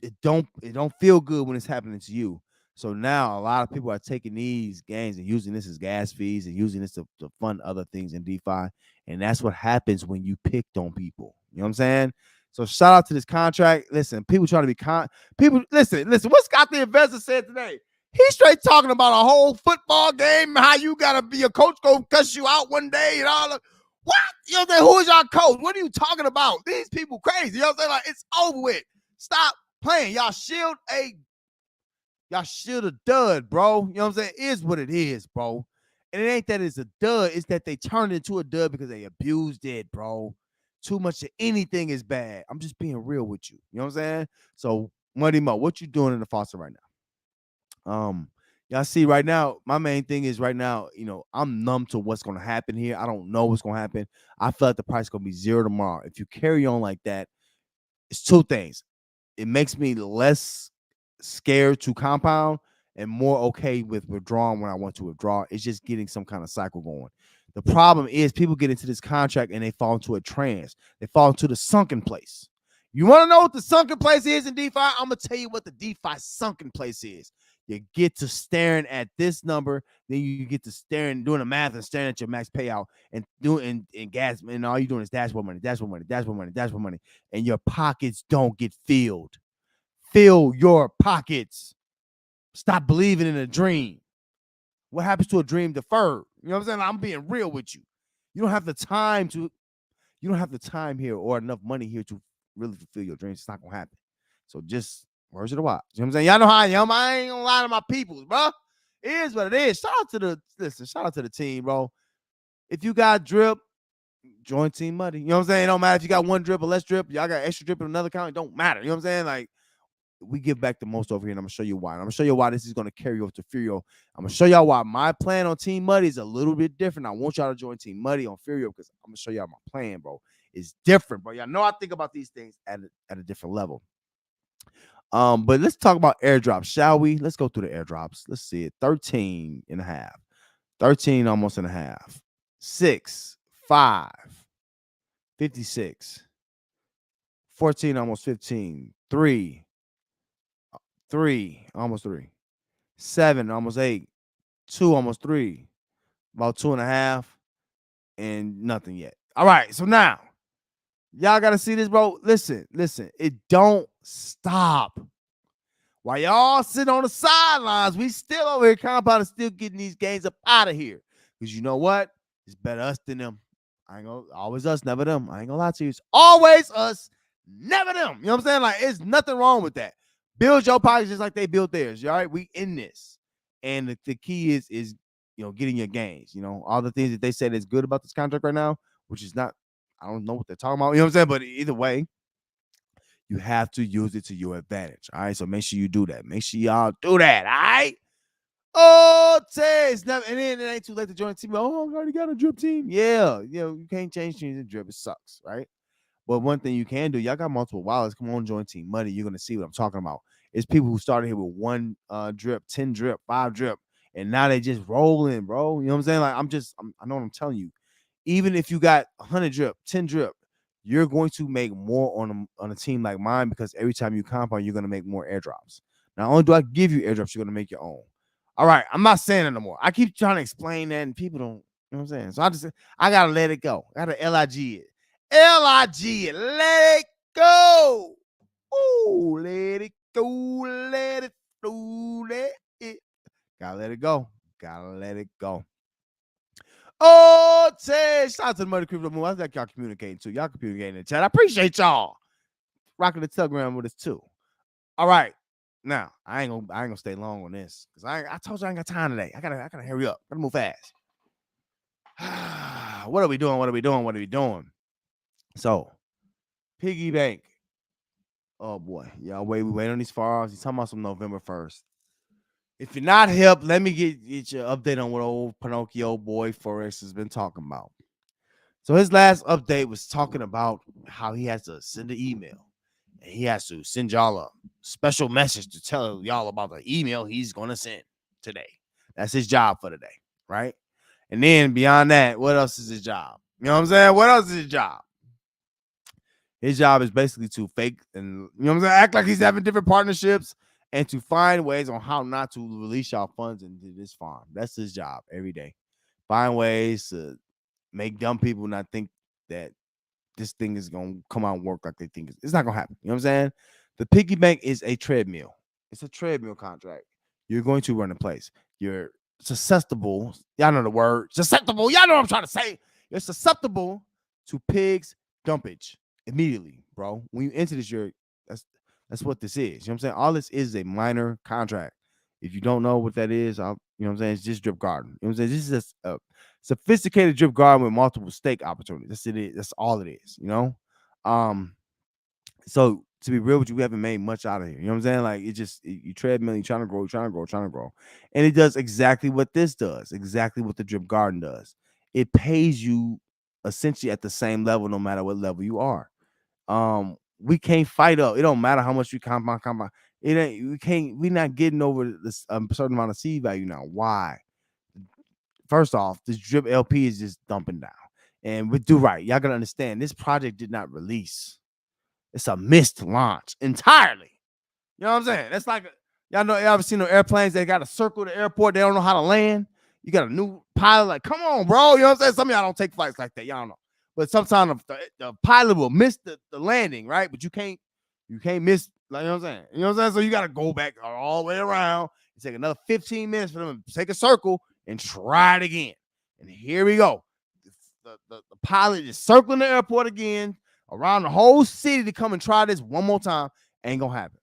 it don't feel good when it's happening to you. So now a lot of people are taking these gains and using this as gas fees and using this to fund other things in DeFi. And that's what happens when you picked on people. You know what I'm saying? So shout out to this contract. Listen, people trying to be people listen. What Scott the investor said today? He's straight talking about a whole football game, how you gotta be a coach go cuss you out one day and all of what? You know what I'm saying? Who is your coach? What are you talking about? These people crazy. You know what I'm saying? Like it's over with. Stop playing. Y'all shield a dud, bro. You know what I'm saying? It is what it is, bro. And it ain't that it's a dud, it's that they turned it into a dud because they abused it, bro. Too much of anything is bad. I'm just being real with you. You know what I'm saying? So, Money Mo, what you doing in the Foster right now? Y'all see right now, my main thing is right now, I'm numb to what's gonna happen here. I don't know what's gonna happen. I feel like the price is gonna be zero tomorrow. If you carry on like that, it's two things. It makes me less scared to compound and more okay with withdrawing when I want to withdraw. It's just getting some kind of cycle going. The problem is people get into this contract and they fall into a trance. They fall into the sunken place. You want to know what the sunken place is in DeFi? I'm going to tell you what the DeFi sunken place is. You get to staring at this number, then you get to staring, doing the math and staring at your max payout and doing and gas, and all you're doing is dashboard money, dashboard money, dashboard money, dashboard money, and your pockets don't get filled. Fill your pockets. Stop believing in a dream. What happens to a dream deferred? You know what I'm saying? I'm being real with you. You don't have the time here or enough money here to really fulfill your dreams. It's not gonna happen. So just words of the wise. You know what I'm saying? Y'all know how I am. I ain't gonna lie to my people, bro. It is what it is. Shout out to the team, bro. If you got drip, join Team Muddy. You know what I'm saying? It don't matter if you got one drip or less drip. Y'all got extra drip in another account. It don't matter. You know what I'm saying? Like, we give back the most over here, and I'm gonna show you why. And I'm gonna show you why this is gonna carry over to Furio. I'm gonna show y'all why my plan on Team Muddy is a little bit different. I want y'all to join Team Muddy on Furio because I'm gonna show y'all my plan, bro. It's different, bro. Y'all know I think about these things at a different level. But let's talk about airdrops, shall we? Let's go through the airdrops. Let's see it. 13 and a half. 13 almost and a half. 6, 5, 56. 14 almost 15. 3, almost 3. 7, almost 8. 2, almost 3. About 2.5, and nothing yet. All right, so now y'all gotta see this, bro. Listen. It don't stop. While y'all sitting on the sidelines, we still over here compounding, still getting these gains up out of here. Because you know what? It's better us than them. I ain't gonna always us, never them. I ain't gonna lie to you. It's always us, never them. You know what I'm saying? Like, it's nothing wrong with that. Build your pockets just like they built theirs. All right, we in this. And the key is getting your gains. All the things that they said is good about this contract right now, which is not, I don't know what they're talking about. You know what I'm saying? But either way, you have to use it to your advantage. All right. So make sure you do that. Make sure y'all do that. All right. Oh, Tez. And then it ain't too late to join the team. Oh, I already got a drip team. Yeah. You can't change teams in drip. It sucks. Right. But one thing you can do, y'all got multiple wallets. Come on, join Team Money. You're going to see what I'm talking about. It's people who started here with 1 drip, 10 drip, 5 drip, and now they just rolling, bro. You know what I'm saying? Like, I know what I'm telling you. Even if you got 100 drip, 10 drip, you're going to make more on a team like mine because every time you compound, you're going to make more airdrops. Not only do I give you airdrops, you're going to make your own. All right, I'm not saying it no more. I keep trying to explain that, and people don't, you know what I'm saying? So I got to let it go. I got to LIG it. LIG, let it go. Ooh, let it go, let it go, let it. Gotta let it go. Gotta let it go. Oh, Ted, shout out to the Muddy Crypto Move. I think y'all communicating too. Y'all communicating in the chat. I appreciate y'all rocking the Telegram with us too. All right. Now, I ain't gonna stay long on this because I told you I ain't got time today. I gotta hurry up. Gotta move fast. What are we doing? So, piggy bank. Oh boy, y'all we wait on these files. He's talking about some November 1st. If you're not hip, let me get you an update on what old Pinocchio boy Forex has been talking about. So his last update was talking about how he has to send an email. And he has to send y'all a special message to tell y'all about the email he's going to send today. That's his job for the day, right? And then beyond that, what else is his job? You know what I'm saying? What else is his job? His job is basically to fake and, you know what I'm saying, act like he's having different partnerships and to find ways on how not to release y'all funds into this farm. That's his job every day. Find ways to make dumb people not think that this thing is going to come out and work like they think it's not going to happen. You know what I'm saying? The piggy bank is a treadmill. It's a treadmill contract. You're going to run in place. You're susceptible. Y'all know the word susceptible. Y'all know what I'm trying to say. You're susceptible to pigs dumpage immediately, bro. When you enter this, that's what this is. You know what I'm saying? All this is a minor contract. If you don't know what that is, you know what I'm saying? It's just drip garden. You know what I'm saying? This is just a sophisticated drip garden with multiple stake opportunities. That's it. That's all it is, you know? So to be real with you, we haven't made much out of here. You know what I'm saying? Like you treadmill, you're trying to grow, trying to grow, trying to grow. And it does exactly what this does, exactly what the drip garden does. It pays you essentially at the same level, no matter what level you are. We can't fight up. It don't matter how much you compound. It ain't. We're not getting over this certain amount of seed value now. Why? First off, this drip LP is just dumping down, and we do right. Y'all gotta understand. This project did not release. It's a missed launch entirely. You know what I'm saying? That's like y'all know. Y'all ever seen those airplanes that got to circle the airport? They don't know how to land. You got a new pilot. Like, come on, bro. You know what I'm saying? Some of y'all don't take flights like that. Y'all know. But sometimes the pilot will miss the landing, right? But you can't miss, like, you know what I'm saying? You know what I'm saying? So you got to go back all the way around and take another 15 minutes for them to take a circle and try it again. And here we go. The pilot is circling the airport again around the whole city to come and try this one more time. Ain't gonna happen.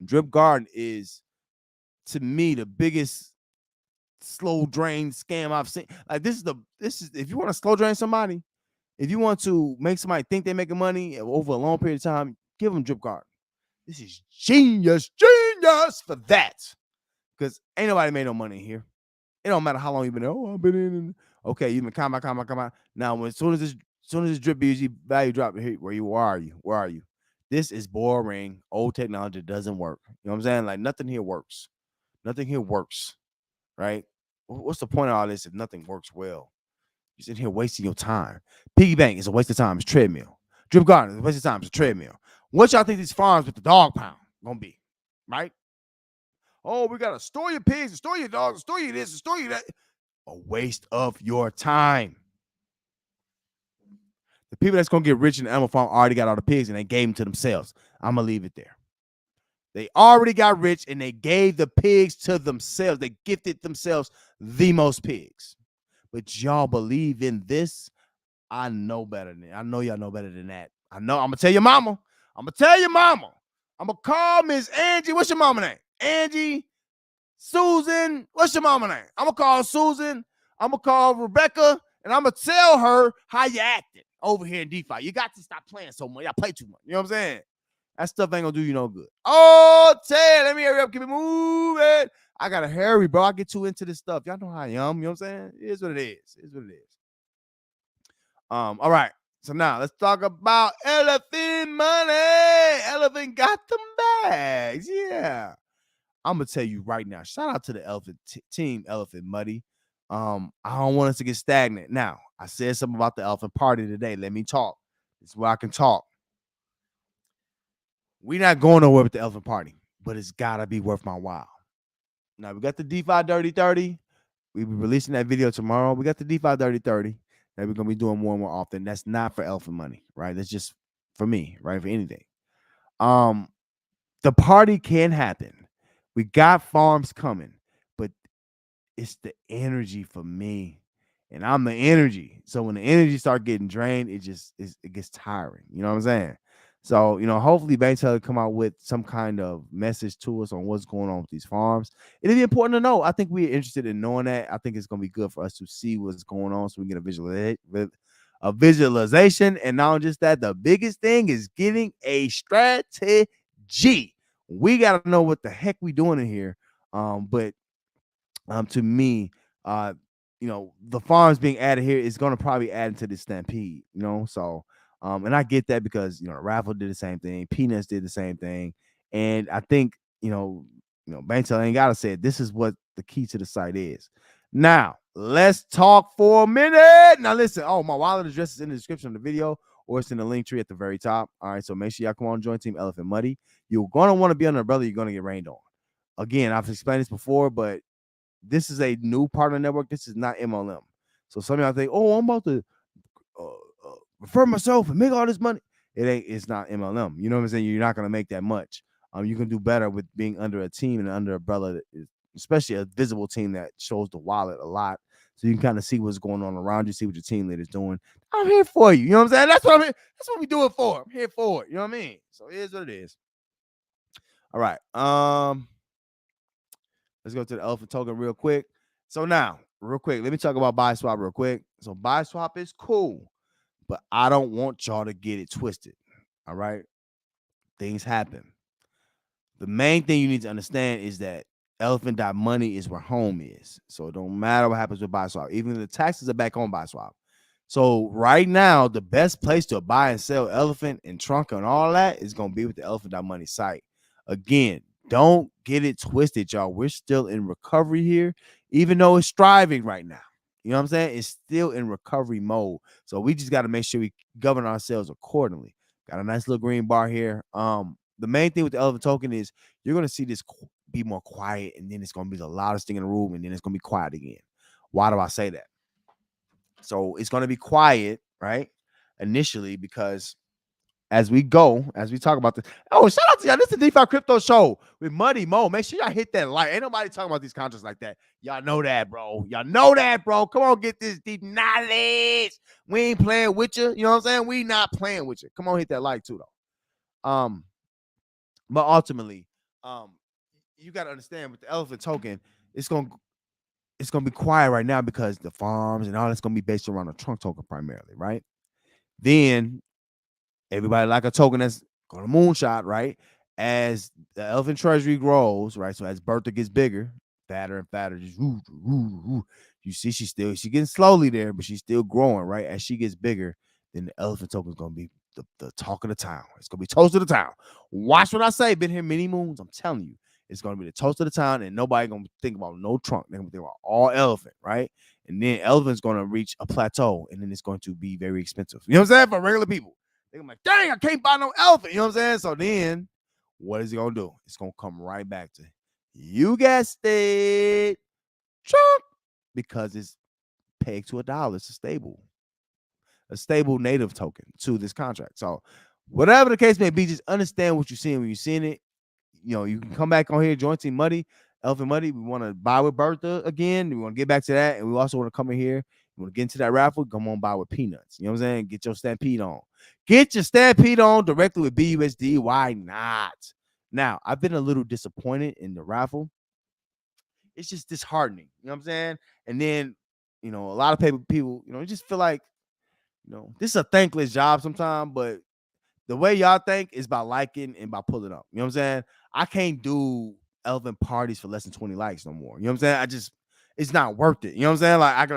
Drip Garden is, to me, the biggest slow drain scam I've seen. Like this is if you want to slow drain somebody, if you want to make somebody think they're making money over a long period of time, give them Drip Garden. This is genius for that. Because ain't nobody made no money here. It don't matter how long you've been there. Oh, I've been in. Okay, you've been come out. Now, as soon as this drip BG value drop, where are you? This is boring. Old technology doesn't work. You know what I'm saying? Like nothing here works. Nothing here works. Right? What's the point of all this if nothing works well? You're sitting here wasting your time. Piggy bank is a waste of time. It's treadmill. Drip garden is a waste of time. It's a treadmill. What y'all think these farms with the dog pound gonna be? Right? Oh, we gotta store your pigs, and store your dogs, and store you this, and store you that. A waste of your time. The people that's gonna get rich in the animal farm already got all the pigs and they gave them to themselves. I'm gonna leave it there. They already got rich and they gave the pigs to themselves. They gifted themselves the most pigs. But y'all believe in this? I know better than that. I know y'all know better than that. I know. I'm gonna tell your mama. I'm gonna call Miss Angie. What's your mama name? Angie, Susan. What's your mama name? I'm gonna call Susan. I'm gonna call Rebecca, and I'm gonna tell her how you acting over here in DeFi. You got to stop playing so much. Y'all play too much. You know what I'm saying? That stuff ain't gonna do you no good. Oh, Ted, let me hurry up, keep it moving. I gotta hurry, bro. I get too into this stuff. Y'all know how I am. You know what I'm saying? It is what it is. It is what it is. All right. So now let's talk about elephant money. Elephant got them bags. Yeah. I'm gonna tell you right now. Shout out to the elephant team, Elephant Muddy. I don't want us to get stagnant. Now, I said something about the elephant party today. Let me talk. This is where I can talk. We're not going nowhere with the elephant party, but it's gotta be worth my while. Now we got the DeFi Dirty 30. We'll be releasing that video tomorrow. We got the DeFi Dirty 30 that we're gonna be doing more and more often. That's not for elephant money, right? That's just for me, right? For anything. The party can happen. We got farms coming, but it's the energy for me. And I'm the energy. So when the energy start getting drained, it gets tiring. You know what I'm saying? So, hopefully Bank Teller come out with some kind of message to us on what's going on with these farms. It'd be important to know. I think we're interested in knowing that. I think it's going to be good for us to see what's going on so we can get a visualization. And not just that, the biggest thing is getting a strategy. We got to know what the heck we doing in here. But to me, the farms being added here is going to probably add into the stampede, So, and I get that because the raffle did the same thing, Peanuts did the same thing, and I think Banktel ain't gotta say it. This is what the key to the site is. Now, let's talk for a minute. Now, listen. Oh, my wallet address is in the description of the video, or it's in the link tree at the very top. All right, so make sure y'all come on, join Team Elephant Muddy. You're gonna want to be under the umbrella. You're gonna get rained on. Again, I've explained this before, but this is a new partner network. This is not MLM. So some of y'all think, oh, I'm about to refer myself and make all this money. It's not MLM. You know what I'm saying? You're not going to make that much. You can do better with being under a team and under an umbrella, that is, especially a visible team that shows the wallet a lot. So you can kind of see what's going on around you, see what your team leader's doing. I'm here for you. You know what I'm saying? That's what we do it for. I'm here for it. You know what I mean? So it is what it is. All right. Let's go to the elephant token real quick. So now, real quick, let me talk about buy swap real quick. So buy swap is cool, but I don't want y'all to get it twisted. All right. Things happen. The main thing you need to understand is that elephant.money is where home is. So it don't matter what happens with buy swap. Even if the taxes are back on buy swap. So right now, the best place to buy and sell elephant and trunk and all that is going to be with the elephant.money site. Again, don't get it twisted, y'all. We're still in recovery here, even though it's thriving right now. You know what I'm saying? It's still in recovery mode. So we just got to make sure we govern ourselves accordingly. Got a nice little green bar here. The main thing with the elephant token is you're going to see this be more quiet, and then it's going to be the loudest thing in the room, and then it's going to be quiet again. Why do I say that? So it's going to be quiet, right? Initially, because as we talk about this. Oh, shout out to y'all. This is the DeFi Crypto Show with Muddy Mo. Make sure y'all hit that like. Ain't nobody talking about these contracts like that. Y'all know that, bro. Come on, get this deep knowledge. We ain't playing with you. You know what I'm saying? We not playing with you. Come on, hit that like too, though. But ultimately, you got to understand with the elephant token, it's gonna be quiet right now because the farms and all that's gonna be based around the trunk token primarily, right? Then everybody like a token that's going to moonshot, right? As the elephant treasury grows, right? So as Bertha gets bigger, fatter and fatter, just you see she's getting slowly there, but she's still growing, right? As she gets bigger, then the elephant token is going to be the talk of the town. It's going to be toast of the town. Watch what I say. Been here many moons. I'm telling you. It's going to be the toast of the town, and nobody going to think about no trunk. They're going to think about all elephant, right? And then elephant's going to reach a plateau, and then it's going to be very expensive. You know what I'm saying? For regular people. I'm like, dang, I can't buy no elephant. You know what I'm saying? So then, what is he going to do? It's going to come right back to, you guessed it, trunk, because it's pegged to $1. It's a stable native token to this contract. So whatever the case may be, just understand what you're seeing when you're seeing it. You can come back on here, join Team Muddy, Elephant Muddy. We want to buy with Bertha again. We want to get back to that. And we also want to come in here. You want to get into that raffle, come on buy with Peanuts. You know what I'm saying? Get your stampede on. Get your stampede on directly with BUSD. Why not? Now, I've been a little disappointed in the raffle. It's just disheartening. You know what I'm saying? And then, a lot of people, just feel like, this is a thankless job sometimes, but the way y'all think is by liking and by pulling up. You know what I'm saying? I can't do elephant parties for less than 20 likes no more. You know what I'm saying? It's not worth it. You know what I'm saying? Like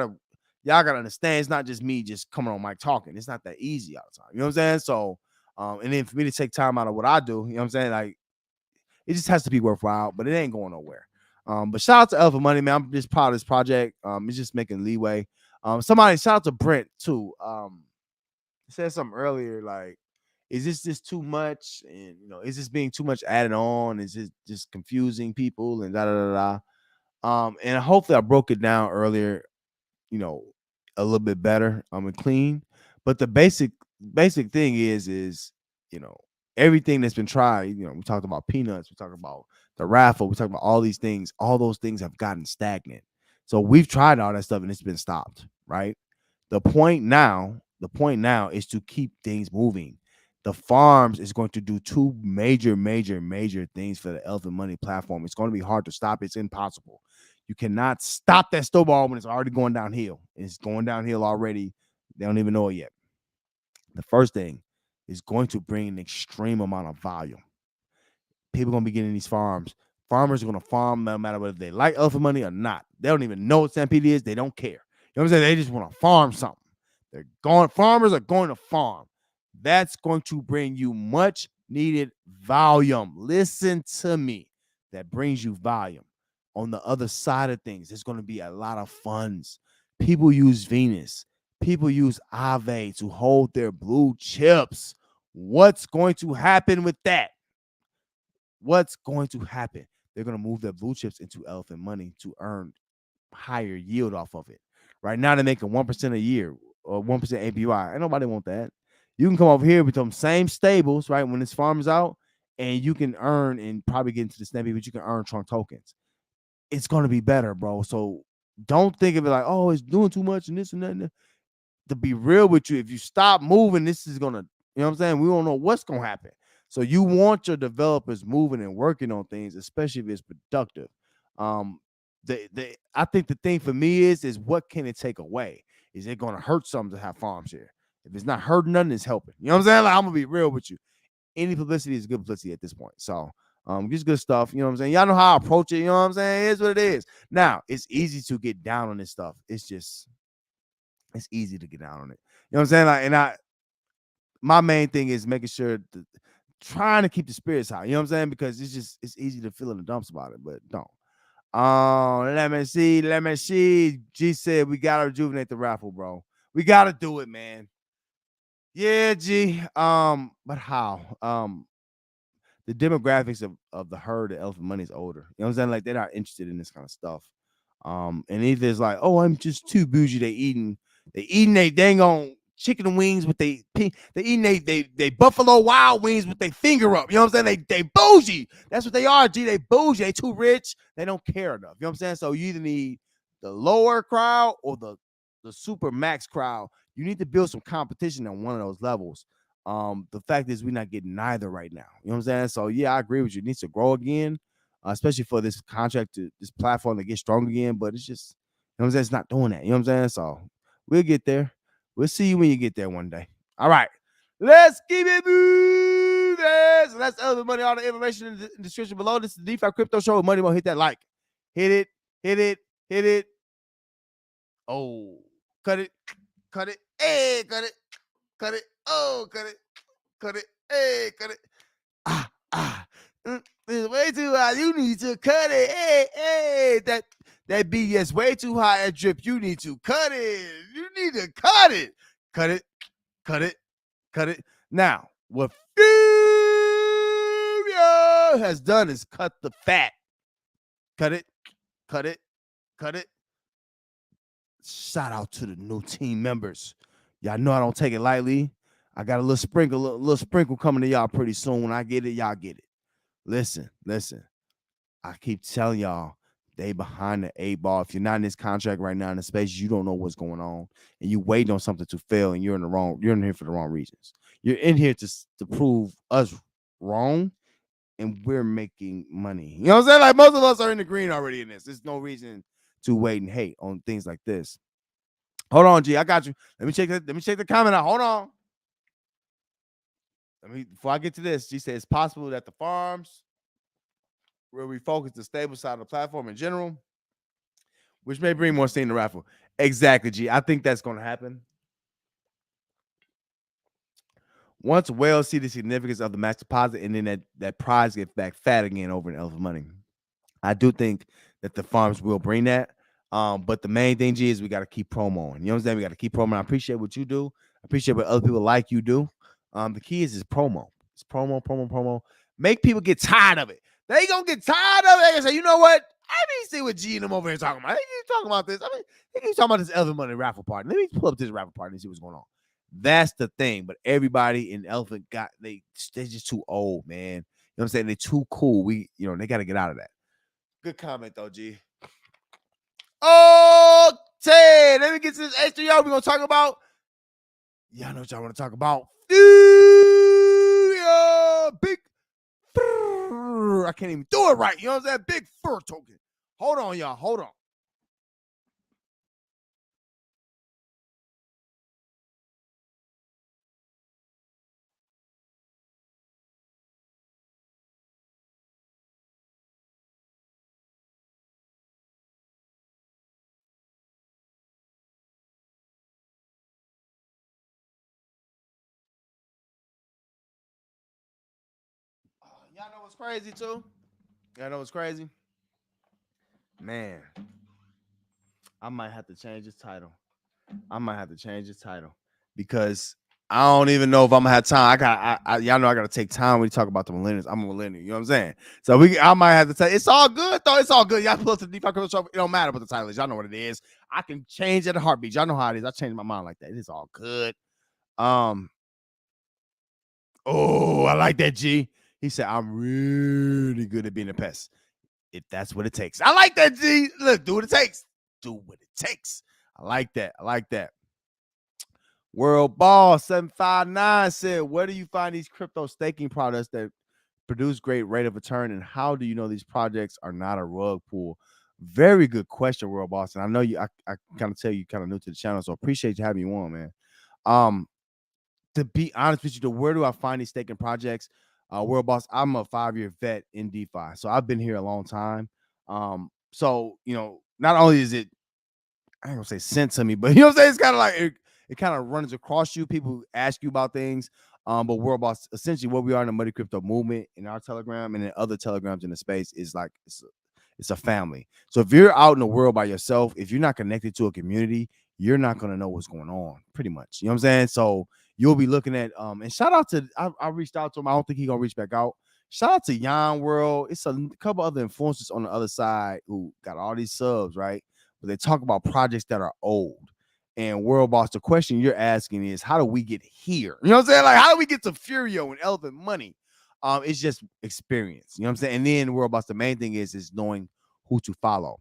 y'all gotta understand, it's not just me just coming on mic talking. It's not that easy all the time. You know what I'm saying? So, and then for me to take time out of what I do, you know what I'm saying? Like, it just has to be worthwhile, but it ain't going nowhere. But shout out to Elephant Money, man. I'm just proud of this project. It's just making leeway. Somebody shout out to Brent too. Said something earlier, like, is this just too much? And is this being too much added on? Is it just confusing people and da da da da? And hopefully I broke it down earlier, a little bit better, and clean. But the basic thing is, everything that's been tried, we talked about Peanuts, we talked about the raffle, we talked about all these things, all those things have gotten stagnant. So we've tried all that stuff and it's been stopped, right? The point now is to keep things moving. The farms is going to do two major things for the Elephant Money platform. It's going to be hard to stop. It's impossible. You cannot stop that snowball when it's already going downhill. It's going downhill already. They don't even know it yet. The first thing is going to bring an extreme amount of volume. People are going to be getting these farms Farmers are gonna farm no matter whether they like elephant money or not. They don't even know what Stampede is. They don't care. You know what I'm saying? They just want to farm something. Farmers are going to farm. That's going to bring you much needed volume. Listen to me. That brings you volume. On the other side of things, there's going to be a lot of funds. People use Venus. People use Aave to hold their blue chips. What's going to happen with that? What's going to happen? They're going to move their blue chips into elephant money to earn higher yield off of it. Right now, they're making 1% a year or 1% APY. Ain't nobody want that. You can come over here with them same stables, right? When this farm is out, and you can earn and probably get into the snappy, but you can earn trunk tokens. It's going to be better, bro. So don't think of it like, oh, it's doing too much and this and that. And that. To be real with you, if you stop moving, this is gonna, you know what I'm saying? We don't know what's gonna happen. So you want your developers moving and working on things, especially if it's productive. I think the thing for me is what can it take away? Is it gonna hurt something to have farms here? If it's not hurting nothing, it's helping. You know what I'm saying? Like, I'm gonna be real with you. Any publicity is good publicity at this point. So just good stuff. You know what I'm saying? Y'all know how I approach it. You know what I'm saying? It is what it is. Now, it's easy to get down on this stuff. It's easy to get down on it. You know what I'm saying? Like, my main thing is making sure trying to keep the spirits high. You know what I'm saying? Because it's easy to feel in the dumps about it, but don't. Let me see. G said we gotta rejuvenate the raffle, bro. We gotta do it, man. Yeah, G. But how? The demographics of the herd of elephant money is older. You know what I'm saying? Like, they're not interested in this kind of stuff. And either it's like, oh, I'm just too bougie. They eating they dang on chicken wings with they eating they Buffalo Wild Wings with their finger up. You know what I'm saying? They bougie. That's what they are, G. They bougie. They too rich. They don't care enough. You know what I'm saying? So you either need the lower crowd or the super max crowd. You need to build some competition on one of those levels. The fact is we're not getting neither right now. You know what I'm saying? So yeah, I agree with you. It needs to grow again, especially for this this platform to get strong again. But it's just, you know what I'm saying? It's not doing that. You know what I'm saying? So we'll get there. We'll see you when you get there one day. All right. Let's keep it moving. So that's other money. All the information in the description below. This is the DeFi Crypto Show with Money Mo. Hit that like. Hit it. Hit it. Hit it. Oh, cut it. Cut it. Hey, cut it. Cut it. Oh, cut it. Cut it. Hey, cut it. It's way too high. You need to cut it. Hey, that BS way too high at drip. You need to cut it. You need to cut it. Cut it. Cut it. Cut it. Now, what Furio has done is cut the fat. Cut it. Cut it. Cut it. Shout out to the new team members. Y'all know I don't take it lightly. I got a little sprinkle coming to y'all pretty soon. When I get it, y'all get it. Listen. I keep telling y'all, they behind the 8 ball. If you're not in this contract right now in the space, you don't know what's going on, and you waiting on something to fail, and you're in here for the wrong reasons. You're in here to prove us wrong, and we're making money. You know what I'm saying? Like, most of us are in the green already in this. There's no reason to wait and hate on things like this. Hold on, G. I got you. Let me check the comment out. Hold on. Before I get to this, G said it's possible that the farms will refocus the stable side of the platform in general, which may bring more steam to raffle. Exactly, G. I think that's going to happen. Once whales see the significance of the max deposit, and then that prize gets back fat again over in elephant money, I do think that the farms will bring that. But the main thing, G, is we got to keep promoing. You know what I'm saying? We got to keep promoing. I appreciate what you do. I appreciate what other people like you do. The key is promo. It's promo. Make people get tired of it. They gonna get tired of it and say, you know what? I mean, see what G and them over here talking about. They keep talking about this. I mean, they keep talking about this elephant money raffle party. Let me pull up this raffle party and see what's going on. That's the thing. But everybody in Elephant they're just too old, man. You know what I'm saying? They're too cool. They got to get out of that. Good comment though, G. Okay, let me get to this extra, y'all. We're gonna talk about. Y'all know what y'all want to talk about. Big. I can't even do it right. You know what I'm saying? Big fur token. Hold on, y'all. Hold on. Y'all know what's crazy too? Y'all know what's crazy? Man, I might have to change this title. I might have to change this title because I don't even know if I'm gonna have time. Y'all know I gotta take time when you talk about the millennials. I'm a millennial, you know what I'm saying? So I might have to say it's all good though. It's all good. Y'all pull up to the DeFi Crypto Show. It don't matter what the title is. Y'all know what it is. I can change at a heartbeat. Y'all know how it is. I change my mind like that. It's all good. Um. Oh, I like that, G. He said I'm really good at being a pest. If that's what it takes. I like that, G. Look, do what it takes. Do what it takes. I like that. I like that. World Ball 759 said, where do you find these crypto staking products that produce great rate of return? And how do you know these projects are not a rug pull? Very good question, World Boss. And I know I kind of tell you kind of new to the channel, so appreciate you having me on, man. To be honest with you, where do I find these staking projects? World Boss, I'm a 5-year vet in DeFi. So I've been here a long time. So, not only is it I ain't gonna say sent to me, but you know what I'm saying? It's kind of like it kind of runs across you. People ask you about things. But World Boss, essentially what we are in the Muddy Crypto movement in our Telegram and in other Telegrams in the space is like it's a family. So if you're out in the world by yourself, if you're not connected to a community, you're not gonna know what's going on, pretty much. You know what I'm saying? So you'll be looking at and shout out to I reached out to him. I don't think he's gonna reach back out. Shout out to Yon World. It's a couple other influencers on the other side who got all these subs, right? But they talk about projects that are old. And World Boss, the question you're asking is, how do we get here? You know what I'm saying? Like, how do we get to Furio and Elephant Money? It's just experience. You know what I'm saying? And then World Boss, the main thing is knowing who to follow.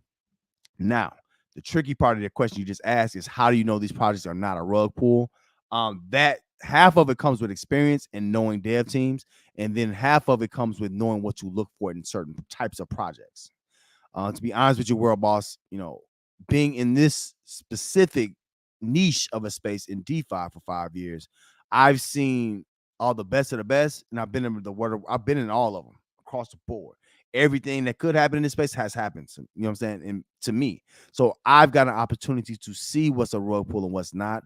Now, the tricky part of the question you just asked is, how do you know these projects are not a rug pull? That half of it comes with experience and knowing dev teams, and then half of it comes with knowing what you look for in certain types of projects. To be honest with you, World Boss, being in this specific niche of a space in DeFi for 5 years, I've seen all the best of the best, and I've been in all of them across the board. Everything that could happen in this space has happened. You know what I'm saying? And to me, so I've got an opportunity to see what's a rug pull and what's not.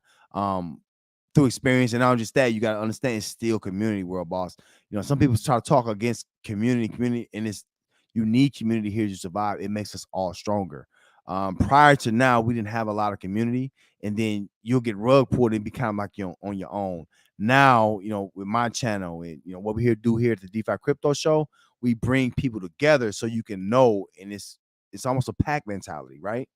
Through experience, and not just that, you got to understand it's still community, World Boss. Some people try to talk against community, and it's you need community here to survive. It makes us all stronger. Prior to now, we didn't have a lot of community, and then you'll get rug pulled and become like on your own. Now, with my channel and what we do here at the DeFi Crypto Show, we bring people together so you can know, and it's almost a pack mentality, right?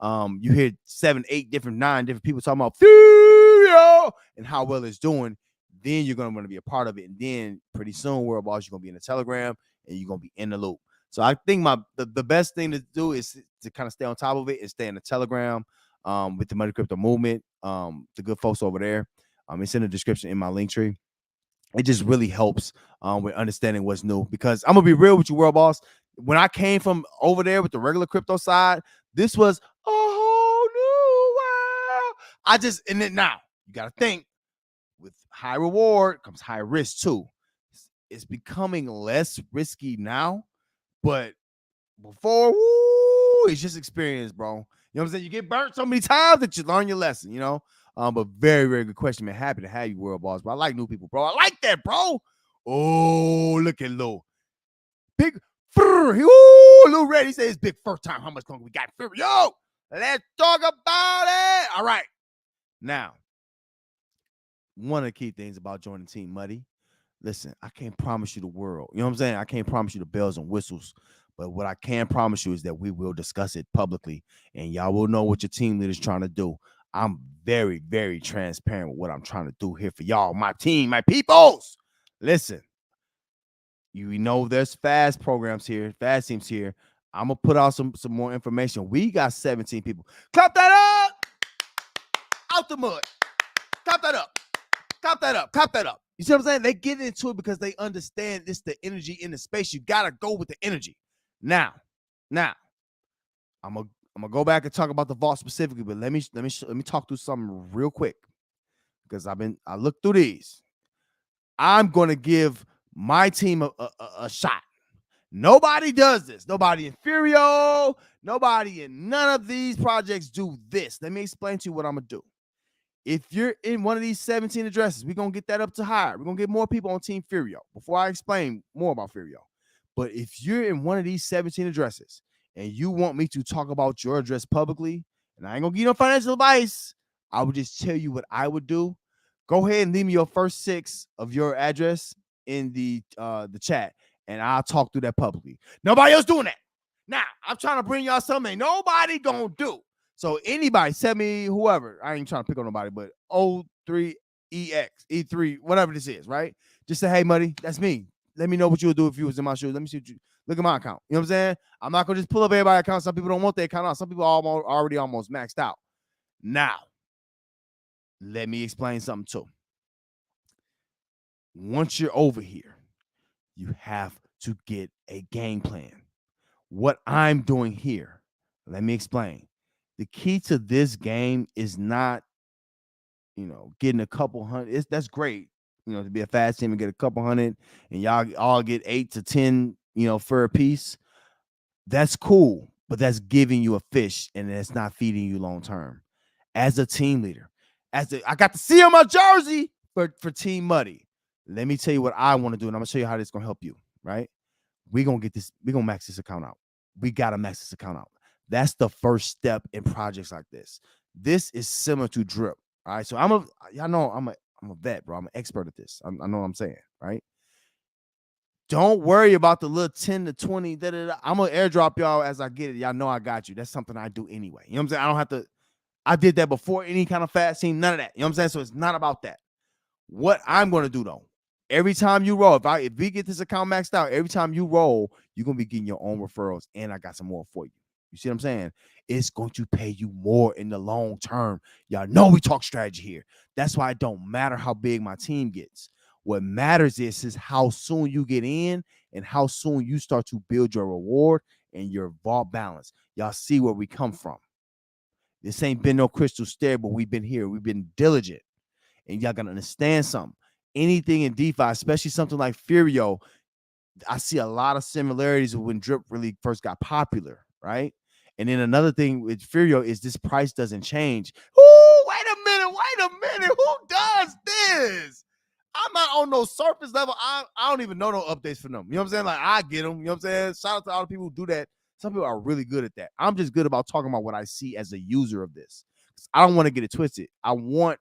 You hear 7, 8 different 9 different people talking about Furio and how well it's doing. Then you're gonna want to be a part of it, and then pretty soon, World Boss, you're gonna be in the Telegram and you're gonna be in the loop. So I think the best thing to do is to kind of stay on top of it and stay in the Telegram with the Money Crypto movement. The good folks over there. It's in the description in my link tree. It just really helps with understanding what's new, because I'm gonna be real with you, World Boss. When I came from over there with the regular crypto side, this was a whole new world. And then now you gotta think, with high reward comes high risk too. It's becoming less risky now, but before, it's just experience, bro. You know what I'm saying? You get burnt so many times that you learn your lesson, But very, very good question, man. Happy to have you, World Boss, bro. I like new people, bro. I like that, bro. Oh, look at Lil. Big Lil Red. He said it's big first time. How much longer we got? Yo, let's talk about it. All right. Now, one of the key things about joining Team Muddy, listen, I can't promise you the world. You know what I'm saying? I can't promise you the bells and whistles. But what I can promise you is that we will discuss it publicly, and y'all will know what your team leader is trying to do. I'm very, very transparent with what I'm trying to do here for y'all, my team, my peoples. Listen, you know there's fast programs here, fast teams here. I'm going to put out some more information. We got 17 people. Clap that up! Out the mud. Clap that up. Clap that up. Clap that up. You see what I'm saying? They get into it because they understand it's the energy in the space. You got to go with the energy. Now, I'm gonna go back and talk about the vault specifically, but let me talk through something real quick, because I looked through these. I'm gonna give my team a shot. Nobody does this. Nobody in Furio, nobody in none of these projects do this. Let me explain to you what I'm gonna do. If you're in one of these 17 addresses, we're going to get that up to higher. We're going to get more people on Team Furio before I explain more about Furio. But if you're in one of these 17 addresses and you want me to talk about your address publicly, and I ain't going to give you no financial advice, I would just tell you what I would do. Go ahead and leave me your first 6 of your address in the chat, and I'll talk through that publicly. Nobody else doing that. Now, I'm trying to bring y'all something ain't nobody going to do. So anybody, send me whoever. I ain't trying to pick on nobody, but O3EX, E3, whatever this is, right? Just say, hey, Muddy, that's me. Let me know what you would do if you was in my shoes. Let me see what you look at my account. You know what I'm saying? I'm not gonna just pull up everybody's account. Some people don't want their account out. Some people are already almost maxed out. Now, let me explain something too. Once you're over here, you have to get a game plan. What I'm doing here, let me explain. The key to this game is not, getting a couple hundred. That's great, to be a fast team and get a couple hundred, and y'all all get 8 to 10, for a piece. That's cool, but that's giving you a fish, and it's not feeding you long term. As a team leader, I got to see on my jersey for Team Muddy. Let me tell you what I want to do, and I'm gonna show you how this is gonna help you. Right? We're gonna max this account out. We gotta max this account out. That's the first step in projects like this. This is similar to drip. All right. So I'm a vet, bro. I'm an expert at this. I know what I'm saying, right? Don't worry about the little 10 to 20. I'm gonna airdrop y'all as I get it. Y'all know I got you. That's something I do anyway. You know what I'm saying? I don't have to. I did that before any kind of fast team. None of that. You know what I'm saying? So it's not about that. What I'm gonna do though, every time you roll, if we get this account maxed out, every time you roll, you're gonna be getting your own referrals, and I got some more for you. You see what I'm saying? It's going to pay you more in the long term. Y'all know we talk strategy here. That's why it don't matter how big my team gets. What matters is how soon you get in and how soon you start to build your reward and your vault balance. Y'all see where we come from. This ain't been no crystal stair, but we've been here. We've been diligent. And y'all gotta understand something. Anything in DeFi, especially something like Furio, I see a lot of similarities with when drip really first got popular, right? And then another thing with Furio is this price doesn't change. Ooh, wait a minute. Who does this? I'm not on no surface level. I don't even know no updates for them. You know what I'm saying? Like, I get them. You know what I'm saying? Shout out to all the people who do that. Some people are really good at that. I'm just good about talking about what I see as a user of this. I don't want to get it twisted. The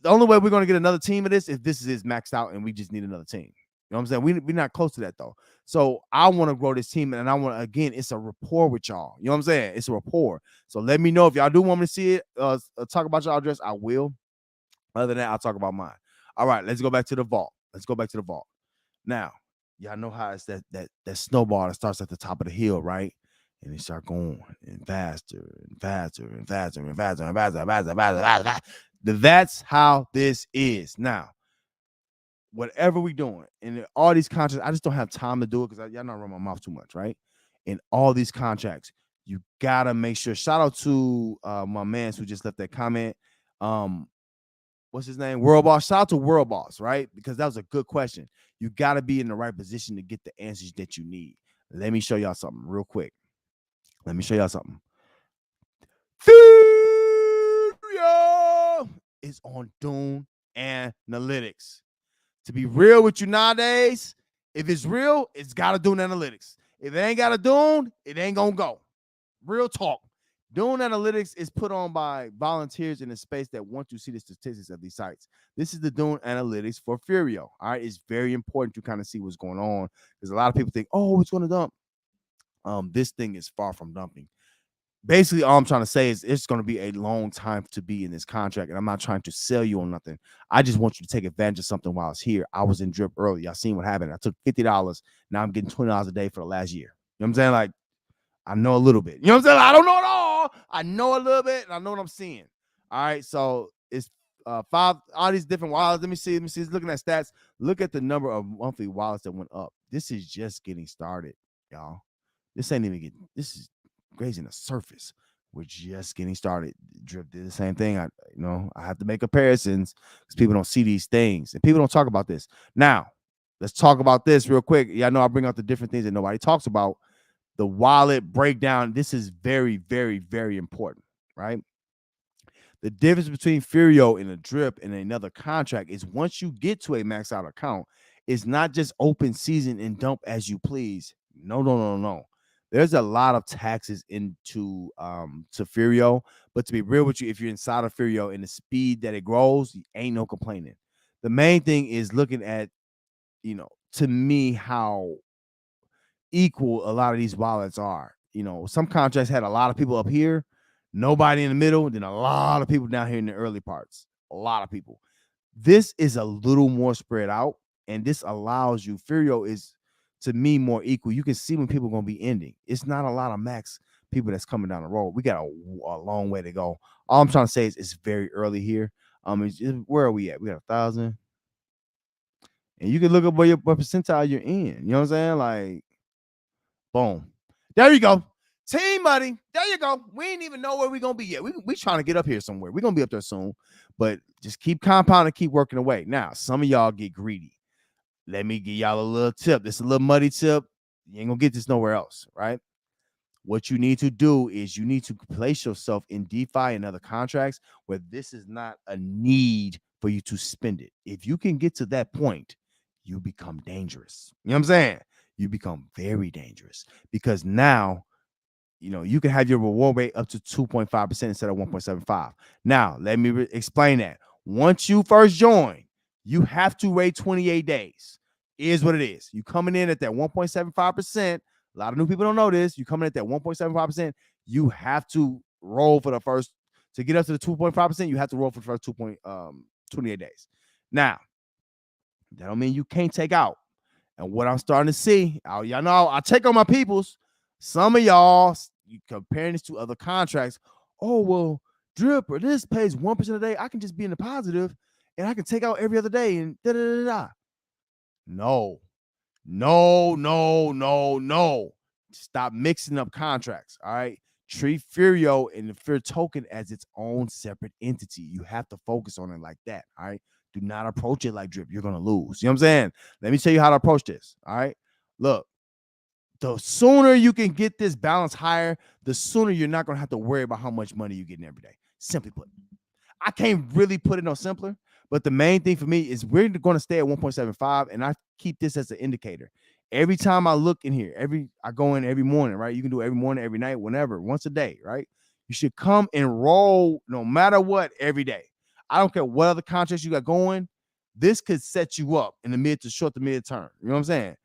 only way we're going to get another team of this if this is maxed out and we just need another team. You know what I'm saying? We're not close to that, though. So I want to grow this team, and I want to, again, it's a rapport with y'all. You know what I'm saying? It's a rapport. So let me know if y'all do want me to see it, talk about y'all address. I will. Other than that, I'll talk about mine. All right, let's go back to the vault. Now, y'all know how it's that snowball that starts at the top of the hill, right? And they start going and faster and faster and faster and faster and faster and faster and faster and faster. That's how this is. Now, whatever we doing, and all these contracts, I just don't have time to do it because y'all not run my mouth too much, right? In all these contracts, you gotta make sure. Shout out to my man who just left that comment. What's his name? World Boss. Shout out to World Boss, right? Because that was a good question. You gotta be in the right position to get the answers that you need. Let me show y'all something real quick. Furio is on Dune Analytics. To be real with you nowadays, if it's real, it's got to Dune Analytics. If it ain't got a Dune, it ain't going to go. Real talk. Dune Analytics is put on by volunteers in a space that want to see the statistics of these sites. This is the Dune Analytics for Furio. All right, it's very important to kind of see what's going on because a lot of people think, oh, it's going to dump. This thing is far from dumping. Basically, all I'm trying to say is it's going to be a long time to be in this contract, and I'm not trying to sell you on nothing. I just want you to take advantage of something while I was here. I was in drip early. Y'all seen what happened. I took $50. Now I'm getting $20 a day for the last year. You know what I'm saying? Like, I know a little bit. You know what I'm saying? I don't know it all. I know a little bit, and I know what I'm seeing. All right, so it's 5, all these different wallets. Let me see. Looking at stats. Look at the number of monthly wallets that went up. This is just getting started, y'all. This ain't even getting. This is grazing the surface. We're just getting started. Drip did the same thing. I have to make comparisons because people don't see these things and people don't talk about this. Now, let's talk about this real quick. Y'all know I bring out the different things that nobody talks about. The wallet breakdown. This is very, very, very important, right? The difference between Furio and a drip and another contract is once you get to a max out account, it's not just open season and dump as you please. No, no, no, no. There's a lot of taxes into to Furio, but to be real with you, if you're inside of Furio and the speed that it grows, ain't no complaining. The main thing is looking at, to me, how equal a lot of these wallets are. Some contracts had a lot of people up here, nobody in the middle, then a lot of people down here in the early parts. A lot of people. This is a little more spread out, and this allows you. Furio is, to me, more equal. You can see when people are going to be ending. It's not a lot of max people that's coming down the road. We got a long way to go. All I'm trying to say is it's very early here. Where are we at? We got 1,000, and you can look up what percentile you're in. You know what I'm saying? Like, boom. There you go. Team money. There you go. We ain't even know where we're going to be yet. We trying to get up here somewhere. We're going to be up there soon. But just keep compounding, keep working away. Now, some of y'all get greedy. Let me give y'all a little tip. This is a little muddy tip. You ain't going to get this nowhere else, right? What you need to do is you need to place yourself in DeFi and other contracts where this is not a need for you to spend it. If you can get to that point, you become dangerous. You know what I'm saying? You become very dangerous because now, you can have your reward rate up to 2.5% instead of 1.75. Now, let me explain that. Once you first join, you have to wait 28 days. Is what it is. You coming in at that 1.75%. A lot of new people don't know this. You coming in at that 1.75%. You have to roll for the first, to get up to the 2.5%, you have to roll for the first 28 days. Now, that don't mean you can't take out. And what I'm starting to see, y'all know, I take on my peoples. Some of y'all, you comparing this to other contracts. Oh, well, drip or this pays 1% a day. I can just be in the positive and I can take out every other day and da da da da. No. Stop mixing up contracts. All right. Treat Furio and the Fear token as its own separate entity. You have to focus on it like that. All right. Do not approach it like drip. You're going to lose. You know what I'm saying? Let me tell you how to approach this. All right. Look, the sooner you can get this balance higher, the sooner you're not going to have to worry about how much money you're getting every day. Simply put, I can't really put it no simpler, but the main thing for me is we're going to stay at 1.75, and I keep this as an indicator. Every time I look in here, I go in every morning, right? You can do it every morning, every night, whenever, once a day, right? You should come and roll no matter what every day. I don't care what other contracts you got going. This could set you up in the mid to short to mid term. You know what I'm saying?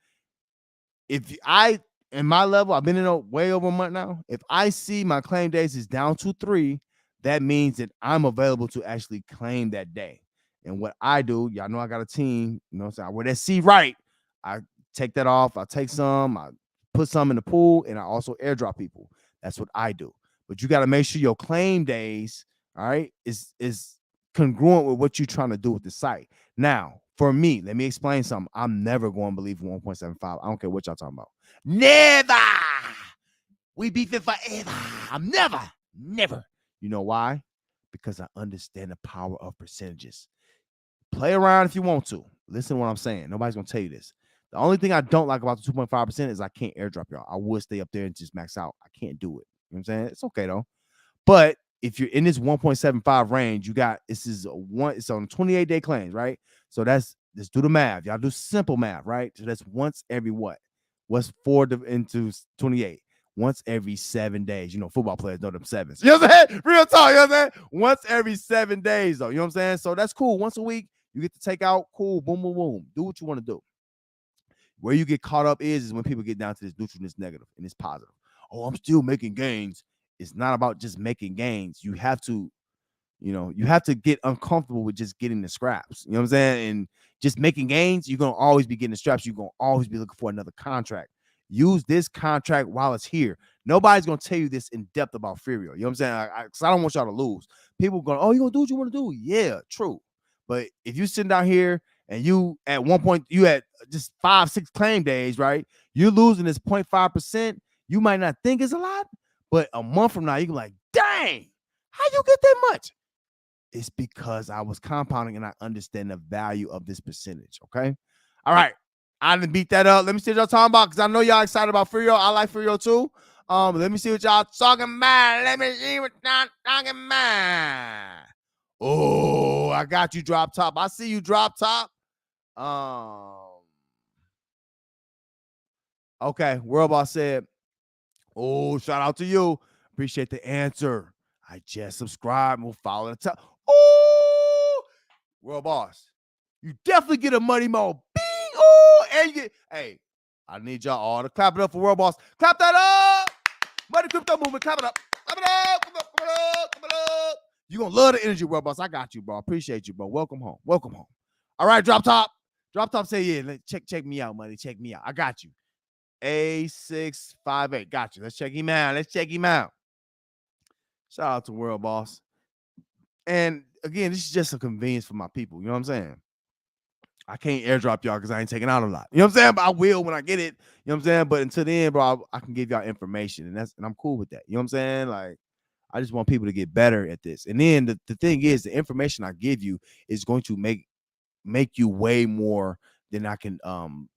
In my level, I've been in way over a month now. If I see my claim days is down to 3, that means that I'm available to actually claim that day. And what I do, y'all know I got a team, so I wear that C right. I take that off. I take some, I put some in the pool, and I also airdrop people. That's what I do. But you got to make sure your claim days, all right, is congruent with what you're trying to do with the site. Now, for me, let me explain something. I'm never going to believe 1.75. I don't care what y'all talking about. Never. We beef it forever. I'm never. You know why? Because I understand the power of percentages. Play around if you want to. Listen to what I'm saying. Nobody's going to tell you this. The only thing I don't like about the 2.5% is I can't airdrop y'all. I would stay up there and just max out. I can't do it. You know what I'm saying? It's okay, though. But if you're in this 1.75 range, it's on 28-day claims, right? So let's do the math. Y'all do simple math, right? So that's once every what? What's 4 into 28? Once every 7 days. Football players know them sevens. You know what I'm saying? Real talk, you know what I'm saying? Once every 7 days, though. You know what I'm saying? So that's cool. Once a week, you get to take out. Cool. Boom, boom, boom. Do what you want to do. Where you get caught up is when people get down to this neutral, this negative, and this positive. Oh, I'm still making gains. It's not about just making gains. You have to get uncomfortable with just getting the scraps. You know what I'm saying? And just making gains, you're going to always be getting the scraps. You're going to always be looking for another contract. Use this contract while it's here. Nobody's going to tell you this in depth about Furio. You know what I'm saying? Because I don't want y'all to lose. People going, oh, you going to do what you want to do? Yeah, true. But if you're sitting down here and you at one point, you had just 5-6 claim days, right? You're losing this 0.5%. You might not think it's a lot, but a month from now, you can be like, dang, how you get that much? It's because I was compounding and I understand the value of this percentage. Okay. All right. I didn't beat that up. Let me see what y'all talking about because I know y'all excited about Furio. I like Furio too. Let me see what y'all talking about. Let me see what y'all talking about. Oh, I got you, drop top. I see you, drop top. Okay, World Boss said, oh, shout out to you. Appreciate the answer. I just subscribed. We'll follow the top. Oh, World Boss. You definitely get a money mode. Bing! Oh, and you get, hey, I need y'all all to clap it up for World Boss. Clap that up! Money crypto movement, clap it up. Clap it up, clap it up, clap it up, clap it up. You're gonna love the energy, World Boss. I got you, bro. Appreciate you, bro. Welcome home. Welcome home. All right, drop top. Drop top say, yeah, check me out, money. Check me out. I got you. A658. Got you. Let's check him out. Let's check him out. Shout out to World Boss. And again, this is just a convenience for my people. You know what I'm saying? I can't airdrop y'all because I ain't taking out a lot. You know what I'm saying? But I will when I get it. You know what I'm saying? But until then, bro, I can give y'all information, and I'm cool with that. You know what I'm saying? Like, I just want people to get better at this. And then the thing is, the information I give you is going to make you way more than I can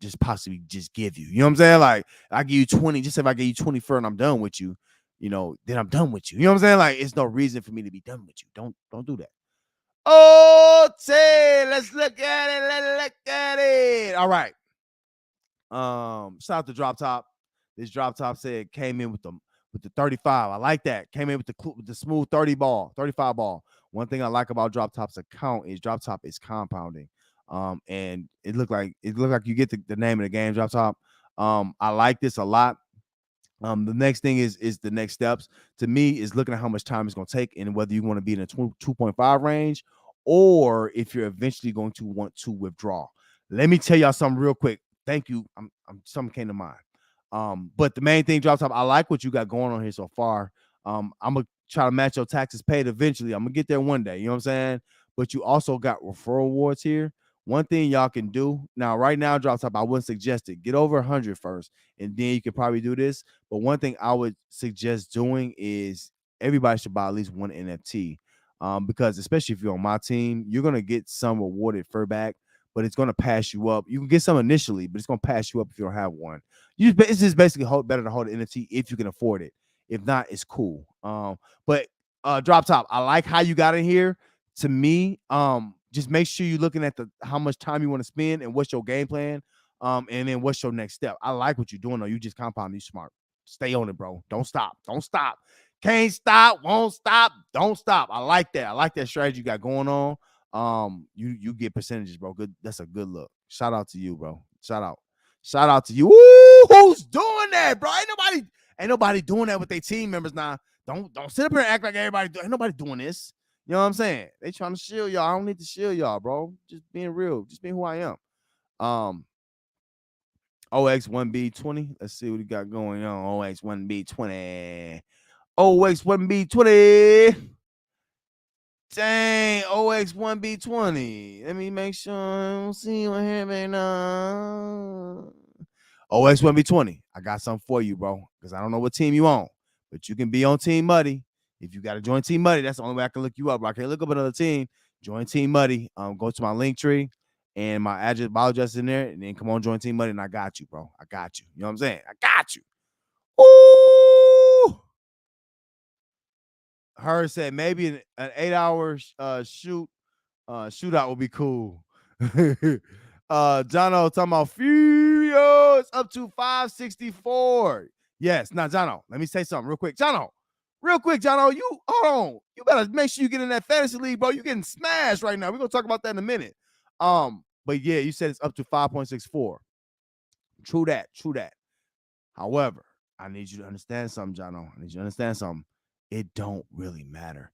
just possibly just give you. You know what I'm saying? Like, I give you 20, just if I give you 24 and I'm done with you, then I'm done with you. You know what I'm saying? Like, it's no reason for me to be done with you. Don't do that. Oh, Tay, let's look at it. Let's look at it. All right. Shout out to Drop Top. This Drop Top said came in with the 35. I like that. Came in with the smooth 35 ball. One thing I like about Drop Top's account is Drop Top is compounding. And it looked like you get the name of the game, Drop Top. I like this a lot. The next thing is the next steps to me is looking at how much time it's going to take and whether you want to be in a 2.5 range or if you're eventually going to want to withdraw. Let me tell y'all something real quick. Thank you. Something came to mind. But the main thing, Drop Top, I like what you got going on here so far. I'm gonna try to match your taxes paid eventually. I'm gonna get there one day. You know what I'm saying? But you also got referral awards here. One thing y'all can do now, right now, Drop Top, I wouldn't suggest it. Get over 100 first, and then you can probably do this. But one thing I would suggest doing is everybody should buy at least one NFT. Because especially if you're on my team, you're gonna get some rewarded fur back, but it's gonna pass you up. You can get some initially, but it's gonna pass you up if you don't have one. It's just basically better to hold an NFT if you can afford it. If not, it's cool. But Drop Top, I like how you got in here. To me, just make sure you're looking at how much time you want to spend and what's your game plan. And then what's your next step. I like what you're doing though. You just compound, you smart. Stay on it, bro. Don't stop. Can't stop, won't stop, don't stop. I like that. I like that strategy you got going on. You get percentages, bro. Good. That's a good look. Shout out to you, bro. Shout out to you. Woo, who's doing that, bro? Ain't nobody doing that with their team members now. Don't sit up here and act like everybody ain't nobody doing this. You know what I'm saying? They trying to shield y'all. I don't need to shield y'all, bro. Just being real. Just being who I am. OX1B20. Let's see what we got going on. OX1B20. OX1B20. Dang, OX1B20. Let me make sure I don't see what happening now. OX1B20. I got something for you, bro. Because I don't know what team you on. But you can be on Team Muddy. If you got to join Team Muddy, that's the only way I can look you up. Bro. I can't look up another team. Join Team Muddy. Go to my link tree and my address, bio address in there, and then come on, join Team Muddy, and I got you, bro. I got you. You know what I'm saying? I got you. Ooh. Her said maybe an 8-hour shootout would be cool. Jono talking about Furio. It's up to 564. Yes. Now, Jono, let me say something real quick. Jono, you hold on. You better make sure you get in that fantasy league, bro. You're getting smashed right now. We're gonna talk about that in a minute. But yeah, you said it's up to 5.64. True that. However, I need you to understand something, Jono. I need you to understand something. It don't really matter.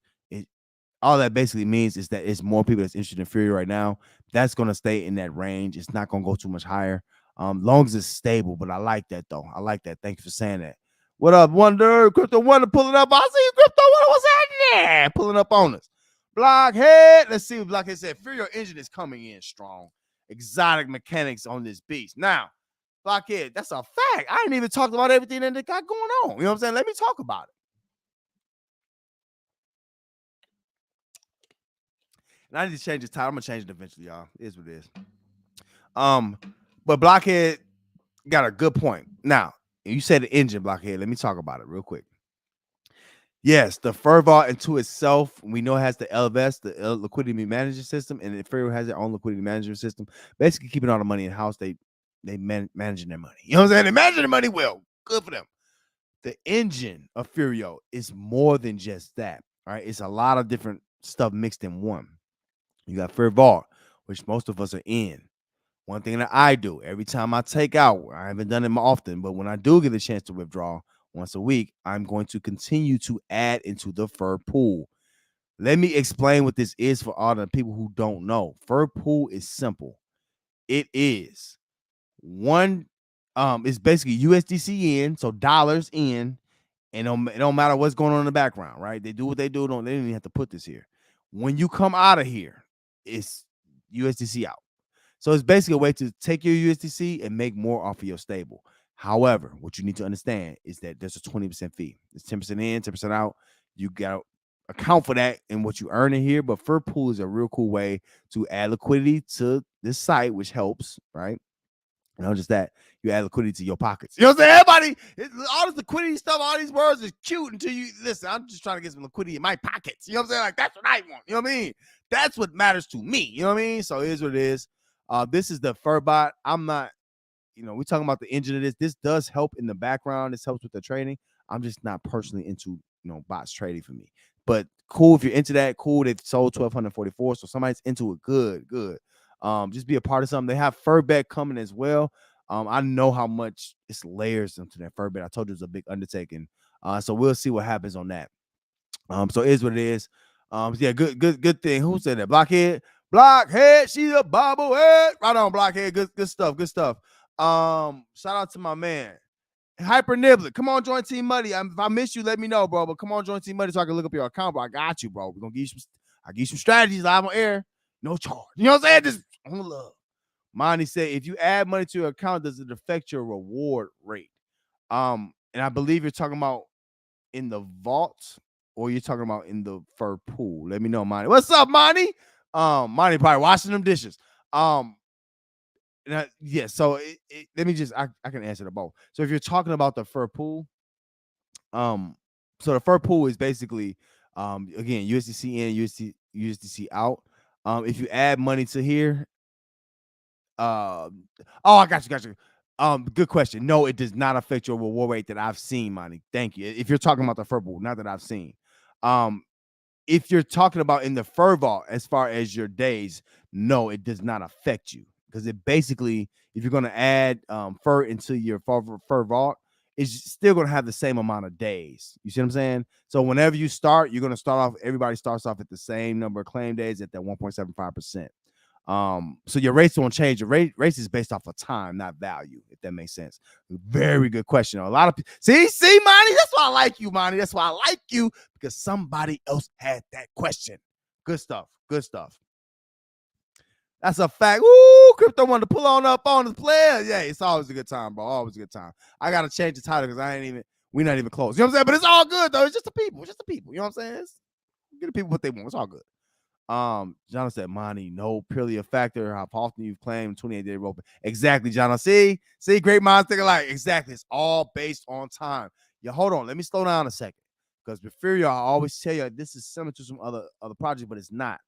All that basically means is that it's more people that's interested in Fury right now. That's gonna stay in that range. It's not gonna go too much higher. Long as it's stable. But I like that though. I like that. Thank you for saying that. What up, Wonder? Crypto Wonder pulling up. I see you, Crypto Wonder. What's happening? Pulling up on us. Blockhead. Let's see what Blockhead said. Fury engine is coming in strong. Exotic mechanics on this beast. Now, Blockhead, that's a fact. I ain't even talked about everything that they got going on. You know what I'm saying? Let me talk about it. And I need to change the title. I'm gonna change it eventually, y'all. It is what it is. But Blockhead got a good point. Now, you said the engine, Blockhead. Let me talk about it real quick. Yes, the fur vault into itself, we know it has the LVS, the liquidity management system, and Furio has their own liquidity management system. Basically, keeping all the money in house, managing their money. You know what I'm saying? They managing their money well. Good for them. The engine of Furio is more than just that. All right, it's a lot of different stuff mixed in one. You got Fur Vault, which most of us are in. One thing that I do every time I take out, I haven't done it often, but when I do get a chance to withdraw once a week, I'm going to continue to add into the fur pool. Let me explain what this is for all the people who don't know. Fur pool is simple. It is one, it's basically USDC in, so dollars in, and it don't matter what's going on in the background, right? They do what they do. They didn't even have to put this here. When you come out of here, it's USDC out. So it's basically a way to take your USDC and make more off of your stable. However, what you need to understand is that there's a 20% fee. It's 10% in, 10% out. You got to account for that in what you earn in here. But Fur Pool is a real cool way to add liquidity to this site, which helps, right? And not just that, you add liquidity to your pockets. You know what I'm saying? Everybody, all this liquidity stuff, all these words is cute until you listen. I'm just trying to get some liquidity in my pockets. You know what I'm saying? Like, that's what I want. You know what I mean? That's what matters to me. You know what I mean? So it is what it is. This is the Furbot. I'm not, we're talking about the engine of this. This does help in the background. This helps with the trading. I'm just not personally into, bots trading for me. But cool if you're into that. Cool, they've sold 1,244. So somebody's into it. Good, good. Just be a part of something. They have Furbet coming as well. I know how much it's layers into that Furbet. I told you it's a big undertaking. So we'll see what happens on that. So it is what it is. Yeah, good thing. Who said that? Blockhead, she's a bobblehead. Right on, Blockhead. Good stuff. Good stuff. Shout out to my man. Hyper Nibbler. Come on, join Team Muddy. If I miss you, let me know, bro. But come on, join Team Muddy so I can look up your account, bro. I got you, bro. We're gonna give you some strategies live on air. No charge. You know what I'm saying? Just on love. Monty said, if you add money to your account, does it affect your reward rate? And I believe you're talking about in the vault or you're talking about in the fur pool. Let me know, Monty. What's up, Monty? Monty probably washing them dishes. Yeah, so let me just I can answer the both. So if you're talking about the fur pool, so the fur pool is basically again USDC in, USDC out. If you add money to here, oh, I got you. Good question. No, it does not affect your reward rate that I've seen, Monty. Thank you. If you're talking about the fur pool, not that I've seen. If you're talking about in the fur vault, as far as your days, no, it does not affect you because it basically, if you're going to add fur into your fur vault, it's still going to have the same amount of days. You see what I'm saying? So whenever you start, you're going to start off. Everybody starts off at the same number of claim days at that 1.75%. So your rates won't change. Your race is based off of time, not value, if that makes sense. Very good question. A lot of people see, Monty. That's why I like you, Monty. That's why I like you, because somebody else had that question. Good stuff. Good stuff. That's a fact. Woo! Crypto wanted to pull on up on the player. Yeah, it's always a good time, bro. Always a good time. I gotta change the title because we're not even close. You know what I'm saying? But it's all good though. It's just the people. It's just the people. You know what I'm saying? Get the people what they want. It's all good. John said, Monty, no, purely a factor. How often you've claimed 28-day rope. Exactly, John. See, great minds think alike. Exactly. It's all based on time. Yeah, hold on. Let me slow down a second. Because before y'all, I always tell you this is similar to some other projects, but it's not.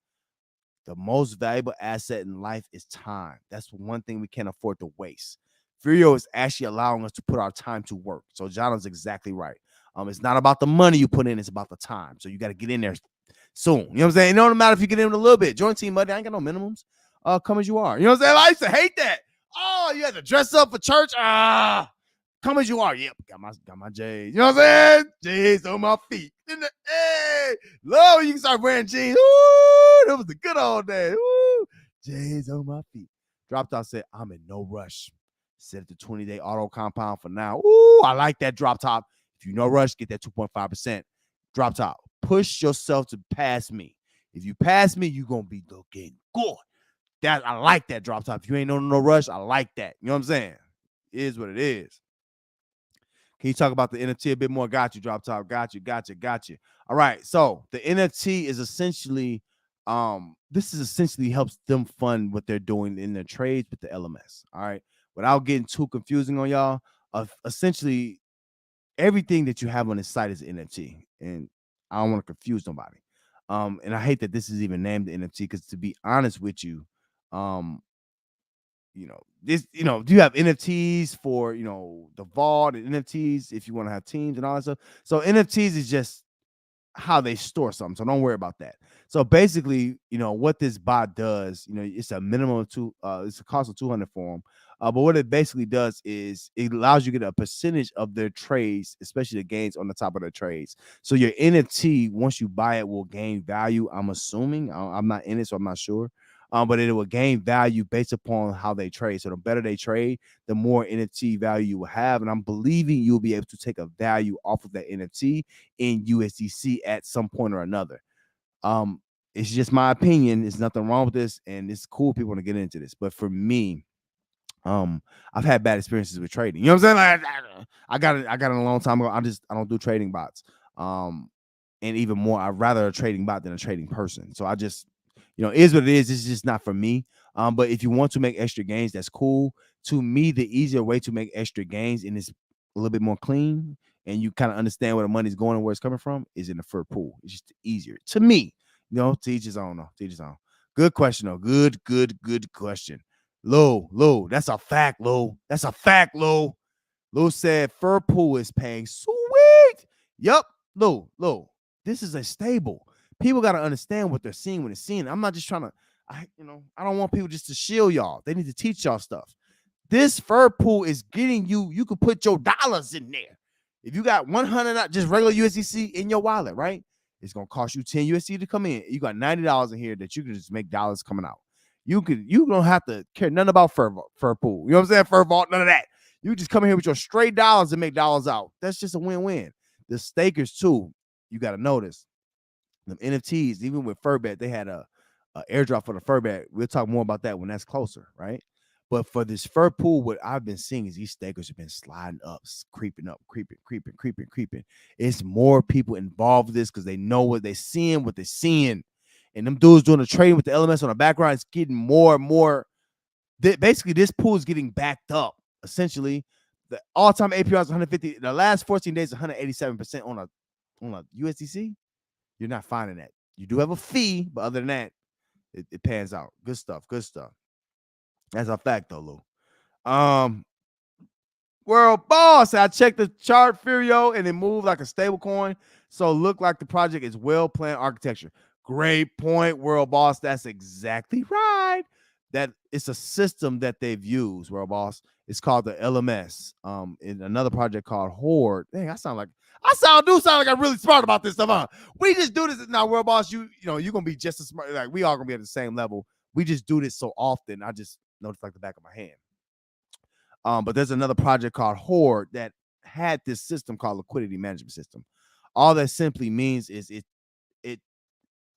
The most valuable asset in life is time. That's one thing we can't afford to waste. Furio is actually allowing us to put our time to work. So John is exactly right. It's not about the money you put in, it's about the time. So you got to get in there soon. You know what I'm saying? It don't matter if you get in a little bit. Join Team Muddy. I ain't got no minimums. Come as you are. You know what I'm saying? I used to hate that. Oh, you had to dress up for church. Come as you are. Yep, got my J's. You know what I'm saying? J's on my feet. Hey, love you can start wearing jeans. Ooh, that was the good old days. Ooh, J's on my feet. Drop top said, I'm in no rush. Set it to 20-day auto compound for now. Ooh, I like that drop top. If you no rush, get that 2.5% drop top. Push yourself to pass me. If you pass me, you're going to be looking good. I like that drop top. If you ain't no rush, I like that. You know what I'm saying? It is what it is. Can you talk about the NFT a bit more? Got you, drop top. Got you. All right. So the NFT is essentially, this is essentially helps them fund what they're doing in their trades with the LMS. All right. Without getting too confusing on y'all, essentially everything that you have on this site is NFT. And I don't want to confuse nobody. And I hate that this is even named the NFT because to be honest with you, um, do you have NFTs for the vault and NFTs if you want to have teams and all that stuff? So NFTs is just how they store something. So don't worry about that. So basically, what this bot does, it's a minimum of it's a cost of 200 for them. But what it basically does is it allows you to get a percentage of their trades, especially the gains on the top of their trades. So your NFT, once you buy it, will gain value. I'm assuming I'm not in it, so I'm not sure. But it will gain value based upon how they trade. So the better they trade, the more NFT value you will have. And I'm believing you'll be able to take a value off of that NFT in USDC at some point or another. It's just my opinion. There's nothing wrong with this, and it's cool people want to get into this. But for me, I've had bad experiences with trading. You know what I'm saying? Like, I got it a long time ago. I don't do trading bots. And even more, I'd rather a trading bot than a trading person. So I just, it is what it is. It's just not for me. But if you want to make extra gains, that's cool. To me, the easier way to make extra gains and it's a little bit more clean, and you kind of understand where the money's going and where it's coming from, is in the fur pool. It's just easier to me. To each his own. No, to each his own. Good question, though. Good question. Low. That's a fact, Low. That's a fact, Low. Low said fur pool is paying sweet. Yup. Low. This is a stable. People got to understand what they're seeing when they're seeing it. I'm not just trying to, I don't want people just to shield y'all. They need to teach y'all stuff. This fur pool is getting you could put your dollars in there. If you got 100, just regular USDC in your wallet, right? It's going to cost you 10 USD to come in. You got $90 in here that you can just make dollars coming out. You don't have to care nothing about fur pool. You know what I'm saying? Fur vault, none of that. You just come in here with your straight dollars and make dollars out. That's just a win-win. The stakers too, you got to notice. Them NFTs, even with Furbet, they had a airdrop for the Furbet. We'll talk more about that when that's closer, right? But for this fur pool, what I've been seeing is these stakers have been sliding up, creeping up, creeping. It's more people involved with this because they know what they're seeing, And them dudes doing the trading with the LMS on the background, it's getting more and more. Basically, this pool is getting backed up. Essentially, the all-time APR is 150. The last 14 days, 187% on a USDC. You're not finding that. You do have a fee, but other than that, it pans out. Good stuff. That's a fact, though, Lou. World Boss, I checked the chart, Furio, and it moved like a stable coin. So it looked like the project is well-planned architecture. Great point, World Boss. That's exactly right. That it's a system that they've used, World Boss. It's called the LMS. In another project called Horde. Dang, I sound like I'm really smart about this stuff, huh? We just do this now, World Boss. You're gonna be just as smart. Like we all gonna be at the same level. We just do this so often. I just know it's like the back of my hand. But there's another project called Horde that had this system called liquidity management system. All that simply means is it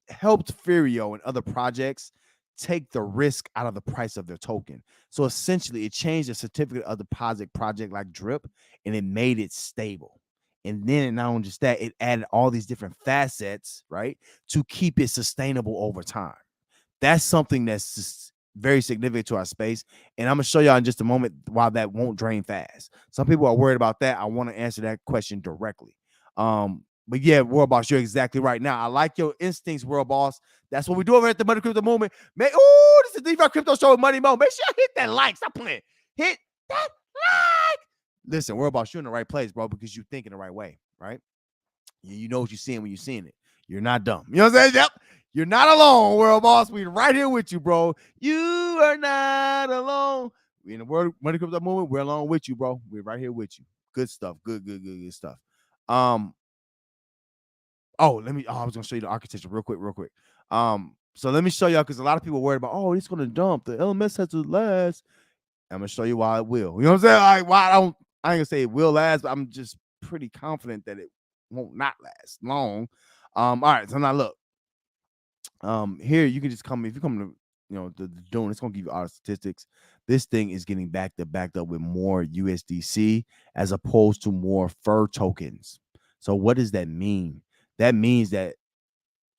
helped Furio and other projects take the risk out of the price of their token. So essentially, it changed the certificate of deposit project like Drip, and it made it stable. And then not only just that, it added all these different facets, right, to keep it sustainable over time. That's something that's just very significant to our space. And I'm going to show y'all in just a moment why that won't drain fast. Some people are worried about that. I want to answer that question directly. But yeah, World Boss, you're exactly right. Now, I like your instincts, World Boss. That's what we do over at the Money Crypto Movement. This is the DeFi Crypto Show with Money Mo. Make sure you hit that like. Stop playing. Hit that like. Listen, World Boss, you're in the right place, bro, because you think in the right way, right? You know what you're seeing when you're seeing it. You're not dumb. You know what I'm saying? Yep. You're not alone, World Boss. We're right here with you, bro. You are not alone. We in the World Money Crypto Movement. We're along with you, bro. We're right here with you. Good stuff. Good stuff. I was gonna show you the architecture real quick. So let me show y'all because a lot of people are worried about, it's gonna dump. The LMS has to last. I'm gonna show you why it will. You know what I'm saying? Like, I ain't gonna say it will last, but I'm just pretty confident that it won't not last long. All right, so now look. Here you can just come if you come to the Dune, it's gonna give you all the statistics. This thing is getting backed up with more USDC as opposed to more fur tokens. So what does that mean? That means that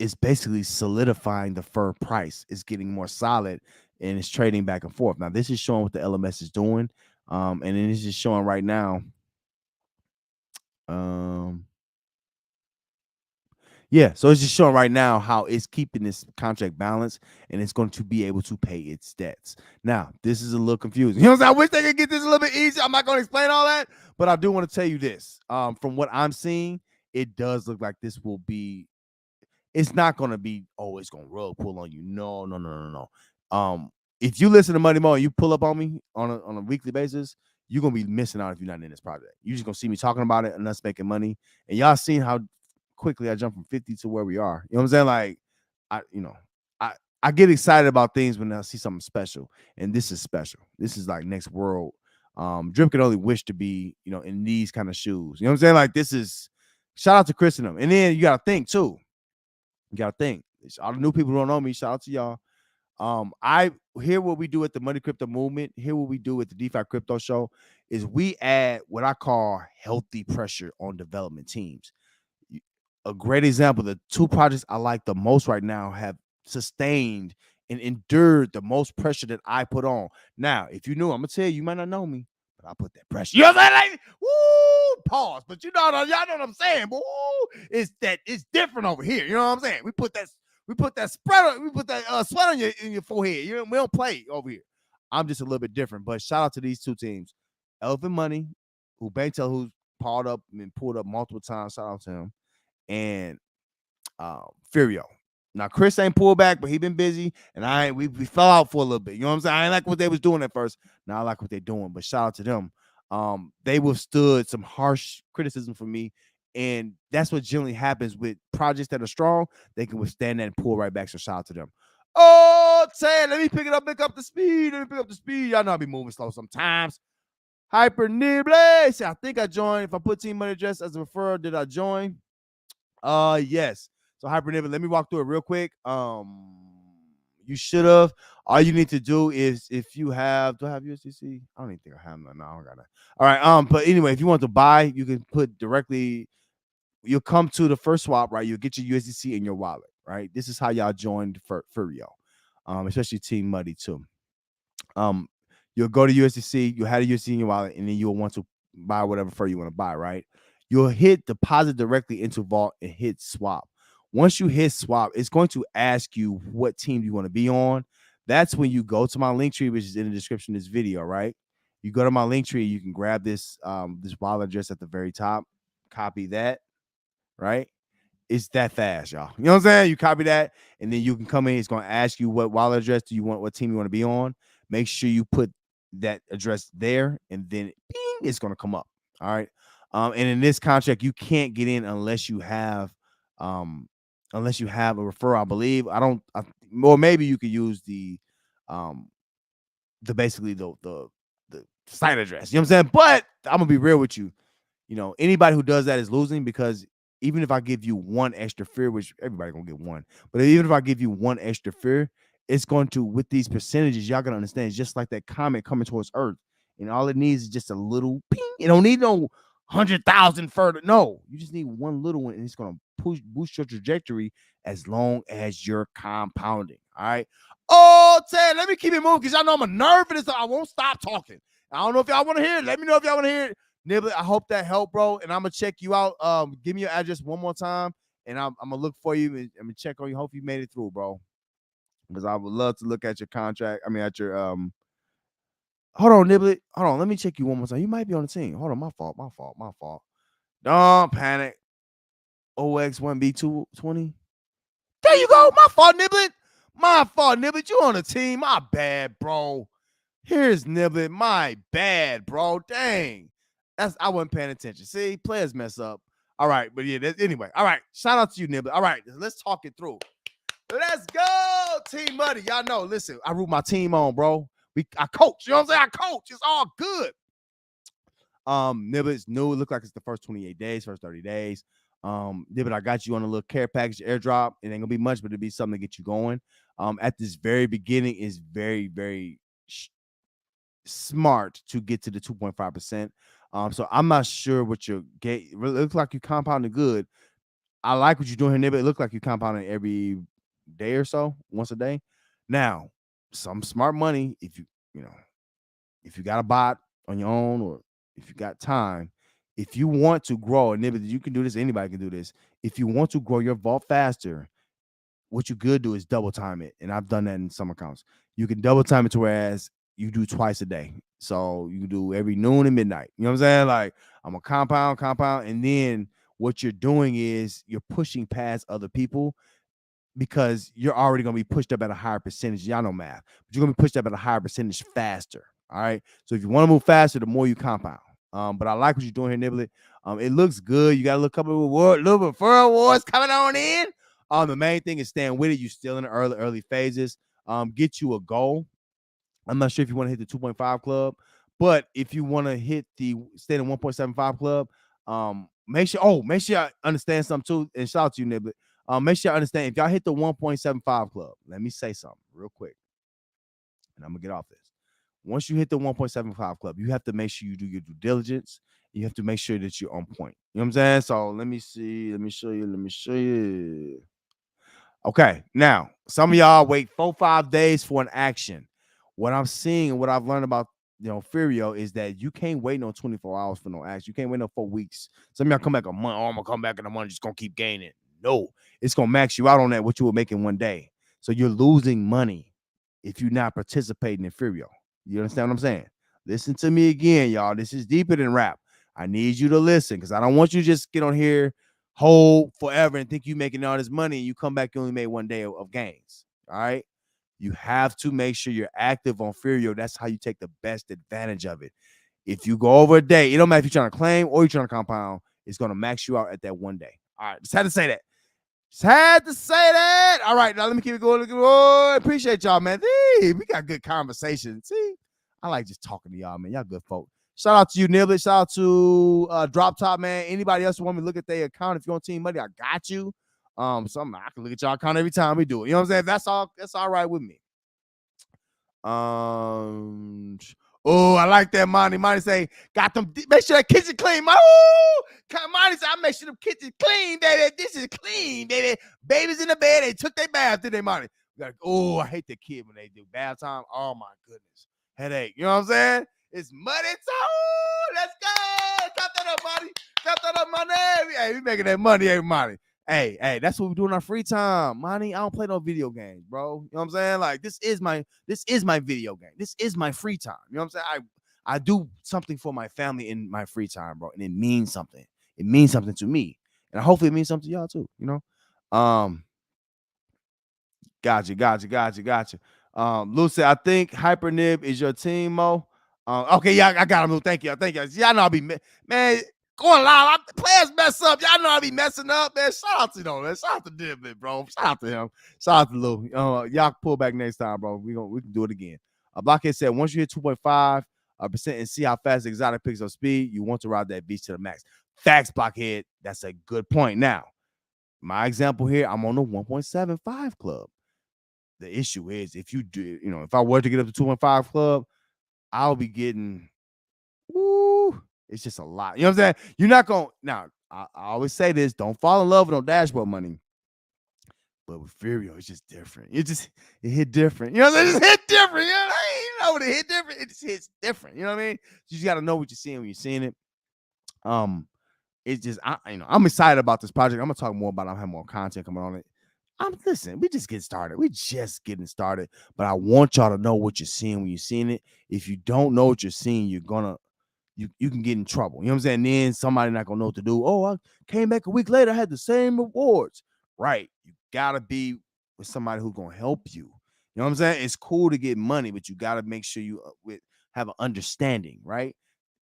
it's basically solidifying the fur price. It's getting more solid and it's trading back and forth. Now, this is showing what the LMS is doing. And then it's just showing right now. Yeah, so it's just showing right now how it's keeping this contract balance and it's going to be able to pay its debts. Now, this is a little confusing. You know what I'm saying? I wish they could get this a little bit easier. I'm not going to explain all that, but I do want to tell you this. From what I'm seeing, it does look like this will be, it's not going to be, oh, it's going to rug pull on you. No, no, no, no, no. If you listen to Money Mo and you pull up on me on a weekly basis, you're going to be missing out if you're not in this project. You're just going to see me talking about it and us making money. And y'all seen how quickly I jumped from 50 to where we are. You know what I'm saying? Like, I I get excited about things when I see something special, and this is special. This is like next world. Drip could only wish to be, in these kind of shoes. You know what I'm saying? Like, this is shout out to Chris and them. And then you gotta think too. You gotta think. All the new people who don't know me, shout out to y'all. I Here what we do at the Money Crypto Movement, here what we do at the DeFi Crypto Show is we add what I call healthy pressure on development teams. A great example, the two projects I like the most right now have sustained and endured the most pressure that I put on. Now, if you knew, I'm gonna tell you, you might not know me, but I put that pressure. You know what I'm saying? Like, woo, pause. But y'all know what I'm saying. But woo, it's different over here. You know what I'm saying? We put that spread, we put that sweat on your forehead. We don't play over here. I'm just a little bit different. But shout out to these two teams, Elephant Money, who Banktel, who's pulled up multiple times. Shout out to him, and Furio. Now Chris ain't pulled back, but he been busy, and we fell out for a little bit. You know what I'm saying? I ain't like what they was doing at first. Now I like what they're doing, but shout out to them. They withstood some harsh criticism from me, and that's what generally happens with projects that are strong. They can withstand that and pull right back. So shout out to them. Oh, Ted, let me pick up the speed. Y'all know I be moving slow sometimes. Hyper Nibble. See, I think I joined. If I put team money address as a referral, did I join? Yes. So Hypernivin, let me walk through it real quick. You should have. All you need to do is if you have, do I have USDC? I don't even think I have none. No, I don't got that. All right. But anyway, if you want to buy, you can put directly. You'll come to the first swap, right? You'll get your USDC in your wallet, right? This is how y'all joined Furio, especially Team Muddy too. You'll go to USDC, you'll have the USDC in your wallet, and then you'll want to buy whatever fur you want to buy, right? You'll hit deposit directly into Vault and hit swap. Once you hit swap, it's going to ask you what team you want to be on. That's when you go to my link tree, which is in the description of this video, right? You go to my link tree, you can grab this wallet address at the very top, copy that, right? It's that fast, y'all. You know what I'm saying? You copy that, and then you can come in. It's going to ask you what wallet address do you want, what team you want to be on. Make sure you put that address there, and then bing, it's going to come up. All right. And in this contract, you can't get in unless you have a referral. I believe or maybe you could use the basically the site address. You know what I'm saying? But I'm gonna be real with you. Anybody who does that is losing, because even if I give you one extra fear, which everybody gonna get one, but even if I give you one extra fear, it's going to, with these percentages, y'all gonna understand, it's just like that comet coming towards Earth, and all it needs is just a little ping. You don't need no 100,000 further. No, you just need one little one, and it's gonna boost your trajectory as long as you're compounding. All right. Oh, Ted, let me keep it moving, because y'all know I'm a nerd for this, so I won't stop talking. I don't know if y'all want to hear it. Let me know if y'all want to hear it. Niblet, I hope that helped, bro. And I'm gonna check you out. Give me your address one more time, and I'm gonna look for you and I'm gonna check on you. Hope you made it through, bro. Because I would love to look at your contract. I mean, at your Hold on, Niblet. Hold on. Let me check you one more time. You might be on the team. Hold on. My fault. Don't panic. OX1B220. There you go. My fault, Niblet. You on the team. My bad, bro. Here's Niblet. My bad, bro. Dang. I wasn't paying attention. See, players mess up. All right, but yeah, anyway. All right, shout out to you, Niblet. All right, let's talk it through. Let's go, Team Muddy. Y'all know, listen, I root my team on, bro. I coach. You know what I'm saying? I coach. It's all good. Niblet's new. It look like it's the first 28 days, first 30 days. Niblet, I got you on a little care package airdrop. It ain't gonna be much, but it'll be something to get you going. At this very beginning is very, very smart to get to the 2.5%. So I'm not sure what your gate. It looks like you compounded good. I like what you're doing here, Nibble. It looks like you compounding every day or so, once a day. Now, some smart money, if you got a bot on your own, or if you got time, if you want to grow, and you can do this, anybody can do this. If you want to grow your vault faster, what you could do is double time it. And I've done that in some accounts. You can double time it to whereas you do twice a day. So you do every noon and midnight. You know what I'm saying? Like I'm a compound, and then what you're doing is you're pushing past other people because you're already going to be pushed up at a higher percentage. Y'all know math, but you're going to be pushed up at a higher percentage faster. All right. So if you want to move faster, the more you compound. But I like what you're doing here, Niblet. It looks good. You got a little couple of little referral awards coming on in. The main thing is staying with it. You're still in the early phases. Get you a goal. I'm not sure if you want to hit the 2.5 club, but if you want to hit the stay in 1.75 club, make sure I understand something too. And shout out to you, Niblet. Make sure I understand if y'all hit the 1.75 club. Let me say something real quick, and I'm gonna get off this. Once you hit the 1.75 club, you have to make sure you do your due diligence. You have to make sure that you're on point. You know what I'm saying? So let me see. Let me show you. Okay, now some of y'all wait 4-5 days for an action. What I'm seeing and what I've learned about Furio is that you can't wait no 24 hours for no action. You can't wait no 4 weeks. Some of y'all come back a month. Oh, I'm gonna come back in a month, just gonna keep gaining. No, it's gonna max you out on that what you were making one day. So you're losing money if you're not participating in Furio. You understand what I'm saying? Listen to me again, y'all. This is deeper than rap. I need you to listen because I don't want you to just get on here hold forever and think you making all this money and you come back, you only made one day of gains. All right. You have to make sure you're active on Furio. That's how you take the best advantage of it. If you go over a day, it don't matter if you're trying to claim or you're trying to compound, it's going to max you out at that one day. All right. Just had to say that. All right. Now let me keep it going. Oh, appreciate y'all, man. Hey, we got good conversation. See, I like just talking to y'all, man. Y'all good folk. Shout out to you, Niblet. Shout out to Drop Top, man. Anybody else who want me to look at their account? If you're on Team Money, I got you. Something I can look at y'all account every time we do it. You know what I'm saying? That's all right with me. Oh, I like that, Monty. Monty say, got them. Make sure that kitchen clean. Monty say, I make sure the kitchen clean, baby. This is clean, baby. Babies in the bed. They took their bath, did they, Monty? Oh, I hate the kid when they do bath time. Oh my goodness, headache. You know what I'm saying? It's muddy too. Let's go. Clap that up, Monty. Clap that up, Monty. Hey, we making that money, every Monty. Hey, that's what we do in our free time. Money, I don't play no video games, bro. You know what I'm saying? Like, this is my video game. This is my free time. You know what I'm saying? I do something for my family in my free time, bro. And it means something. It means something to me. And hopefully it means something to y'all too, you know? Gotcha. Lucy, I think Hypernib is your team, Mo. Okay, yeah, I got him. Thank you. Y'all know I'll be man going live. Players mess up. Y'all know I'll be messing up, man. Shout out to them, man. Shout out to Diblet, bro. Shout out to him. Shout out to Lou. Y'all pull back next time, bro. We can do it again. Blockhead said once you hit 2.5% and see how fast the exotic picks up speed, you want to ride that beast to the max. Facts, Blockhead. That's a good point. Now, my example here, I'm on the 1.75 club. The issue is if you do, if I were to get up to 2.5 club, I'll be getting, it's just a lot. You know what I'm saying? You're not going to, now, I always say this, don't fall in love with no dashboard money. But with Furio, it's just different. It hit different. You know what I'm saying? It hit different. You know what it hit different? It just hits different. You know what I mean? You just got to know what you're seeing when you're seeing it. It's just, I'm excited about this project. I'm going to talk more about it. I'll have more content coming on it. Listen, we just get started. We just getting started. But I want y'all to know what you're seeing when you're seeing it. If you don't know what you're seeing, you can get in trouble. You know what I'm saying? Then somebody not gonna know what to do. Oh, I came back a week later, I had the same rewards. Right. You gotta be with somebody who's gonna help you. You know what I'm saying? It's cool to get money, but you gotta make sure you have an understanding, right?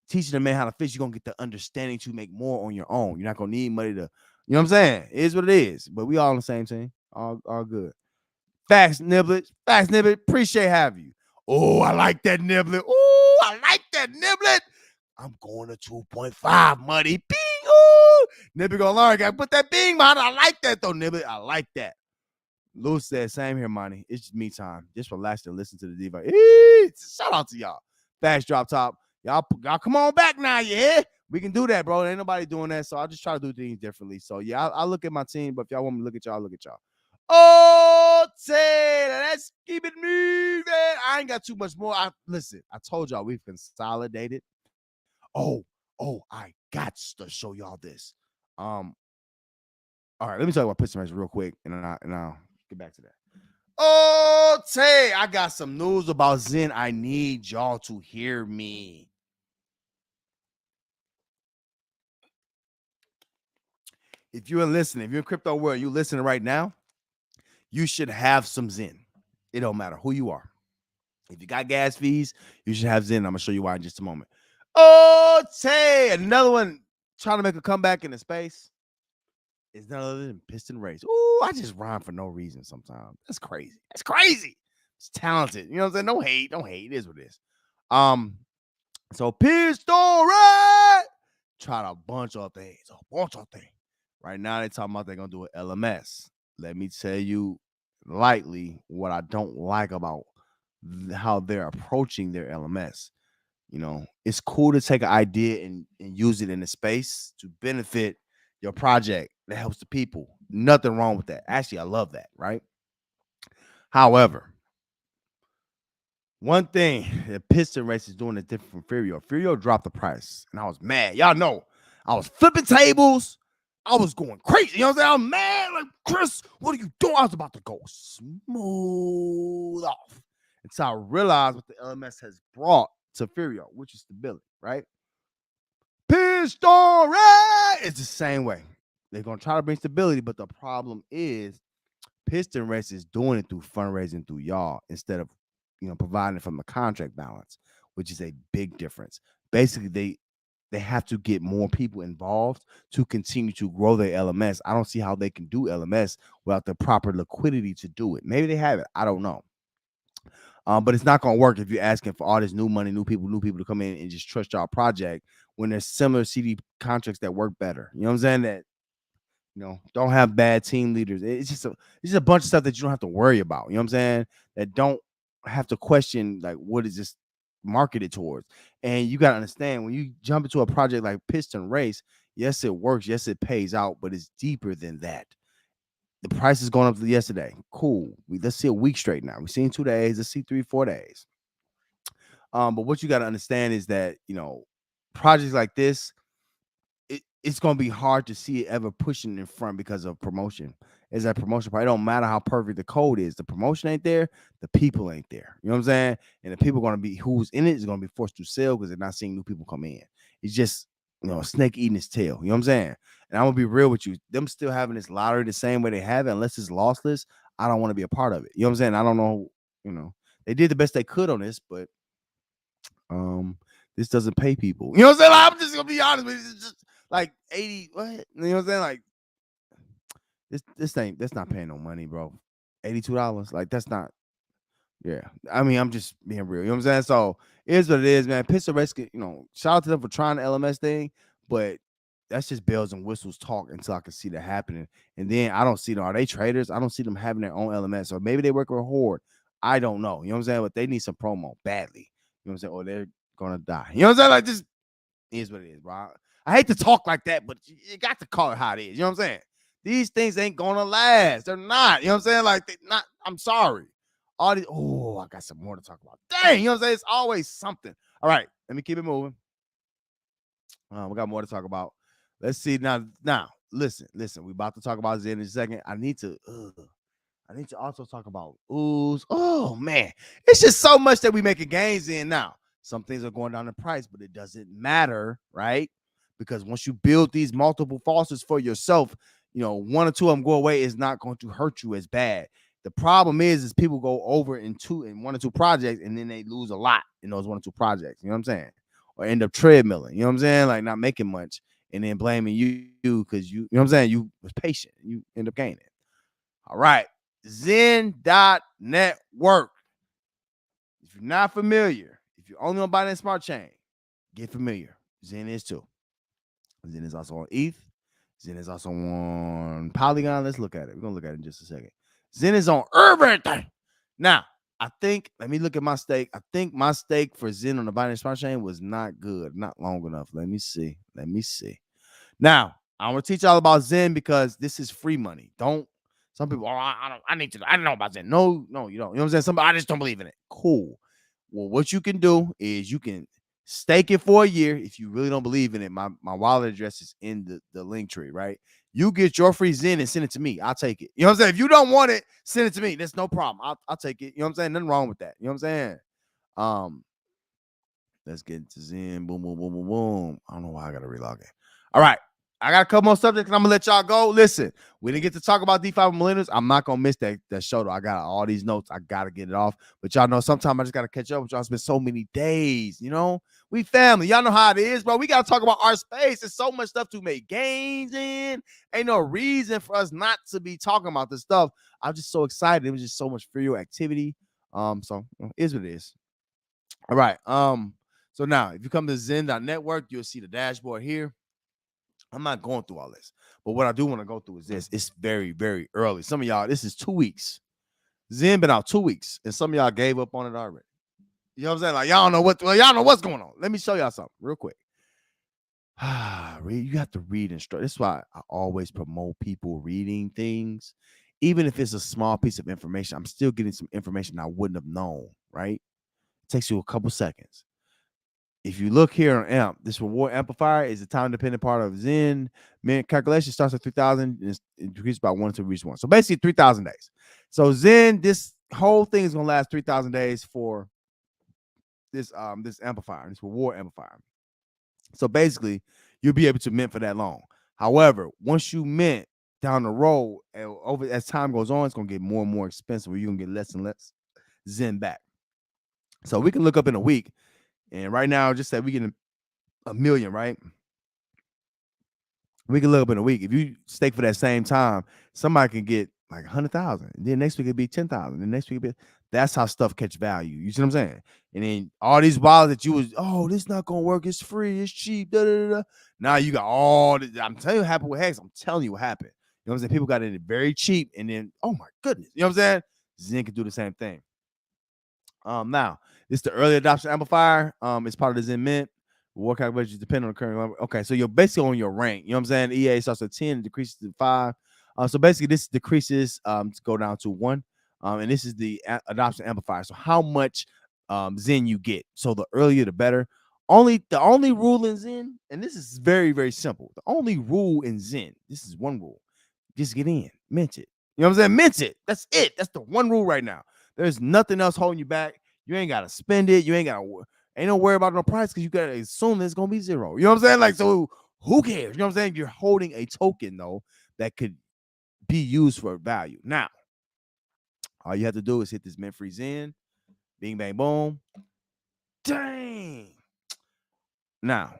Teaching a man how to fish, you're gonna get the understanding to make more on your own. You're not gonna need money to, you know what I'm saying? It is what it is. But we all on the same team. All good. Facts, Niblet. Appreciate having you. Oh, I like that, Niblet. I'm going to 2.5, Muddy. Bing. Ooh. Niblet gonna learn. Gotta put that bing behind it. I like that, though, Niblet. I like that. Lou said, same here, Monty. It's just me time. Just relax and listen to the diva. Shout out to y'all. Fast Drop Top. Y'all come on back now, yeah? We can do that, bro. Ain't nobody doing that, so I'll just try to do things differently. So, yeah, I'll look at my team, but if y'all want me to look at y'all, I'll look at y'all. Oh, Taylor, let's keep it moving. I ain't got too much more. Listen, I told y'all we've consolidated. Oh, Oh, I got to show y'all this. Um, all right, let me talk about piston race real quick, and I'll get back to that. Oh, Tay, I got some news about Zen. I need y'all to hear me. If you're listening, if you're in crypto world, you listening right now, you should have some Zen. It don't matter who you are. If you got gas fees, you should have Zen. I'm gonna show you why in just a moment. Oh, Tay, another one trying to make a comeback in the space. It's none other than piston race. Ooh, I just rhyme for no reason sometimes. That's crazy. That's crazy. It's talented. You know what I'm saying? No hate. Don't hate. It is what it is. Um, so piston race tried a bunch of things. A bunch of things. Right now, they talking about they're gonna do an LMS. Let me tell you lightly what I don't like about how they're approaching their LMS. You know, it's cool to take an idea and use it in the space to benefit your project that helps the people. Nothing wrong with that. Actually, I love that, right? However, one thing that Piston Race is doing is different from Furio. Furio dropped the price, and I was mad. Y'all know, I was flipping tables. I was going crazy. You know what I'm saying? I'm mad. Like, Chris, what are you doing? I was about to go smooth off until I realized what the LMS has brought to Furio, which is stability, right? Piston Race! It's the same way. They're going to try to bring stability, but the problem is Piston Race is doing it through fundraising through y'all instead of, providing it from the contract balance, which is a big difference. Basically, they have to get more people involved to continue to grow their LMS. I don't see how they can do LMS without the proper liquidity to do it. Maybe they have it. I don't know. But it's not going to work if you're asking for all this new money, new people to come in and just trust y'all project when there's similar CD contracts that work better. You know what I'm saying? That don't have bad team leaders. It's just a bunch of stuff that you don't have to worry about. You know what I'm saying? That don't have to question like what is this marketed towards. And you got to understand when you jump into a project like Piston Race, yes, it works, yes, it pays out, but it's deeper than that. The price is going up yesterday. Cool. Let's see a week straight now. We've seen 2 days. Let's see 3-4 days. But what you got to understand is that projects like this, it's going to be hard to see it ever pushing in front because of promotion. Is that promotion part? It don't matter how perfect the code is. The promotion ain't there. The people ain't there. You know what I'm saying? And the people going to be who's in it is going to be forced to sell because they're not seeing new people come in. It's just a snake eating its tail. You know what I'm saying? And I'm gonna be real with you. Them still having this lottery the same way they have it, unless it's lossless. I don't want to be a part of it. You know what I'm saying? I don't know. They did the best they could on this, but this doesn't pay people. You know what I'm saying? Like, I'm just gonna be honest with you. It's just like 80. What? You know what I'm saying? Like that's not paying no money, bro. $82. Like that's not. Yeah, I mean, I'm just being real. You know what I'm saying? So it is what it is, man. Pistol Rescue, shout out to them for trying the LMS thing, but that's just bells and whistles talk until I can see that happening. And then I don't see them. Are they traders? I don't see them having their own LMS. Or maybe they work with Horde. I don't know. You know what I'm saying? But they need some promo badly. You know what I'm saying? Or they're gonna die. You know what I'm saying? Like this is what it is, bro. I hate to talk like that, but you got to call it how it is. You know what I'm saying? These things ain't gonna last. They're not. You know what I'm saying? Like they not. I'm sorry. All these. Oh, I got some more to talk about. Dang, you know what I'm saying? It's always something. All right, let me keep it moving. We got more to talk about. Let's see now. Now, listen. We about to talk about Zen in a second. I need to also talk about ooze. Oh man, it's just so much that we making gains in now. Some things are going down in price, but it doesn't matter, right? Because once you build these multiple faucets for yourself, one or two of them go away is not going to hurt you as bad. The problem is people go over in one or two projects, and then they lose a lot in those one or two projects. You know what I'm saying? Or end up treadmilling. You know what I'm saying? Like not making much, and then blaming you because you know what I'm saying? You was patient. You end up gaining. All right. Zen.network. If you're not familiar, if you're only on Binance Smart Chain, get familiar. Zen is too. Zen is also on ETH. Zen is also on Polygon. Let's look at it. We're going to look at it in just a second. Zen is on everything. Now, let me look at my stake. I think my stake for Zen on the Binance Smart Chain was not good, not long enough. Let me see. Now, I want to teach y'all about Zen because this is free money. Some people, I don't know about Zen. No, you don't. You know what I'm saying? I just don't believe in it. Cool. Well, what you can do is you can Stake it for a year. If you really don't believe in it, my wallet address is in the link tree, right? You get your free Zen and send it to me. I'll take it. You know what I'm saying? If you don't want it, send it to me. That's no problem. I'll take it. You know what I'm saying? Nothing wrong with that. You know what I'm saying? Um, let's get into Zen. Boom, boom, boom, boom, boom. I don't know why I gotta relog in. All right. I got a couple more subjects and I'm gonna let y'all go. Listen, we didn't get to talk about DeFi with millennials. I'm not gonna miss that show though. I got all these notes. I gotta get it off. But y'all know sometimes I just gotta catch up with y'all. It's been so many days, you know. We family. Y'all know how it is, bro. We gotta talk about our space. There's so much stuff to make gains in. Ain't no reason for us not to be talking about this stuff. I'm just so excited. It was just so much Furio activity. So it is what it is. All right. So now if you come to Zen.network, you'll see the dashboard here. I'm not going through all this, but what I do want to go through is this. It's very, very early. Some of y'all, this is 2 weeks. Zen been out 2 weeks, and some of y'all gave up on it already. You know what I'm saying? Like y'all know y'all know what's going on. Let me show y'all something real quick. You have to read and this is why I always promote people reading things, even if it's a small piece of information. I'm still getting some information I wouldn't have known. Right? It takes you a couple seconds. If you look here on AMP, this reward amplifier is a time-dependent part of Zen. Calculation starts at 3,000 and it decreases by 1 to reach 1. So basically 3,000 days. So Zen, this whole thing is going to last 3,000 days for this amplifier, this reward amplifier. So basically, you'll be able to mint for that long. However, once you mint down the road, as time goes on, it's going to get more and more expensive. You're going to get less and less Zen back. So we can look up in a week. And right now, just say we get a million, right? We can look up in a week. If you stake for that same time, somebody can get like 100,000. Then next week it'd be 10,000. Then next week it'd be. That's how stuff catch value. You see what I'm saying? And then all these wallets that you was, this not gonna work. It's free. It's cheap. Da, da, da. Now you got all this. I'm telling you what happened with Hex. I'm telling you what happened. You know what I'm saying? People got it very cheap, and then oh my goodness, you know what I'm saying? Zen can do the same thing. Now this is the early adoption amplifier. It's part of the Zen Mint. Reward calculations depend on the current level. Okay, so you're basically on your rank. You know what I'm saying? EA starts at 10, decreases to 5. So basically, this decreases to go down to 1. And this is the adoption amplifier. So how much Zen you get. So the earlier, the better. The only rule in Zen, and this is very, very simple. The only rule in Zen, this is one rule. Just get in, mint it. You know what I'm saying? Mint it. That's it. That's the one rule right now. There's nothing else holding you back. You ain't got to spend it. You ain't got to ain't no worry about no price because you got to assume it's going to be 0. You know what I'm saying? Like, so who cares? You know what I'm saying? You're holding a token, though, that could be used for value. Now, all you have to do is hit this mint free Zen. Bing, bang, boom. Dang. Now,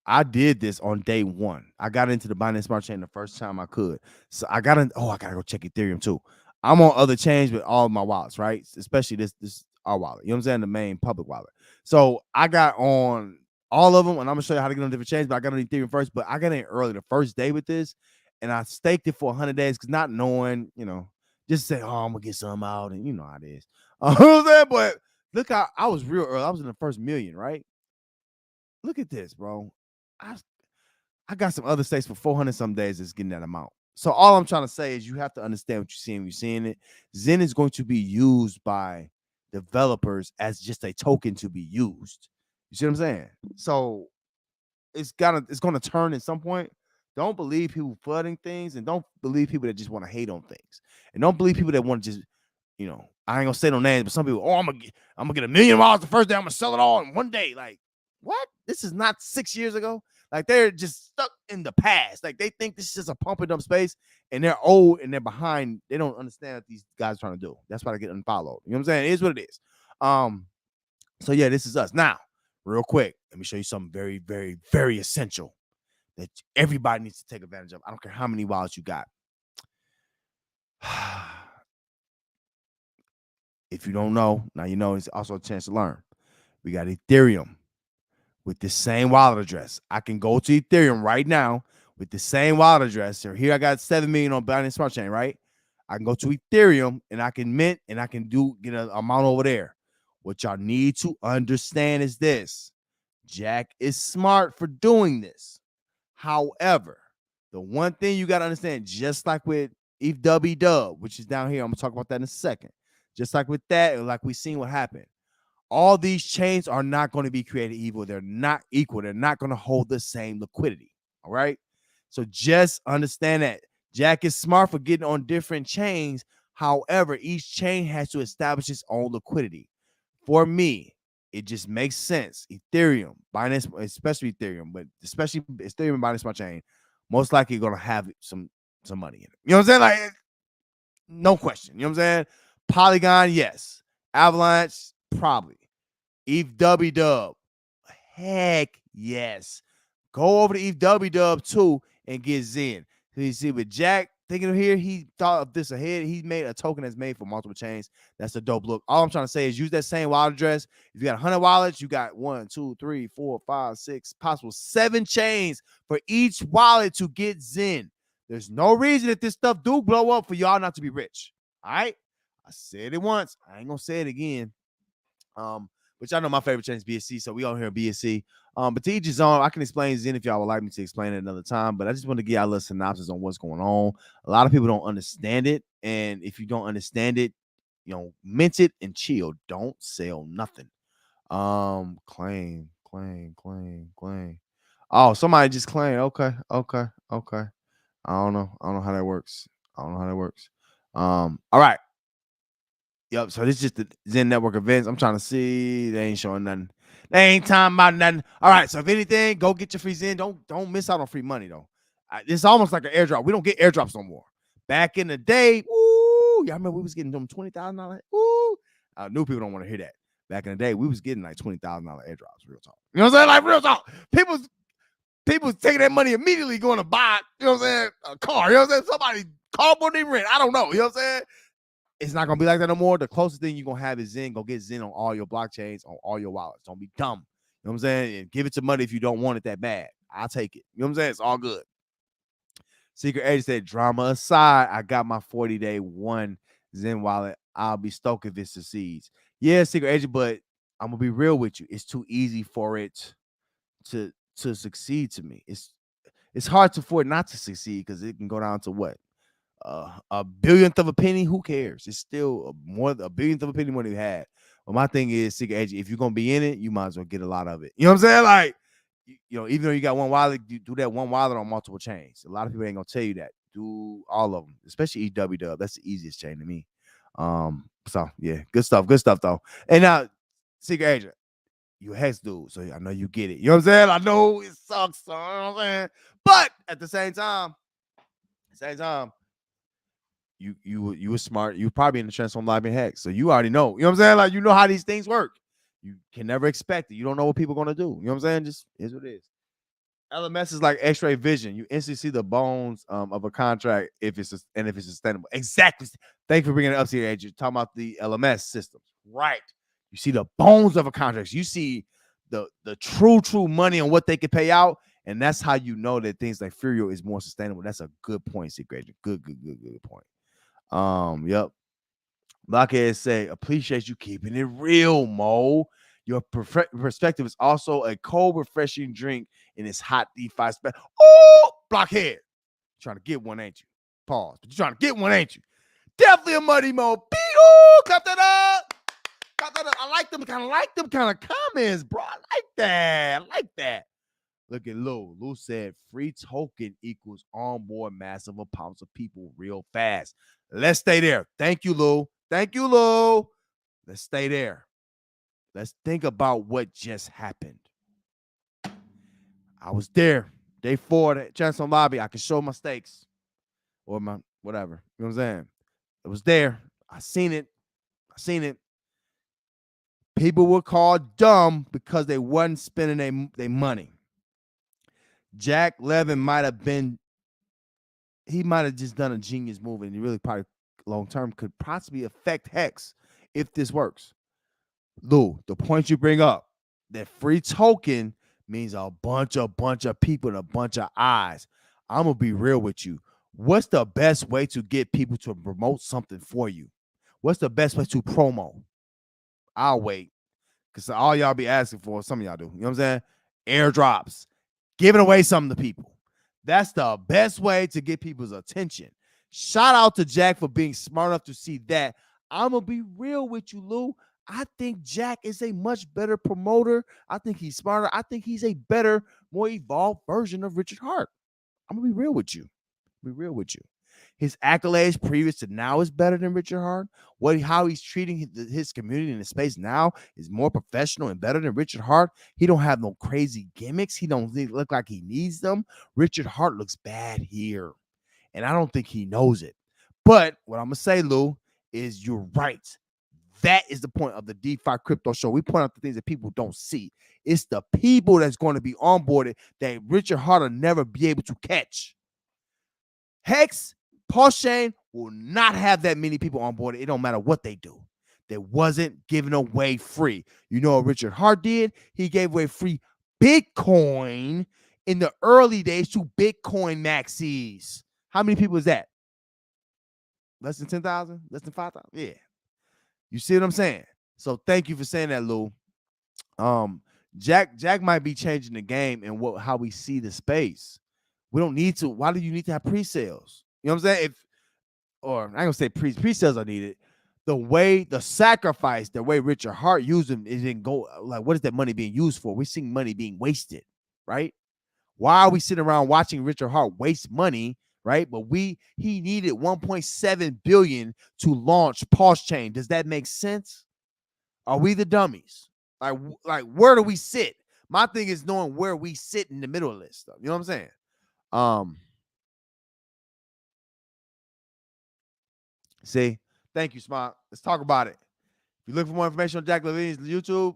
I did this on day 1. I got into the Binance Smart Chain the first time I could. So I got I gotta go check Ethereum too. I'm on other chains with all of my wallets, right? Especially this our wallet. You know what I'm saying? The main public wallet. So I got on all of them, and I'm gonna show you how to get on different chains. But I got on Ethereum first. But I got in early the first day with this, and I staked it for 100 days because not knowing, just say, I'm gonna get some out, and you know how it is. You know what I'm saying? But look how I was real early. I was in the first million, right? Look at this, bro. I got some other states for 400 some days that's getting that amount. So all I'm trying to say is you have to understand what you're seeing when you're seeing it. Zen is going to be used by developers as just a token to be used. You see what I'm saying? So it's going to turn at some point. Don't believe people flooding things, and don't believe people that just want to hate on things. And don't believe people that want to just, I ain't gonna say no names, but some people, I'm gonna get $1 million the first day. I'm gonna sell it all in one day. Like, what? This is not 6 years ago. Like, they're just stuck in the past. Like, they think this is just a pump and dump space, and they're old and they're behind. They don't understand what these guys are trying to do. That's why they get unfollowed. You know what I'm saying? It is what it is. So yeah, this is us. Now, real quick, let me show you something very, very, very essential that everybody needs to take advantage of. I don't care how many wallets you got. If you don't know, now you know. It's also a chance to learn. We got Ethereum with the same wallet address. I can go to Ethereum right now with the same wallet address. So here I got 7 million on Binance Smart Chain, right? I can go to Ethereum and I can mint and I can get an amount over there. What y'all need to understand is this. Jack is smart for doing this. However, the one thing you got to understand, just like with ETH, which is down here, I'm going to talk about that in a second. Just like with that, like we seen what happened. All these chains are not going to be created equal. They're not equal. They're not going to hold the same liquidity. All right. So just understand that Jack is smart for getting on different chains. However, each chain has to establish its own liquidity. For me, it just makes sense. Ethereum, Binance, especially Ethereum, but especially Ethereum and Binance Smart Chain, most likely going to have some money in it. You know what I'm saying? Like, no question. You know what I'm saying? Polygon, yes. Avalanche, probably. ETH Dub, heck yes. Go over to ETH Dub too and get Zen. So you see, with Jack thinking of here, he thought of this ahead. He made a token that's made for multiple chains. That's a dope look. All I'm trying to say is use that same wallet address. If you got 100 wallets, you got 1, 2, 3, 4, 5, 6, possible 7 chains for each wallet to get Zen. There's no reason if this stuff do blow up for y'all not to be rich. All right? I said it once. I ain't gonna say it again. But y'all know my favorite chain is BSC, so we all here BSC. But to each his own, I can explain Zen if y'all would like me to explain it another time. But I just want to give y'all a little synopsis on what's going on. A lot of people don't understand it, and if you don't understand it, mint it and chill. Don't sell nothing. Claim. Oh, somebody just claimed. Okay. I don't know how that works. All right. Yep. So this is just the Zen Network events. I'm trying to see. They ain't showing nothing. They ain't talking about nothing. All right. So if anything, go get your free Zen. Don't miss out on free money though. It's almost like an airdrop. We don't get airdrops no more. Back in the day, y'all remember we was getting them $20,000. New people don't want to hear that. Back in the day, we was getting like $20,000 airdrops. Real talk. You know what I'm saying? Like real talk. People taking that money immediately going to buy. You know what I'm saying? A car. You know what I'm saying? Somebody car more than rent. I don't know. You know what I'm saying? It's not gonna be like that no more. The closest thing you're gonna have is Zen. Go get Zen on all your blockchains, on all your wallets. Don't be dumb. You know what I'm saying? And give it to money if you don't want it that bad. I'll take it. You know what I'm saying? It's all good. Secret Agent said, drama aside, I got my 40-day one Zen wallet. I'll be stoked if it succeeds. Yeah, Secret Agent, but I'm gonna be real with you. It's too easy for it to succeed to me. It's hard for it not to succeed because it can go down to what? A billionth of a penny, who cares? It's still a billionth of a penny more than you had. But my thing is, Secret Agent, if you're gonna be in it, you might as well get a lot of it. You know what I'm saying? Like, even though you got one wallet, you do that one wallet on multiple chains. A lot of people ain't gonna tell you that. Do all of them, especially EW Dub. That's the easiest chain to me. So yeah, good stuff though. And now, Secret Agent, you a Hex dude, so I know you get it. You know what I'm saying? I know it sucks, so, you know what I'm saying? But at the same time, you were smart. You were probably in the Transform Live and Hex, so you already know. You know what I'm saying? Like, you know how these things work. You can never expect it. You don't know what people are gonna do. You know what I'm saying? Just is what it is. LMS is like X-ray vision. You instantly see the bones of a contract if it's sustainable. Exactly. Thank you for bringing it up here, Agent. Talking about the LMS systems, right? You see the bones of a contract. You see the true money on what they can pay out, and that's how you know that things like Furio is more sustainable. That's a good point, Secret Agent. Good point. Yep. Blockhead say, appreciate you keeping it real, Mo. Your perspective is also a cold, refreshing drink in this hot DeFi space. Oh, Blockhead. Trying to get one, ain't you? Pause. But you're trying to get one, ain't you? Definitely a Muddy Mo. Beat. Clap that up. I like them kind of comments, bro. I like that. Look at Lou. Lou said free token equals onboard massive amounts of people real fast. Let's stay there. Thank you, Lou. Let's stay there. Let's think about what just happened. I was there. Day 4 at Chancellor Lobby. I can show my stakes or my whatever. You know what I'm saying? It was there. I seen it. People were called dumb because they wasn't spending their money. Jack Levin might have just done a genius move, and he really probably long term could possibly affect Hex if this works. Lou, the point you bring up, that free token means a bunch of people and a bunch of eyes. I'm gonna be real with you. What's the best way to get people to promote something for you? What's the best way to promo? I'll wait. Because all y'all be asking for, some of y'all do. You know what I'm saying? Airdrops. Giving away something to people. That's the best way to get people's attention. Shout out to Jack for being smart enough to see that. I'm going to be real with you, Lou. I think Jack is a much better promoter. I think he's smarter. I think he's a better, more evolved version of Richard Hart. I'm gonna be real with you. Be real with you. His accolades previous to now is better than Richard Hart. How he's treating his community in the space now is more professional and better than Richard Hart. He don't have no crazy gimmicks. He don't look like he needs them. Richard Hart looks bad here, and I don't think he knows it. But what I'm gonna say, Lou, is you're right. That is the point of the DeFi Crypto Show. We point out the things that people don't see. It's the people that's going to be onboarded that Richard Hart will never be able to catch. Hex, Chain will not have that many people on board. It don't matter what they do. They wasn't giving away free. You know what Richard Hart did? He gave away free Bitcoin in the early days to Bitcoin maxis. How many people is that? Less than 10,000? Less than 5,000? Yeah. You see what I'm saying? So thank you for saying that, Lou. Jack might be changing the game and how we see the space. We don't need to. Why do you need to have pre-sales? You know what I'm saying? I ain't gonna say pre-sales are needed. The sacrifice, the way Richard Hart used them is in go. Like, what is that money being used for? We're seeing money being wasted, right? Why are we sitting around watching Richard Hart waste money, right? But he needed 1.7 billion to launch Chain. Does that make sense? Are we the dummies? Like where do we sit? My thing is knowing where we sit in the middle of this stuff. You know what I'm saying? See, thank you, Smart. Let's talk about it. If you look for more information on Jack Levine's YouTube,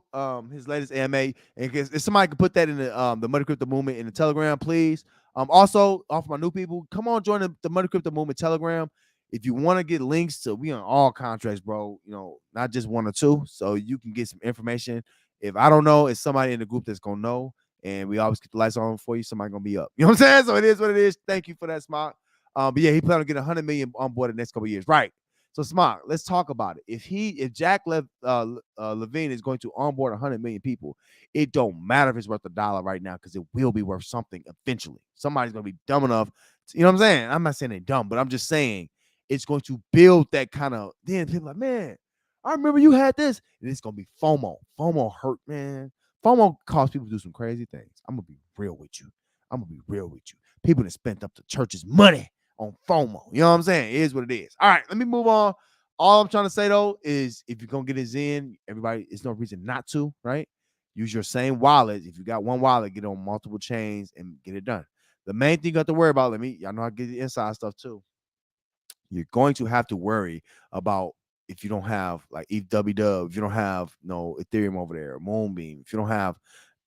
his latest AMA, and if somebody can put that in the Money Crypto Movement in the Telegram, please. Also, off my new people, come on, join the Money Crypto Movement Telegram. If you want to get links to, we on all contracts, bro. You know, not just one or two, so you can get some information. If I don't know, it's somebody in the group that's gonna know, and we always keep the lights on for you. Somebody gonna be up. You know what I'm saying? So it is what it is. Thank you for that, Smart. But yeah, he planned on getting 100 million on board the next couple of years, right? So Smart, let's talk about it. If Jack Levine is going to onboard 100 million people, it don't matter if it's worth $1 right now because it will be worth something eventually. Somebody's gonna be dumb enough. You know what I'm saying? I'm not saying they're dumb, but I'm just saying it's going to build that kind of. Then people are like, man, I remember you had this, and it's gonna be FOMO. FOMO hurt, man. FOMO cause people to do some crazy things. I'm gonna be real with you. People that spent up the church's money on FOMO. You know what I'm saying? It is what it is. All right, let me move on. All I'm trying to say, though, is if you're going to get it in, everybody, there's no reason not to, right? Use your same wallet. If you got one wallet, get on multiple chains and get it done. The main thing you got to worry about, y'all know how to get the inside stuff, too. You're going to have to worry about if you don't have, like, ETH, if you don't have no Ethereum over there, Moonbeam, if you don't have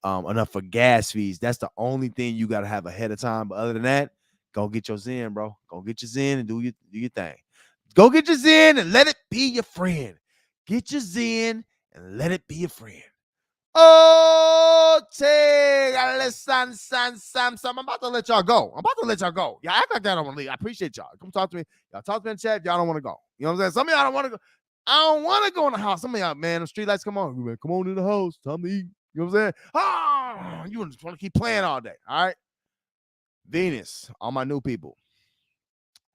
enough for gas fees, that's the only thing you got to have ahead of time. But other than that, go get your Zen, bro. Go get your Zen and do your thing. Go get your Zen and let it be your friend. Get your Zen and let it be your friend. Oh, Sam. I'm about to let y'all go. Y'all act like y'all don't want to leave. I appreciate y'all. Come talk to me. Y'all talk to me in the chat if y'all don't want to go. You know what I'm saying? Some of y'all don't want to go. I don't want to go in the house. Some of y'all, man, the street lights come on. Man, come on in the house. Time to eat. You know what I'm saying? Oh, you just want to keep playing all day. All right. Venus, all my new people.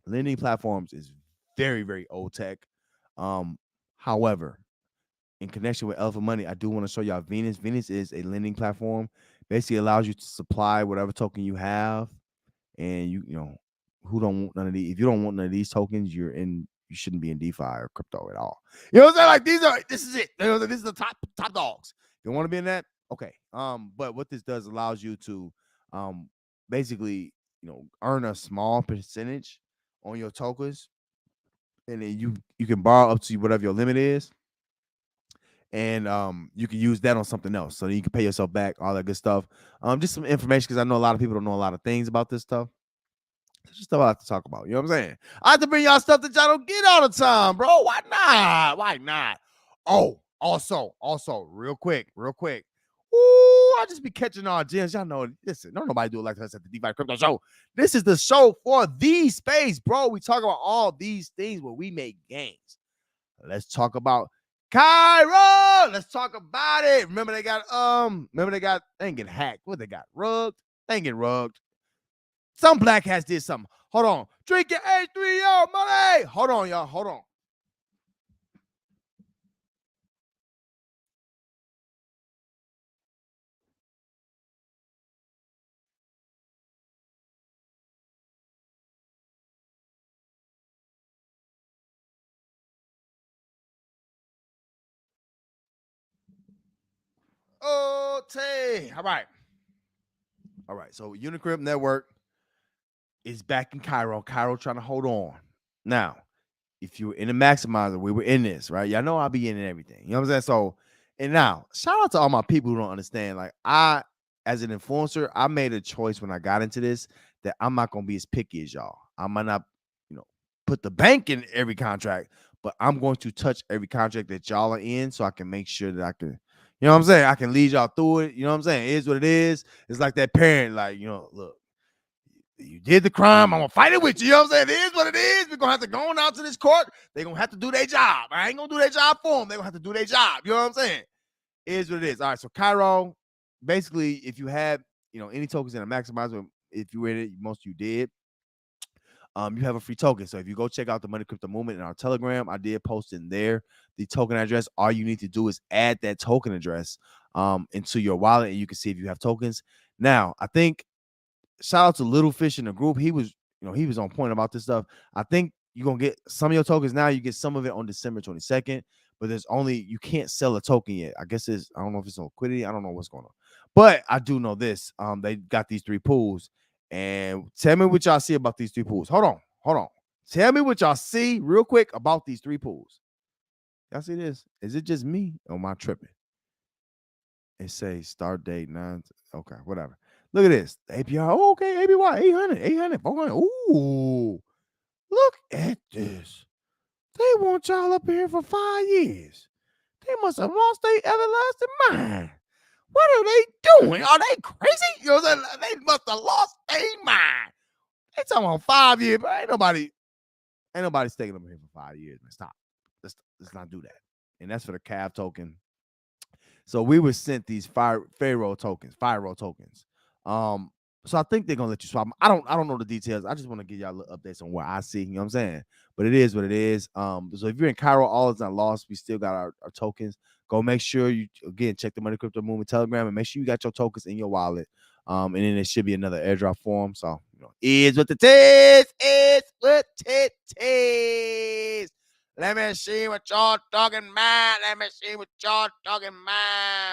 Lending platforms is very, very old tech. However, in connection with Alpha Money, I do want to show y'all Venus. Venus is a lending platform. Basically allows you to supply whatever token you have. And you know, who don't want none of these? If you don't want none of these tokens, you shouldn't be in DeFi or crypto at all. You know what I'm saying? Like this is it. This is the top dogs. You want to be in that? Okay. But what this does allows you to basically, earn a small percentage on your tokens. And then you can borrow up to whatever your limit is. And you can use that on something else. So you can pay yourself back, all that good stuff. Just some information because I know a lot of people don't know a lot of things about this stuff. It's just stuff I have to talk about. You know what I'm saying? I have to bring y'all stuff that y'all don't get all the time, bro. Why not? Oh, also, real quick. Ooh, I just be catching all gems. Y'all know, listen, don't nobody do it like us at the DeFi Crypto Show. This is the show for the space, bro. We talk about all these things where we make gains. Let's talk about Cairo. Let's talk about it. Remember they ain't getting hacked. What they got? Rugged? They ain't getting rugged. Some black hats did something. Hold on. Drink your H3O money. Hold on, y'all. Hold on. Okay. All right. All right. So Unicrypt Network is back in Cairo. Cairo trying to hold on. Now, if you were in the maximizer, we were in this, right? Y'all know I'll be in everything. You know what I'm saying? So, and now, shout out to all my people who don't understand. Like, as an influencer, I made a choice when I got into this that I'm not gonna be as picky as y'all. I might not, you know, put the bank in every contract, but I'm going to touch every contract that y'all are in so I can make sure that I can, you know what I'm saying? I can lead y'all through it. You know what I'm saying? It is what it is. It's like that parent, like, look, you did the crime. I'm gonna fight it with you. You know what I'm saying? It is what it is. We're gonna have to go on out to this court. They're gonna have to do their job. I ain't gonna do their job for them. They're gonna have to do their job. You know what I'm saying? It is what it is. All right. So Cairo, basically, if you have any tokens in a maximizer, if you were in it, most of you did. You have a free token. So if you go check out the Money Crypto Movement in our Telegram, I did post in there the token address. All you need to do is add that token address into your wallet, and you can see if you have tokens. Now, I think shout out to Little Fish in the group. He was on point about this stuff. I think you're gonna get some of your tokens now. You get some of it on December 22nd, but you can't sell a token yet. I guess I don't know if it's on liquidity. I don't know what's going on. But I do know this. They got these 3 pools. And tell me what y'all see about these 3 pools. Hold on. Tell me what y'all see real quick about these 3 pools. Y'all see this? Is it just me or am I tripping? It says start date 9. Okay, whatever. Look at this. APR. Oh, okay. APY 800, 400. Ooh, look at this. They want y'all up here for 5 years. They must have lost their everlasting mind. What are they doing? Are they crazy? You know what I'm saying? They must have lost their mind. They talking about 5 years, but ain't nobody sticking them here for 5 years, man. Stop. Let's not do that. And that's for the CAV token. So we were sent these Pharaoh tokens. So I think they're gonna let you swap them. I don't know the details. I just want to give y'all little updates on what I see. You know what I'm saying? But it is what it is. So if you're in Cairo, all is not lost. We still got our tokens. Go make sure you again check the Money Crypto Movement Telegram and make sure you got your tokens in your wallet. And then there should be another airdrop for them. So is what it is. It's what it is. Let me see what y'all talking about.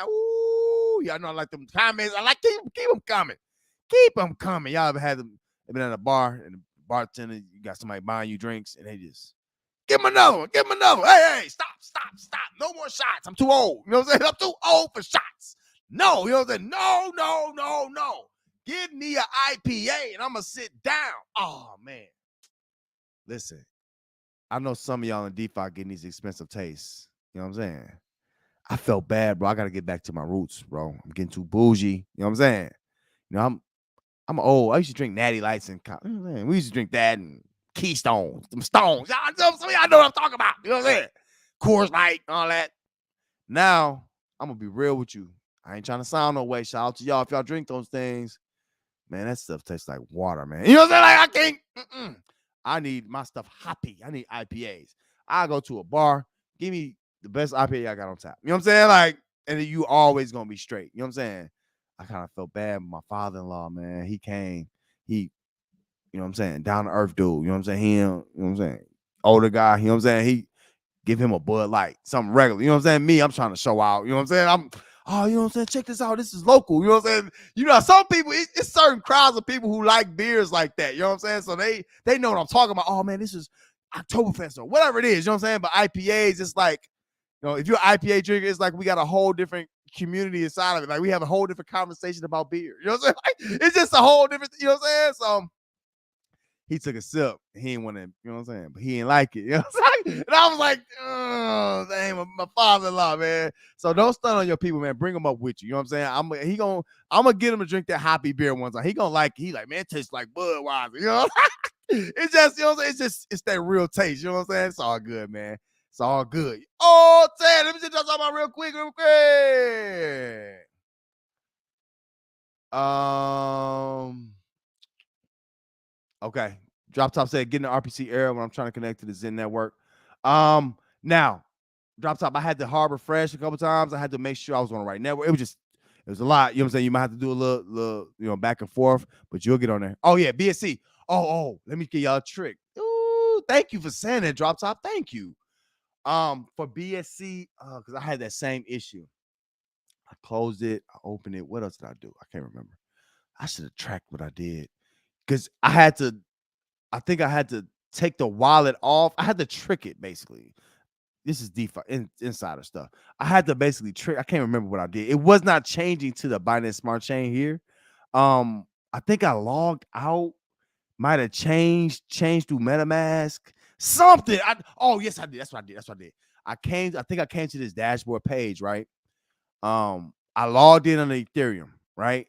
Ooh, y'all know I like them comments. I like keep them coming. Keep them coming. Y'all ever had them been at a bar and the bartender, you got somebody buying you drinks and they just give them another one. Hey, stop. No more shots. I'm too old. You know what I'm saying? I'm too old for shots. No, you know what I'm saying? No. Give me an IPA and I'm going to sit down. Oh, man. Listen. I know some of y'all in DeFi getting these expensive tastes. You know what I'm saying? I felt bad, bro. I got to get back to my roots, bro. I'm getting too bougie. You know what I'm saying? I'm old. I used to drink Natty Lights and we used to drink that and Keystones, some Stones. Some of y'all know what I'm talking about. You know what I'm saying? Coors Light, all that. Now, I'm going to be real with you. I ain't trying to sound no way. Shout out to y'all if y'all drink those things. Man, that stuff tastes like water, man. You know what I'm saying? Like, I can't. I need my stuff hoppy. I need IPAs. I go to a bar. Give me the best IPA I got on tap. You know what I'm saying? Like, and then you always going to be straight. You know what I'm saying? I kind of felt bad with my father-in-law, man. He came. You know what I'm saying? Down to earth dude. You know what I'm saying? You know what I'm saying? Older guy. You know what I'm saying? He give him a Bud Light, something regular. You know what I'm saying? Me, I'm trying to show out. You know what I'm saying? You know what I'm saying? Check this out. This is local. You know what I'm saying? Some people, it's certain crowds of people who like beers like that. You know what I'm saying? So they know what I'm talking about. Oh, man, this is Oktoberfest or whatever it is. You know what I'm saying? But IPAs, it's like, if you're an IPA drinker, it's like we got a whole different community inside of it. Like we have a whole different conversation about beer. You know what I'm saying? Like, it's just a whole different, you know what I'm saying? So he took a sip. He didn't want to, you know what I'm saying? But he didn't like it. You know what I'm saying? And I was like, oh, dang, my father-in-law, man. So don't stun on your people, man. Bring them up with you. You know what I'm saying? I'm gonna get him to drink that hoppy beer one time. He gonna like it. He like, man, it tastes like Budweiser. You know? It's just, you know what I'm saying? It's that real taste. You know what I'm saying? It's all good, man. It's all good. Oh, Ted, let me just talk about real quick. Okay. Drop Top said, getting the RPC error when I'm trying to connect to the Zen network. Now, Drop Top, I had to harbor fresh a couple times. I had to make sure I was on the right network. It was a lot. You know what I'm saying? You might have to do a little, back and forth, but you'll get on there. Oh, yeah, BSC. Oh, let me give y'all a trick. Ooh, thank you for saying that, Drop Top. Thank you. For BSC, because I had that same issue. closed it. I opened it. What else did I do? I can't remember. I should have tracked what I did because I think I had to take the wallet off. I had to trick it basically. This is DeFi insider stuff. I had to basically trick. I can't remember what I did. It was not changing to the Binance Smart Chain here. I think I logged out. Might have changed through MetaMask. Something. Oh yes, I did. That's what I did. I think I came to this dashboard page, right? I logged in on the Ethereum, right?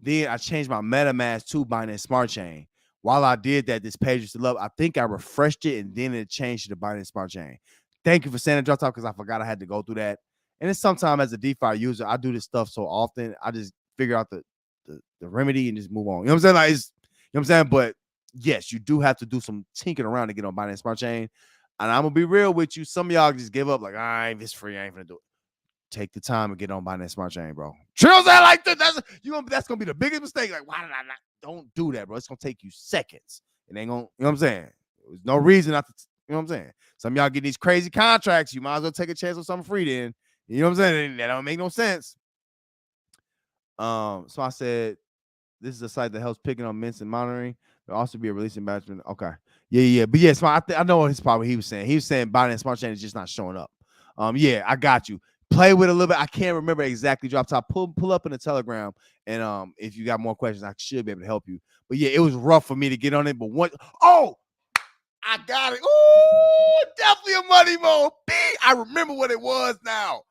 Then I changed my MetaMask to Binance Smart Chain. While I did that, this page was still up. I think I refreshed it and then it changed to the Binance Smart Chain. Thank you for saying it, drop top, because I forgot I had to go through that. And it's sometimes as a DeFi user, I do this stuff so often, I just figure out the remedy and just move on. You know what I'm saying? Like, you know what I'm saying? But yes, you do have to do some tinkering around to get on Binance Smart Chain. And I'm gonna be real with you. Some of y'all just give up, like, it's free. I ain't gonna do it. Take the time and get on Binance Smart Chain, bro. Trills that like that. That's gonna be the biggest mistake. Like, why did I not? Don't do that, bro. It's gonna take you seconds. It ain't gonna, you know what I'm saying? There's no reason not to, you know what I'm saying? Some of y'all get these crazy contracts. You might as well take a chance on something free then. You know what I'm saying? That don't make no sense. So I said, this is a site that helps picking on mints and monitoring. There'll also be a releasing management. Okay. Yeah. But yes, I know what his problem he was saying. He was saying Binance Smart Chain is just not showing up. Yeah, I got you. Play with it a little bit. I can't remember exactly. Drop top. Pull up in the Telegram, and if you got more questions, I should be able to help you. But yeah, it was rough for me to get on it. But I got it. Ooh, definitely a money mode. I remember what it was now.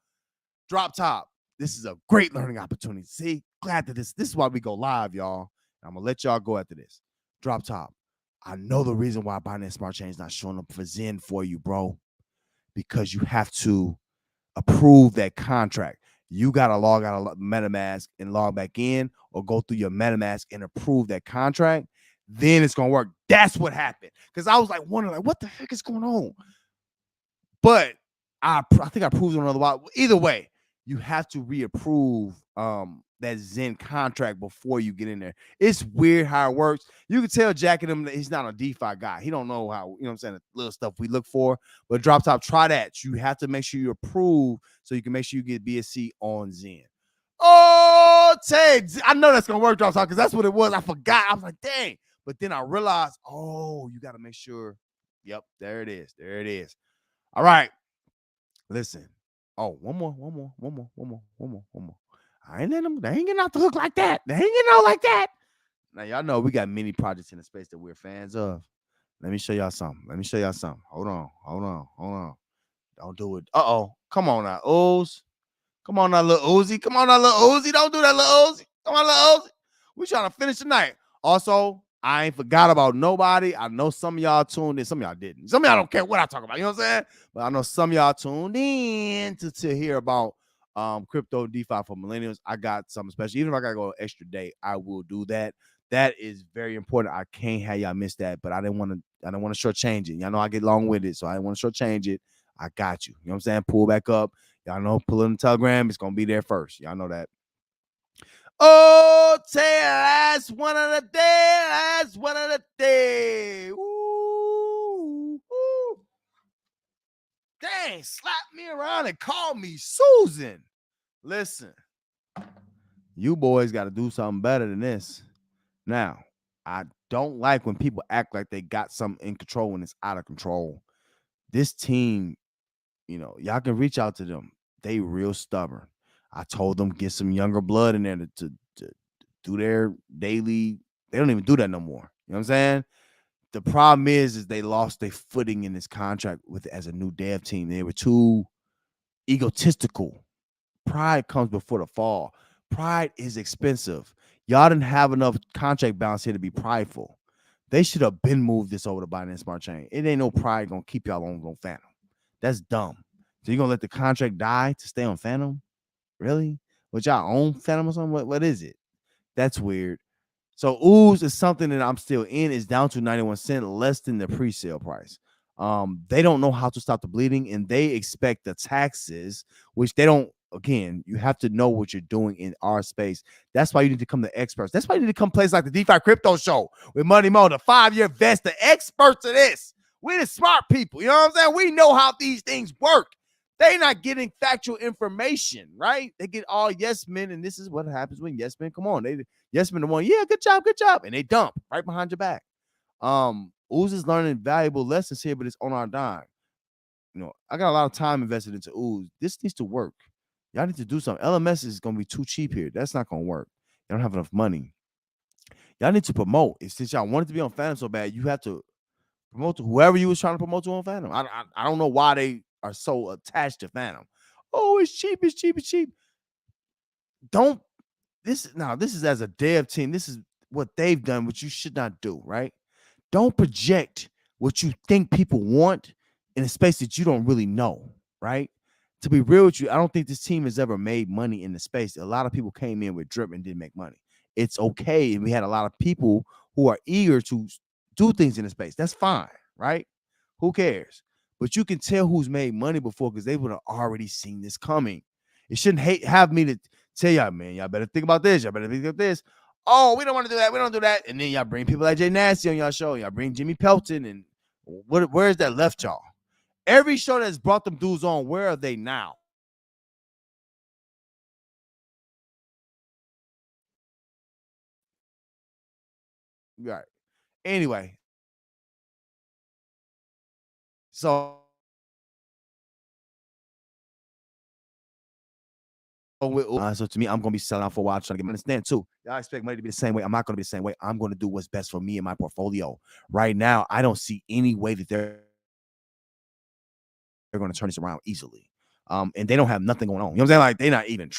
Drop top. This is a great learning opportunity. See, glad that this is why we go live, y'all. I'm gonna let y'all go after this. Drop top. I know the reason why Binance Smart Chain is not showing up for Zen for you, bro, because you have to approve that contract. You got to log out of MetaMask and log back in, or go through your MetaMask and approve that contract. Then it's going to work. That's what happened. Because I was like wondering, like, what the heck is going on? But I think I proved it another while. Either way, you have to reapprove that Zen contract before you get in there. It's weird how it works. You can tell Jack and him that he's not a DeFi guy. He don't know how, you know what I'm saying, the little stuff we look for. But drop top, try that. You have to make sure you approve so you can make sure you get BSC on Zen. Oh, Ted, I know that's gonna work, drop top, because that's what it was. I forgot. I was like, dang. But then I realized, you got to make sure. Yep, there it is. All right. Listen. Oh, one more. I ain't letting them. They ain't getting off the hook like that. They ain't getting out like that. Now, y'all know we got many projects in the space that we're fans of. Let me show y'all something. Hold on. Don't do it. Come on now, Ooze. Come on now, little Uzi. Don't do that, little Uzi. Come on, little Uzi. We trying to finish tonight. Also, I ain't forgot about nobody. I know some of y'all tuned in. Some of y'all didn't. Some of y'all don't care what I talk about. You know what I'm saying? But I know some of y'all tuned in to hear about crypto DeFi for millennials. I got something special. Even if I gotta go an extra day, I will do that. That is very important. I can't have y'all miss that. But I don't want to shortchange it. Y'all know I get long with it, so I didn't want to shortchange it. I got you. You know what I'm saying? Pull back up. Y'all know, pull in the Telegram. It's gonna be there first. Y'all know that. Oh, last one of the day. Ooh. Dang, slap me around and call me Susan. Listen, you boys got to do something better than this. Now, I don't like when people act like they got something in control when it's out of control. This team, y'all can reach out to them. They real stubborn. I told them get some younger blood in there to do their daily. They don't even do that no more. You know what I'm saying? The problem is they lost their footing in this contract as a new dev team. They were too egotistical. Pride comes before the fall. Pride is expensive. Y'all didn't have enough contract balance here to be prideful. They should have been moved this over to Binance Smart Chain. It ain't no pride gonna keep y'all on Phantom. That's dumb. So you gonna let the contract die to stay on Phantom? Really? What, y'all own Phantom or something? What is it? That's weird. So Ooze is something that I'm still in. Is down to 91 cents, less than the pre-sale price. They don't know how to stop the bleeding, and they expect the taxes, which they don't. Again, you have to know what you're doing in our space. That's why you need to come to experts. That's why you need to come places like the DeFi Crypto Show with Money Mo, the 5-year vest, the experts of this. We're the smart people. You know what I'm saying? We know how these things work. They not getting factual information, right? They get all yes men, and this is what happens when yes men come on. They yes men the one, yeah, good job, and they dump right behind your back. Ooze is learning valuable lessons here, but it's on our dime. I got a lot of time invested into Ooze. This needs to work. Y'all need to do something. LMS is gonna be too cheap here. That's not gonna work. You don't have enough money. Y'all need to promote. Since y'all wanted to be on Phantom so bad, you have to promote to whoever you was trying to promote to on Phantom. I don't know why they are so attached to Phantom. Oh, it's cheap, it's cheap, it's cheap. Don't this is as a dev team. This is what they've done, which you should not do, right? Don't project what you think people want in a space that you don't really know, right? To be real with you, I don't think this team has ever made money in the space. A lot of people came in with drip and didn't make money. It's okay. And we had a lot of people who are eager to do things in the space. That's fine, right? Who cares? But you can tell who's made money before because they would have already seen this coming. It shouldn't have me to tell y'all, man, y'all better think about this. Y'all better think about this. Oh, we don't want to do that. We don't do that. And then y'all bring people like Jay Nasty on y'all show. Y'all bring Jimmy Pelton. And where's that left y'all? Every show that's brought them dudes on, where are they now? Right. Anyway, so so to me, I'm gonna be selling out for a while, trying to get money. Understand too. Y'all expect money to be the same way. I'm not gonna be the same way. I'm gonna do what's best for me and my portfolio. Right now, I don't see any way that they're gonna turn this around easily. And they don't have nothing going on. You know what I'm saying? Like they're not even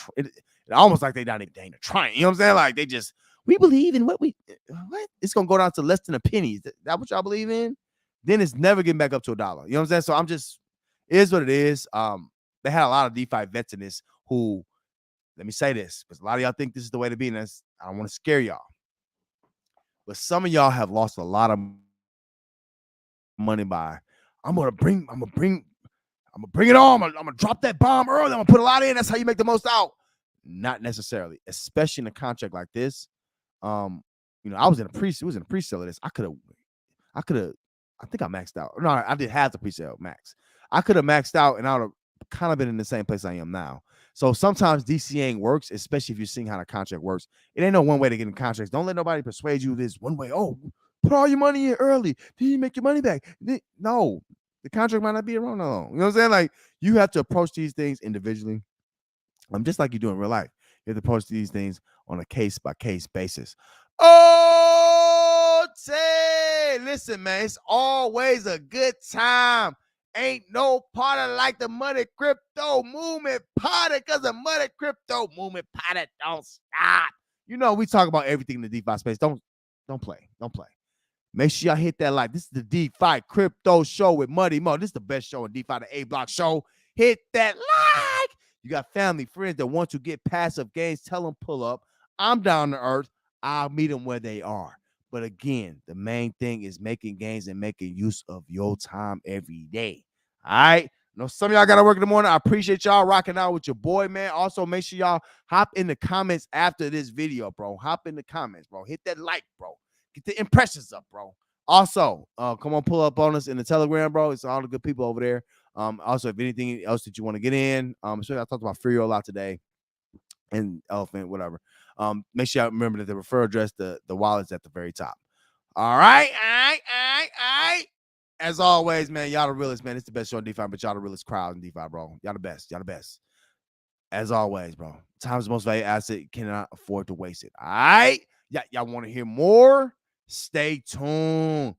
almost like they ain't trying. You know what I'm saying? Like they just we believe in what it's gonna go down to less than a penny. Is that what y'all believe in? Then it's never getting back up to $1. You know what I'm saying? So I'm just it is what it is. They had a lot of DeFi vets in this who let me say this because a lot of y'all think this is the way to be, and I don't want to scare y'all. But some of y'all have lost a lot of money by I'm gonna bring it on. I'm gonna drop that bomb early. I'm gonna put a lot in. That's how you make the most out. Not necessarily, especially in a contract like this. I was in a pre-sale of this. I think I maxed out. No, I did have the pre-sale max. I could have maxed out and I would have kind of been in the same place I am now. So sometimes DCAing works, especially if you're seeing how the contract works. It ain't no one way to get in contracts. Don't let nobody persuade you this one way. Oh, put all your money in early. Then you make your money back. No, the contract might not be around that long. You know what I'm saying? Like you have to approach these things individually. Just like you do in real life. You have to approach these things on a case-by-case basis. Oh, Tay, listen, man, it's always a good time. Ain't no party like the money crypto movement party because the money crypto movement party don't stop. We talk about everything in the DeFi space. Don't play. Don't play. Make sure y'all hit that like. This is the DeFi Crypto Show with Muddy Mo. This is the best show in DeFi, the A Block Show. Hit that like. You got family, friends that want to get passive gains. Tell them pull up. I'm down to earth. I'll meet them where they are. But again, the main thing is making gains and making use of your time every day. All right. Some of y'all got to work in the morning. I appreciate y'all rocking out with your boy, man. Also, make sure y'all hop in the comments after this video, bro. Hop in the comments, bro. Hit that like, bro. Get the impressions up, bro. Also, come on, pull up on us in the Telegram, bro. It's all the good people over there. Also, if anything else that you want to get in, so I talked about Furio a lot today and Elephant, whatever. Make sure y'all remember that the referral address, the wallet's at the very top. All right. As always, man, y'all the realest, man. It's the best show in DeFi, but y'all the realest crowd in DeFi, bro. Y'all the best. Y'all the best. As always, bro. Time is the most valuable asset. You cannot afford to waste it. All right. Y'all want to hear more? Stay tuned.